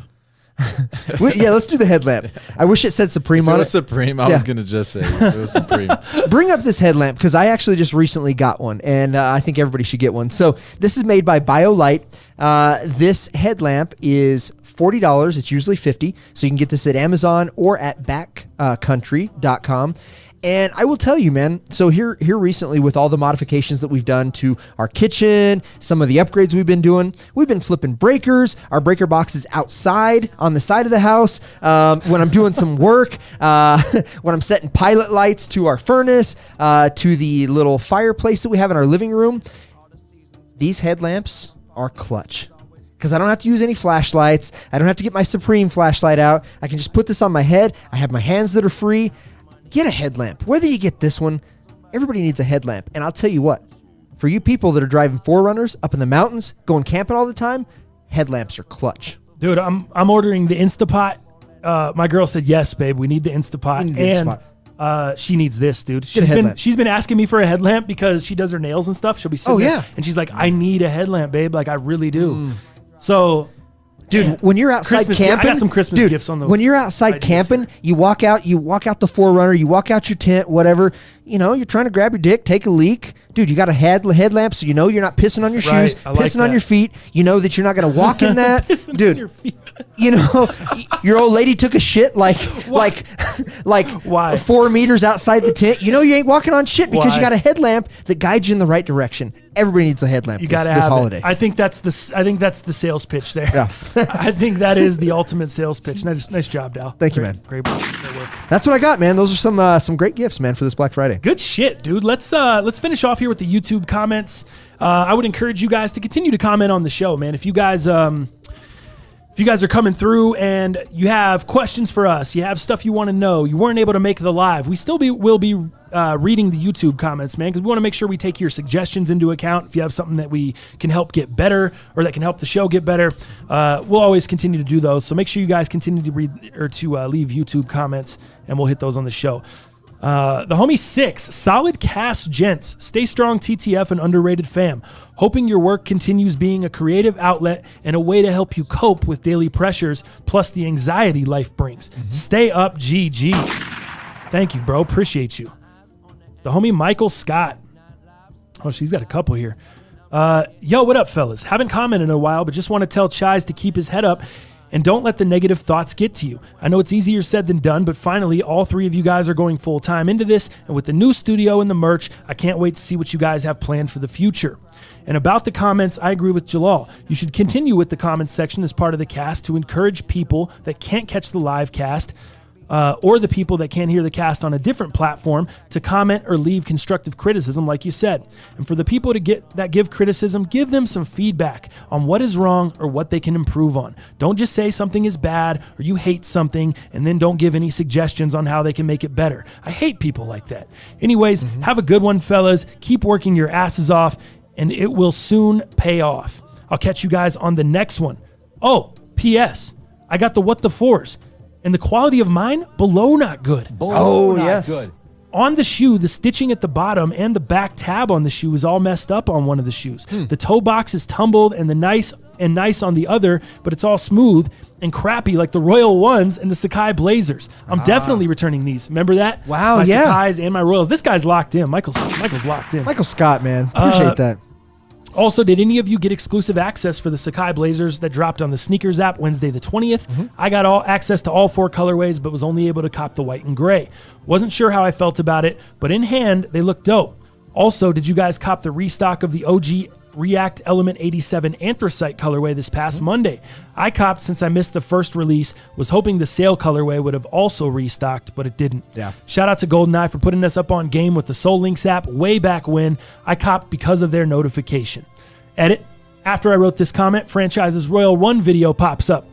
[SPEAKER 3] Yeah, let's do the headlamp. I wish it said Supreme
[SPEAKER 4] If it
[SPEAKER 3] on
[SPEAKER 4] was
[SPEAKER 3] it.
[SPEAKER 4] Supreme, I was gonna just say it was Supreme.
[SPEAKER 3] Bring up this headlamp because I actually just recently got one, and I think everybody should get one. So this is made by BioLite. This headlamp is $40. It's usually $50. So you can get this at Amazon or at backcountry.com. And I will tell you, man, so here recently with all the modifications that we've done to our kitchen, some of the upgrades we've been doing, we've been flipping breakers. Our breaker box is outside on the side of the house. When I'm doing some work, when I'm setting pilot lights to our furnace, to the little fireplace that we have in our living room, these headlamps are clutch. Because I don't have to use any flashlights. I don't have to get my Supreme flashlight out. I can just put this on my head. I have my hands that are free. Get a headlamp. Whether you get this one, everybody needs a headlamp. And I'll tell you what, for you people that are driving 4Runners up in the mountains, going camping all the time, headlamps are clutch.
[SPEAKER 1] Dude, I'm ordering the Instapot. My girl said, yes, babe, we need the Instapot. She needs this, dude. She's been asking me for a headlamp because she does her nails and stuff. She'll be sitting there, and she's like, I need a headlamp, babe. Like, I really do. So...
[SPEAKER 3] Dude, when you're outside camping,
[SPEAKER 1] I got some Christmas gifts on the.
[SPEAKER 3] When you're outside camping, you walk out the 4Runner, you walk out your tent, whatever. You know, you're trying to grab your dick, take a leak. Dude, you got a headlamp, so you know you're not pissing on your shoes, pissing on your feet. You know that you're not going to walk in that. Dude, on your feet. You know, your old lady took a shit like
[SPEAKER 1] Why?
[SPEAKER 3] 4 meters outside the tent. You know you ain't walking on shit because you got a headlamp that guides you in the right direction. Everybody needs a headlamp this holiday.
[SPEAKER 1] I think that's the sales pitch there.
[SPEAKER 3] Yeah.
[SPEAKER 1] I think that is the ultimate sales pitch. Nice job, Dal.
[SPEAKER 3] Thank you, man.
[SPEAKER 1] Great work.
[SPEAKER 3] That's what I got, man. Those are some great gifts, man, for this Black Friday.
[SPEAKER 1] Good shit, dude. Let's finish off here with the YouTube comments. I would encourage you guys to continue to comment on the show, man. If you guys are coming through and you have questions for us, you have stuff you want to know, you weren't able to make the live, we still will be reading the YouTube comments, man, because we want to make sure we take your suggestions into account. If you have something that we can help get better or that can help the show get better, we'll always continue to do those. So make sure you guys continue to read or to leave YouTube comments, and we'll hit those on the show. The homie 6, solid cast gents. Stay strong, TTF, and underrated fam. Hoping your work continues being a creative outlet and a way to help you cope with daily pressures plus the anxiety life brings. Stay up, GG. Thank you, bro. Appreciate you. The homie Michael Scott. Oh, she's got a couple here. Yo, what up, fellas? Haven't commented in a while, but just want to tell Chise to keep his head up and don't let the negative thoughts get to you. I know it's easier said than done, but finally, all three of you guys are going full time into this, and with the new studio and the merch, I can't wait to see what you guys have planned for the future. And about the comments, I agree with Jalal. You should continue with the comments section as part of the cast to encourage people that can't catch the live cast or the people that can't hear the cast on a different platform to comment or leave constructive criticism, like you said. And for the people that give criticism, give them some feedback on what is wrong or what they can improve on. Don't just say something is bad or you hate something and then don't give any suggestions on how they can make it better. I hate people like that. Anyways, have a good one, fellas. Keep working your asses off, and it will soon pay off. I'll catch you guys on the next one. Oh, P.S. I got the What the Fours. And the quality of mine, below not good.
[SPEAKER 3] Yes.
[SPEAKER 1] On the shoe, the stitching at the bottom and the back tab on the shoe is all messed up on one of the shoes. The toe box is tumbled and nice on the other, but it's all smooth and crappy like the Royal Ones and the Sakai Blazers. I'm definitely returning these. Remember that?
[SPEAKER 3] Wow,
[SPEAKER 1] my
[SPEAKER 3] yeah.
[SPEAKER 1] Sakais and my Royals. This guy's locked in. Michael's locked in.
[SPEAKER 3] Michael Scott, man. Appreciate that.
[SPEAKER 1] Also, did any of you get exclusive access for the Sakai Blazers that dropped on the Sneakers app Wednesday the 20th? I got all access to all 4 colorways, but was only able to cop the white and gray. Wasn't sure how I felt about it, but in hand, they look dope. Also, did you guys cop the restock of the OG React Element 87 Anthracite colorway this past Monday? I copped since I missed the first release, was hoping the sale colorway would have also restocked, but it didn't.
[SPEAKER 3] Yeah.
[SPEAKER 1] Shout out to GoldenEye for putting us up on game with the Soul Links app way back when. I copped because of their notification. Edit. After I wrote this comment, Franchise's Royal One video pops up.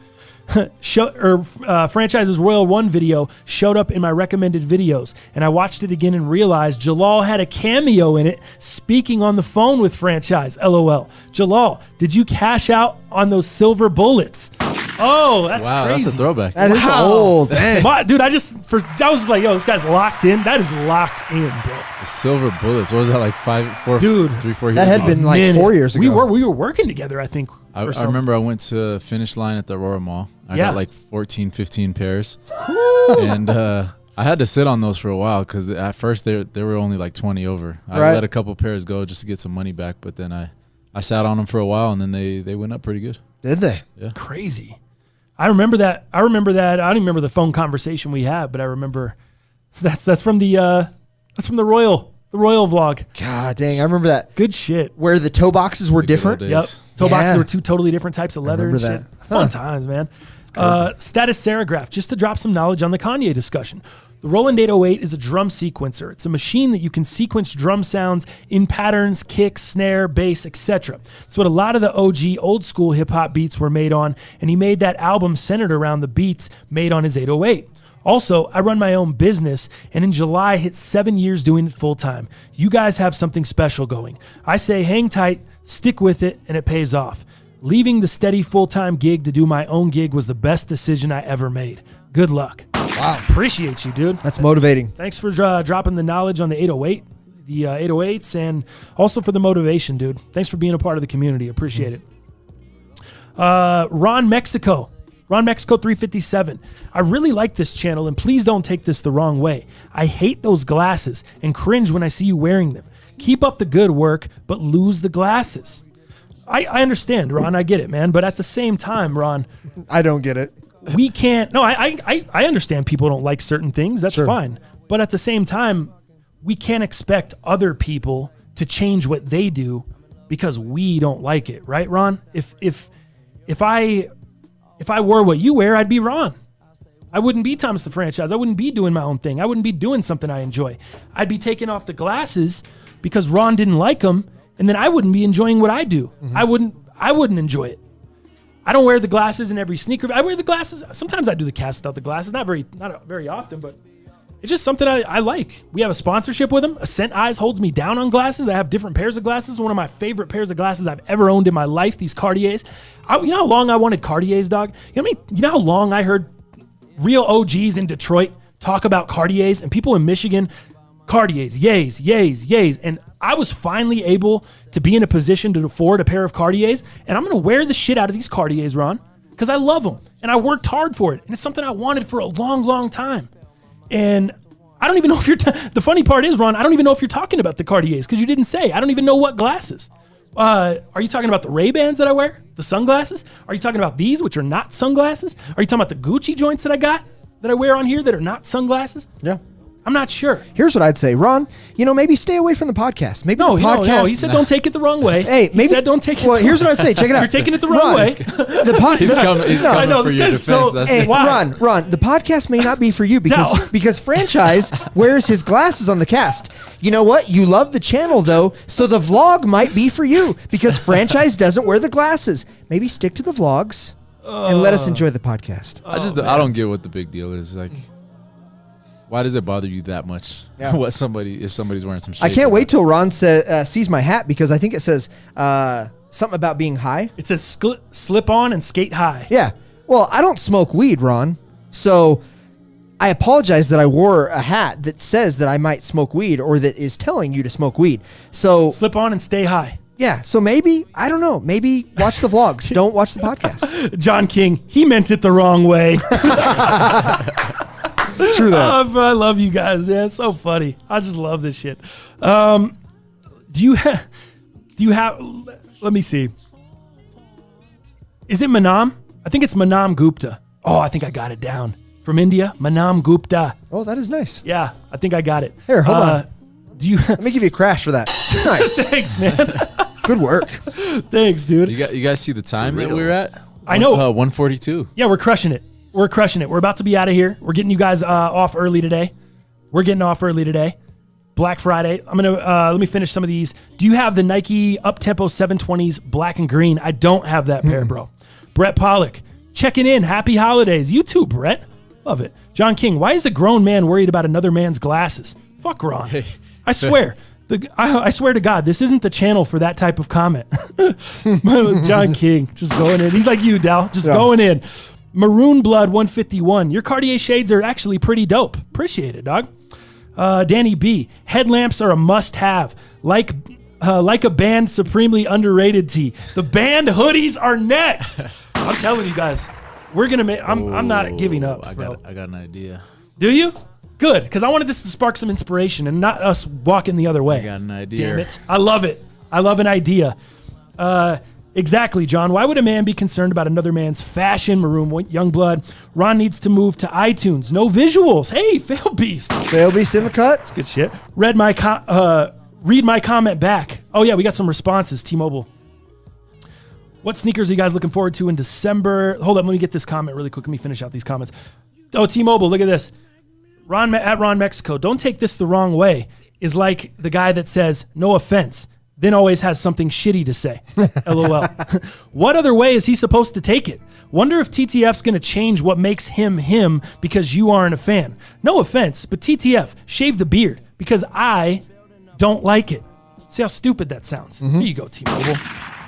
[SPEAKER 1] Franchise's Royal One video showed up in my recommended videos, and I watched it again and realized Jalal had a cameo in it speaking on the phone with Franchise. LOL. Jalal, did you cash out on those silver bullets? Oh, that's crazy.
[SPEAKER 4] That's a throwback.
[SPEAKER 3] That is old. Dang.
[SPEAKER 1] Dude, I was just like, yo, this guy's locked in. That is locked in, bro.
[SPEAKER 4] The silver bullets. What was that, like 3, 4 years
[SPEAKER 3] That had
[SPEAKER 4] ago?
[SPEAKER 3] been like 4 years ago.
[SPEAKER 1] We were working together, I think.
[SPEAKER 4] I remember I went to Finish Line at the Aurora Mall. I got like 14, 15 pairs. And I had to sit on those for a while because at first they were only like 20 over. I let a couple pairs go just to get some money back, but then I sat on them for a while and then they went up pretty good.
[SPEAKER 3] Did they?
[SPEAKER 4] Yeah.
[SPEAKER 1] Crazy. I remember that. I don't remember the phone conversation we had, but I remember that's from the Royal vlog.
[SPEAKER 3] God dang, I remember that.
[SPEAKER 1] Good shit.
[SPEAKER 3] Where the toe boxes were different.
[SPEAKER 1] Yep. Toe boxes were 2 totally different types of leather and shit.
[SPEAKER 3] That.
[SPEAKER 1] Fun times, man. Status Serigraph, just to drop some knowledge on the Kanye discussion. The Roland 808 is a drum sequencer. It's a machine that you can sequence drum sounds in patterns, kick, snare, bass, etc. It's what a lot of the OG old school hip hop beats were made on, and he made that album centered around the beats made on his 808. Also, I run my own business, and in July hit 7 years doing it full time. You guys have something special going. I say hang tight, stick with it, and it pays off. Leaving the steady full-time gig to do my own gig was the best decision I ever made. Good luck. Wow. Appreciate you, dude.
[SPEAKER 3] That's motivating.
[SPEAKER 1] Thanks for dropping the knowledge on the 808, the 808s, and also for the motivation, dude. Thanks for being a part of the community. Appreciate it. Ron Mexico 357. I really like this channel, and please don't take this the wrong way. I hate those glasses and cringe when I see you wearing them. Keep up the good work, but lose the glasses. I understand, Ron. I get it, man. But at the same time, Ron,
[SPEAKER 3] I don't get it.
[SPEAKER 1] We can't. No, I understand people don't like certain things. That's fine. But at the same time, we can't expect other people to change what they do because we don't like it, right, Ron? If I wore what you wear, I'd be Ron. I wouldn't be Thomas the Franchise. I wouldn't be doing my own thing. I wouldn't be doing something I enjoy. I'd be taking off the glasses because Ron didn't like them, and then I wouldn't be enjoying what I do. I wouldn't enjoy it. I don't wear the glasses in every sneaker. I wear the glasses. Sometimes I do the cast without the glasses. Not very often, but it's just something I like. We have a sponsorship with them. Ascent Eyes holds me down on glasses. I have different pairs of glasses. One of my favorite pairs of glasses I've ever owned in my life, these Cartiers. You know how long I wanted Cartiers, dog? You know how long I heard real OGs in Detroit talk about Cartiers, and people in Michigan, Cartiers, yays. And I was finally able to be in a position to afford a pair of Cartiers, and I'm going to wear the shit out of these Cartiers, Ron, because I love them, and I worked hard for it, and it's something I wanted for a long, long time. And I don't even know if you're, the funny part is, Ron, I don't even know if you're talking about the Cartiers, because you didn't say. I don't even know what glasses. Are you talking about the Ray-Bans that I wear? The sunglasses? Are you talking about these, which are not sunglasses? Are you talking about the Gucci joints that I wear on here that are not sunglasses?
[SPEAKER 3] Yeah.
[SPEAKER 1] I'm not sure.
[SPEAKER 3] Here's what I'd say, Ron. Maybe stay away from the podcast. Maybe the podcast.
[SPEAKER 1] No. He said don't take it the wrong way.
[SPEAKER 3] Hey, maybe.
[SPEAKER 1] He said don't take it.
[SPEAKER 3] Well, here's what I'd say. Check it out.
[SPEAKER 1] You're taking it the wrong way.
[SPEAKER 4] He's coming for your defense.
[SPEAKER 3] Hey, Ron, the podcast may not be for you because Franchise wears his glasses on the cast. You know what? You love the channel, though, so the vlog might be for you because Franchise doesn't wear the glasses. Maybe stick to the vlogs and let us enjoy the podcast.
[SPEAKER 4] I don't get what the big deal is. Like, why does it bother you that much?
[SPEAKER 3] Yeah.
[SPEAKER 4] If somebody's wearing some shit?
[SPEAKER 3] I can't wait till Ron sees my hat because I think it says something about being high.
[SPEAKER 1] It says slip on and skate high.
[SPEAKER 3] Yeah. Well, I don't smoke weed, Ron. So I apologize that I wore a hat that says that I might smoke weed or that is telling you to smoke weed. So
[SPEAKER 1] slip on and stay high.
[SPEAKER 3] Yeah. So maybe, I don't know, maybe watch the vlogs. Don't watch the podcast.
[SPEAKER 1] John King, he meant it the wrong way.
[SPEAKER 3] True that.
[SPEAKER 1] I love you guys. Yeah, it's so funny. I just love this shit. Do you have, let me see. Is it Manam? I think it's Manam Gupta. Oh, I think I got it down. From India, Manam Gupta.
[SPEAKER 3] Oh, that is nice.
[SPEAKER 1] Yeah, I think I got it.
[SPEAKER 3] Here, hold on.
[SPEAKER 1] Let
[SPEAKER 3] me give you a crash for that. Nice.
[SPEAKER 1] Thanks, man.
[SPEAKER 3] Good work.
[SPEAKER 1] Thanks, dude.
[SPEAKER 4] You guys see the time that we're at?
[SPEAKER 1] I know.
[SPEAKER 4] 1:42.
[SPEAKER 1] Yeah, we're crushing it. We're about to be out of here. We're getting you guys off early today. Black Friday. I'm going to, let me finish some of these. Do you have the Nike Uptempo 720s black and green? I don't have that pair, bro. Brett Pollock, checking in. Happy holidays. You too, Brett. Love it. John King, why is a grown man worried about another man's glasses? Fuck Ron. Hey. I swear. I swear to God, this isn't the channel for that type of comment. John King, just going in. He's like you, Dal. Just going in. Maroon Blood 151. Your Cartier shades are actually pretty dope. Appreciate it, dog. Danny B. Headlamps are a must-have. Like a band supremely underrated tee. The band hoodies are next. I'm telling you guys, we're gonna make. I'm not giving up.
[SPEAKER 4] I got an idea.
[SPEAKER 1] Do you? Good, because I wanted this to spark some inspiration and not us walking the other way.
[SPEAKER 4] I got an idea.
[SPEAKER 1] Damn it! I love it. I love an idea. Exactly, John. Why would a man be concerned about another man's fashion? Maroon Youngblood. Ron needs to move to iTunes. No visuals. Hey, Fail Beast.
[SPEAKER 3] Fail Beast in the cut.
[SPEAKER 1] That's good shit. Read my comment back. Oh, yeah, we got some responses. T-Mobile. What sneakers are you guys looking forward to in December? Hold up, let me get this comment really quick. Let me finish out these comments. Oh, T-Mobile, look at this. At Ron Mexico. Don't take this the wrong way. Is like the guy that says, no offense, then always has something shitty to say. LOL. What other way is he supposed to take it? Wonder if TTF's going to change what makes him him because you aren't a fan. No offense, but TTF, shave the beard because I don't like it. See how stupid that sounds? Here you go, T-Mobile.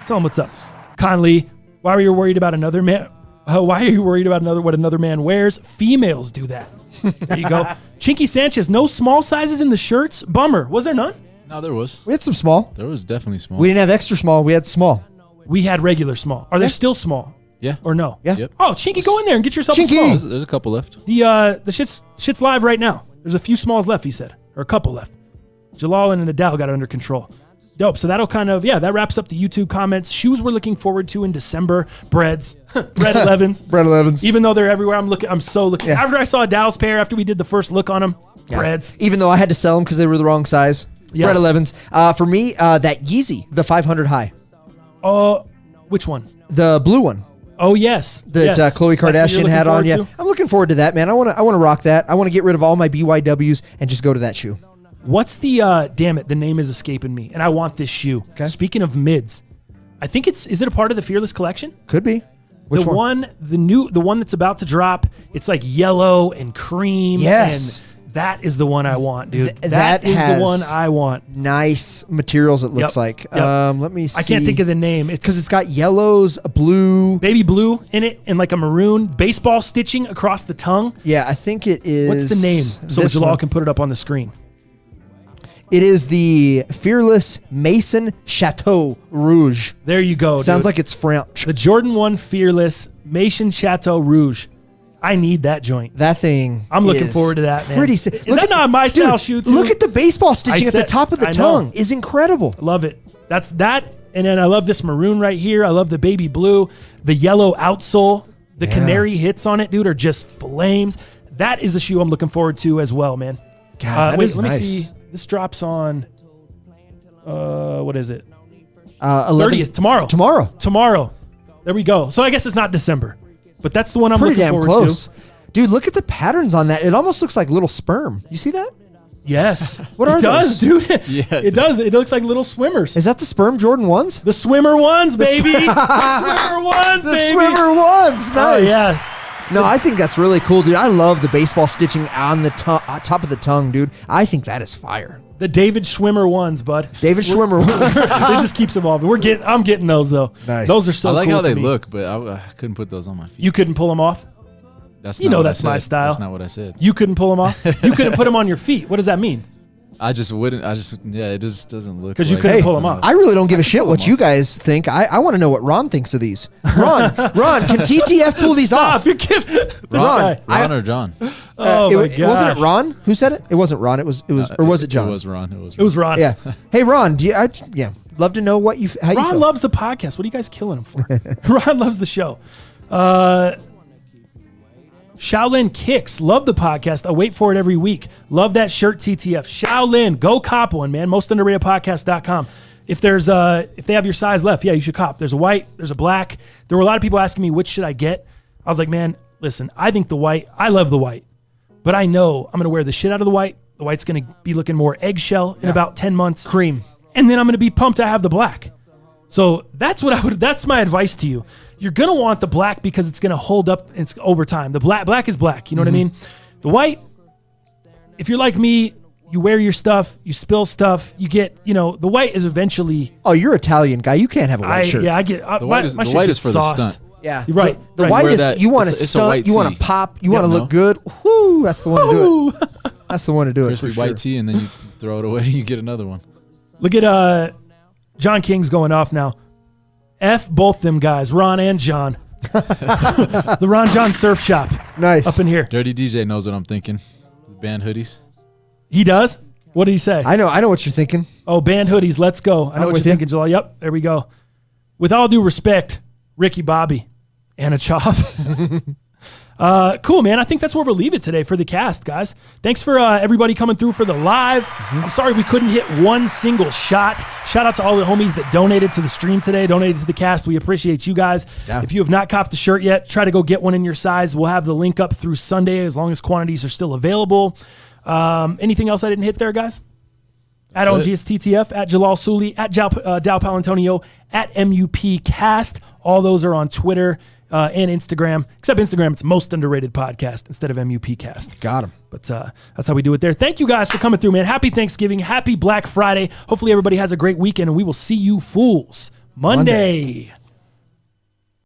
[SPEAKER 1] Tell him what's up. Conley, why are you worried about another man? Why are you worried about what another man wears? Females do that. There you go. Chinky Sanchez, no small sizes in the shirts? Bummer. Was there none?
[SPEAKER 4] No, there was.
[SPEAKER 3] We had some small.
[SPEAKER 4] There was definitely small.
[SPEAKER 3] We didn't have extra small. We had small.
[SPEAKER 1] We had regular small. Are they still small?
[SPEAKER 4] Yeah.
[SPEAKER 1] Or no?
[SPEAKER 3] Yeah.
[SPEAKER 4] Yep.
[SPEAKER 1] Oh, Chinky, go in there and get yourself
[SPEAKER 3] Chinky.
[SPEAKER 1] a small.
[SPEAKER 4] There's a couple left.
[SPEAKER 1] The shit's live right now. There's a few smalls left, he said. Or a couple left. Jalal and Nadal got it under control. Dope. So that'll kind of, that wraps up the YouTube comments. Shoes we're looking forward to in December. Breads. Bread 11s.
[SPEAKER 3] Bread 11s.
[SPEAKER 1] Even though they're everywhere, I'm so looking. Yeah. After I saw Dow's pair, after we did the first look on them, breads.
[SPEAKER 3] Even though I had to sell them because they were the wrong size. Yeah. Bread 11s. For me, that Yeezy, the 500 high.
[SPEAKER 1] Which one?
[SPEAKER 3] The blue one.
[SPEAKER 1] Oh, yes.
[SPEAKER 3] That Khloe Kardashian had on. Yeah, I'm looking forward to that, man. I want to rock that. I want to get rid of all my BYWs and just go to that shoe.
[SPEAKER 1] What's the, damn it, the name is escaping me, and I want this shoe. Okay. Speaking of mids, I think is it a part of the Fearless collection?
[SPEAKER 3] Could be. Which one?
[SPEAKER 1] The one that's about to drop, it's like yellow and cream.
[SPEAKER 3] Yes.
[SPEAKER 1] And That is the one I want, dude.
[SPEAKER 3] That
[SPEAKER 1] that is
[SPEAKER 3] has
[SPEAKER 1] the one I want.
[SPEAKER 3] Nice materials, it looks like.
[SPEAKER 1] Yep.
[SPEAKER 3] Let me see.
[SPEAKER 1] I can't think of the name. It's
[SPEAKER 3] because it's got yellows, a blue.
[SPEAKER 1] baby blue in it, and like a maroon baseball stitching across the tongue.
[SPEAKER 3] Yeah, I think it is.
[SPEAKER 1] What's the name? So
[SPEAKER 3] this
[SPEAKER 1] Jalal
[SPEAKER 3] one.
[SPEAKER 1] can put it up on the screen.
[SPEAKER 3] It is the Fearless Mason Chateau Rouge.
[SPEAKER 1] There you go.
[SPEAKER 3] Sounds
[SPEAKER 1] dude.
[SPEAKER 3] like it's French.
[SPEAKER 1] The Jordan 1 Fearless Mason Chateau Rouge. I need that joint.
[SPEAKER 3] That thing.
[SPEAKER 1] I'm looking
[SPEAKER 3] is
[SPEAKER 1] forward to that, man.
[SPEAKER 3] Pretty sick.
[SPEAKER 1] Is that not my style shoe, too?
[SPEAKER 3] Look at the baseball stitching at the top of the
[SPEAKER 1] I know.
[SPEAKER 3] tongue. Is incredible.
[SPEAKER 1] Love it. That's that. And then I love this maroon right here. I love the baby blue. The yellow outsole. The canary hits on it, dude, are just flames. That is the shoe I'm looking forward to as well, man.
[SPEAKER 3] God, that is
[SPEAKER 1] let
[SPEAKER 3] nice.
[SPEAKER 1] me see. This drops on, what is it?
[SPEAKER 3] 11
[SPEAKER 1] 30th, tomorrow. Tomorrow. There we go. So I guess it's not December. But that's the one I'm
[SPEAKER 3] Pretty
[SPEAKER 1] looking
[SPEAKER 3] damn
[SPEAKER 1] forward
[SPEAKER 3] close.
[SPEAKER 1] to.
[SPEAKER 3] Dude, look at the patterns on that. It almost looks like little sperm. You see that?
[SPEAKER 1] Yes.
[SPEAKER 3] What are
[SPEAKER 1] it does,
[SPEAKER 3] those?
[SPEAKER 1] dude.
[SPEAKER 4] Yeah,
[SPEAKER 1] it does. It looks like little swimmers.
[SPEAKER 3] Is that the sperm Jordan 1s?
[SPEAKER 1] The swimmer ones, baby. The swimmer ones,
[SPEAKER 3] The
[SPEAKER 1] baby.
[SPEAKER 3] swimmer 1s. Nice.
[SPEAKER 1] Oh, yeah.
[SPEAKER 3] No, I think that's really cool, dude. I love the baseball stitching on the top of the tongue, dude. I think that is fire.
[SPEAKER 1] The David Schwimmer ones, bud.
[SPEAKER 3] David Schwimmer.
[SPEAKER 1] It just keeps evolving. I'm getting those though.
[SPEAKER 3] Nice.
[SPEAKER 1] Those are so
[SPEAKER 4] I like
[SPEAKER 1] cool
[SPEAKER 4] how
[SPEAKER 1] to
[SPEAKER 4] they
[SPEAKER 1] me.
[SPEAKER 4] look, but I couldn't put those on my feet.
[SPEAKER 1] You couldn't pull them off.
[SPEAKER 4] That's
[SPEAKER 1] You
[SPEAKER 4] not
[SPEAKER 1] know
[SPEAKER 4] what I
[SPEAKER 1] that's my
[SPEAKER 4] said.
[SPEAKER 1] style.
[SPEAKER 4] That's not what I said.
[SPEAKER 1] You couldn't pull them off. You couldn't put them on your feet. What does that mean?
[SPEAKER 4] I just wouldn't. It just doesn't look.
[SPEAKER 1] 'Cause you
[SPEAKER 4] like
[SPEAKER 1] couldn't
[SPEAKER 3] Hey,
[SPEAKER 1] pull 'em off.
[SPEAKER 3] I really don't give a shit what you guys think. I want to know what Ron thinks of these. Ron, can TTF pull these
[SPEAKER 1] Stop!
[SPEAKER 3] off?
[SPEAKER 1] You're giving this
[SPEAKER 3] Ron,
[SPEAKER 1] guy.
[SPEAKER 4] Ron or John?
[SPEAKER 1] Oh my gosh.
[SPEAKER 3] Wasn't it Ron who said it? It wasn't Ron. It was, or was it John?
[SPEAKER 4] It was Ron.
[SPEAKER 1] It was Ron.
[SPEAKER 3] Yeah. Hey, Ron. Love to know what how you
[SPEAKER 1] Ron
[SPEAKER 3] feel.
[SPEAKER 1] loves the podcast. What are you guys killing him for? Ron loves the show. Shaolin Kicks. Love the podcast. I wait for it every week. Love that shirt, TTF. Shaolin. Go cop one, man. MostUnderratedPodcast.com. If they have your size left, yeah, you should cop. There's a white. There's a black. There were a lot of people asking me, which should I get? I was like, man, listen, I think the white. I love the white. But I know I'm going to wear the shit out of the white. The white's going to be looking more eggshell in about 10 months.
[SPEAKER 3] Cream.
[SPEAKER 1] And then I'm going to be pumped to have the black. So that's my advice to you. You're going to want the black because it's going to hold up over time. The black is black. You know what I mean? The white, if you're like me, you wear your stuff, you spill stuff, you get, the white is eventually.
[SPEAKER 3] Oh, you're Italian guy. You can't have a white shirt.
[SPEAKER 1] Yeah, I get.
[SPEAKER 4] The white is for the stunt.
[SPEAKER 3] Yeah.
[SPEAKER 1] You're right.
[SPEAKER 3] The
[SPEAKER 1] right.
[SPEAKER 3] white
[SPEAKER 4] Wear
[SPEAKER 3] is,
[SPEAKER 4] that-
[SPEAKER 3] you want to
[SPEAKER 4] it's a
[SPEAKER 3] stunt,
[SPEAKER 4] white
[SPEAKER 3] you want
[SPEAKER 4] tee.
[SPEAKER 3] to pop, you want to
[SPEAKER 4] no.
[SPEAKER 3] look good. Whoo, that's the one to do it. That's the one to do it
[SPEAKER 4] Crispy
[SPEAKER 3] for sure.
[SPEAKER 4] white tea, and then you throw it away. You get another one.
[SPEAKER 1] Look at John King's going off now. F both them guys, Ron and John. The Ron John Surf Shop.
[SPEAKER 3] Nice.
[SPEAKER 1] Up in here.
[SPEAKER 4] Dirty DJ knows what I'm thinking. Band hoodies.
[SPEAKER 1] He does? What did he say?
[SPEAKER 3] I know what you're thinking.
[SPEAKER 1] Oh, band hoodies, let's go. I know what
[SPEAKER 3] with
[SPEAKER 1] you're
[SPEAKER 3] you.
[SPEAKER 1] thinking, Jalal. Yep, there we go. With all due respect, Ricky Bobby, Anna Chop. Cool, man. I think that's where we'll leave it today for the cast, guys. Thanks for everybody coming through for the live. I'm sorry we couldn't hit one single shot. Shout out to all the homies that donated to the stream today, donated to the cast. We appreciate you guys.
[SPEAKER 3] Yeah.
[SPEAKER 1] If you have not copped the shirt yet, try to go get one in your size. We'll have the link up through Sunday as long as quantities are still available. Anything else I didn't hit there, guys? At
[SPEAKER 4] That's it.
[SPEAKER 1] OGSTTF, at Jalal Suli, at Dow Palantonio, at MUPcast. All those are on Twitter and Instagram. Except Instagram, it's Most Underrated Podcast instead of MUPcast.
[SPEAKER 3] Got him.
[SPEAKER 1] But that's how we do it there. Thank you guys for coming through, man. Happy Thanksgiving. Happy Black Friday. Hopefully everybody has a great weekend, and we will see you fools Monday.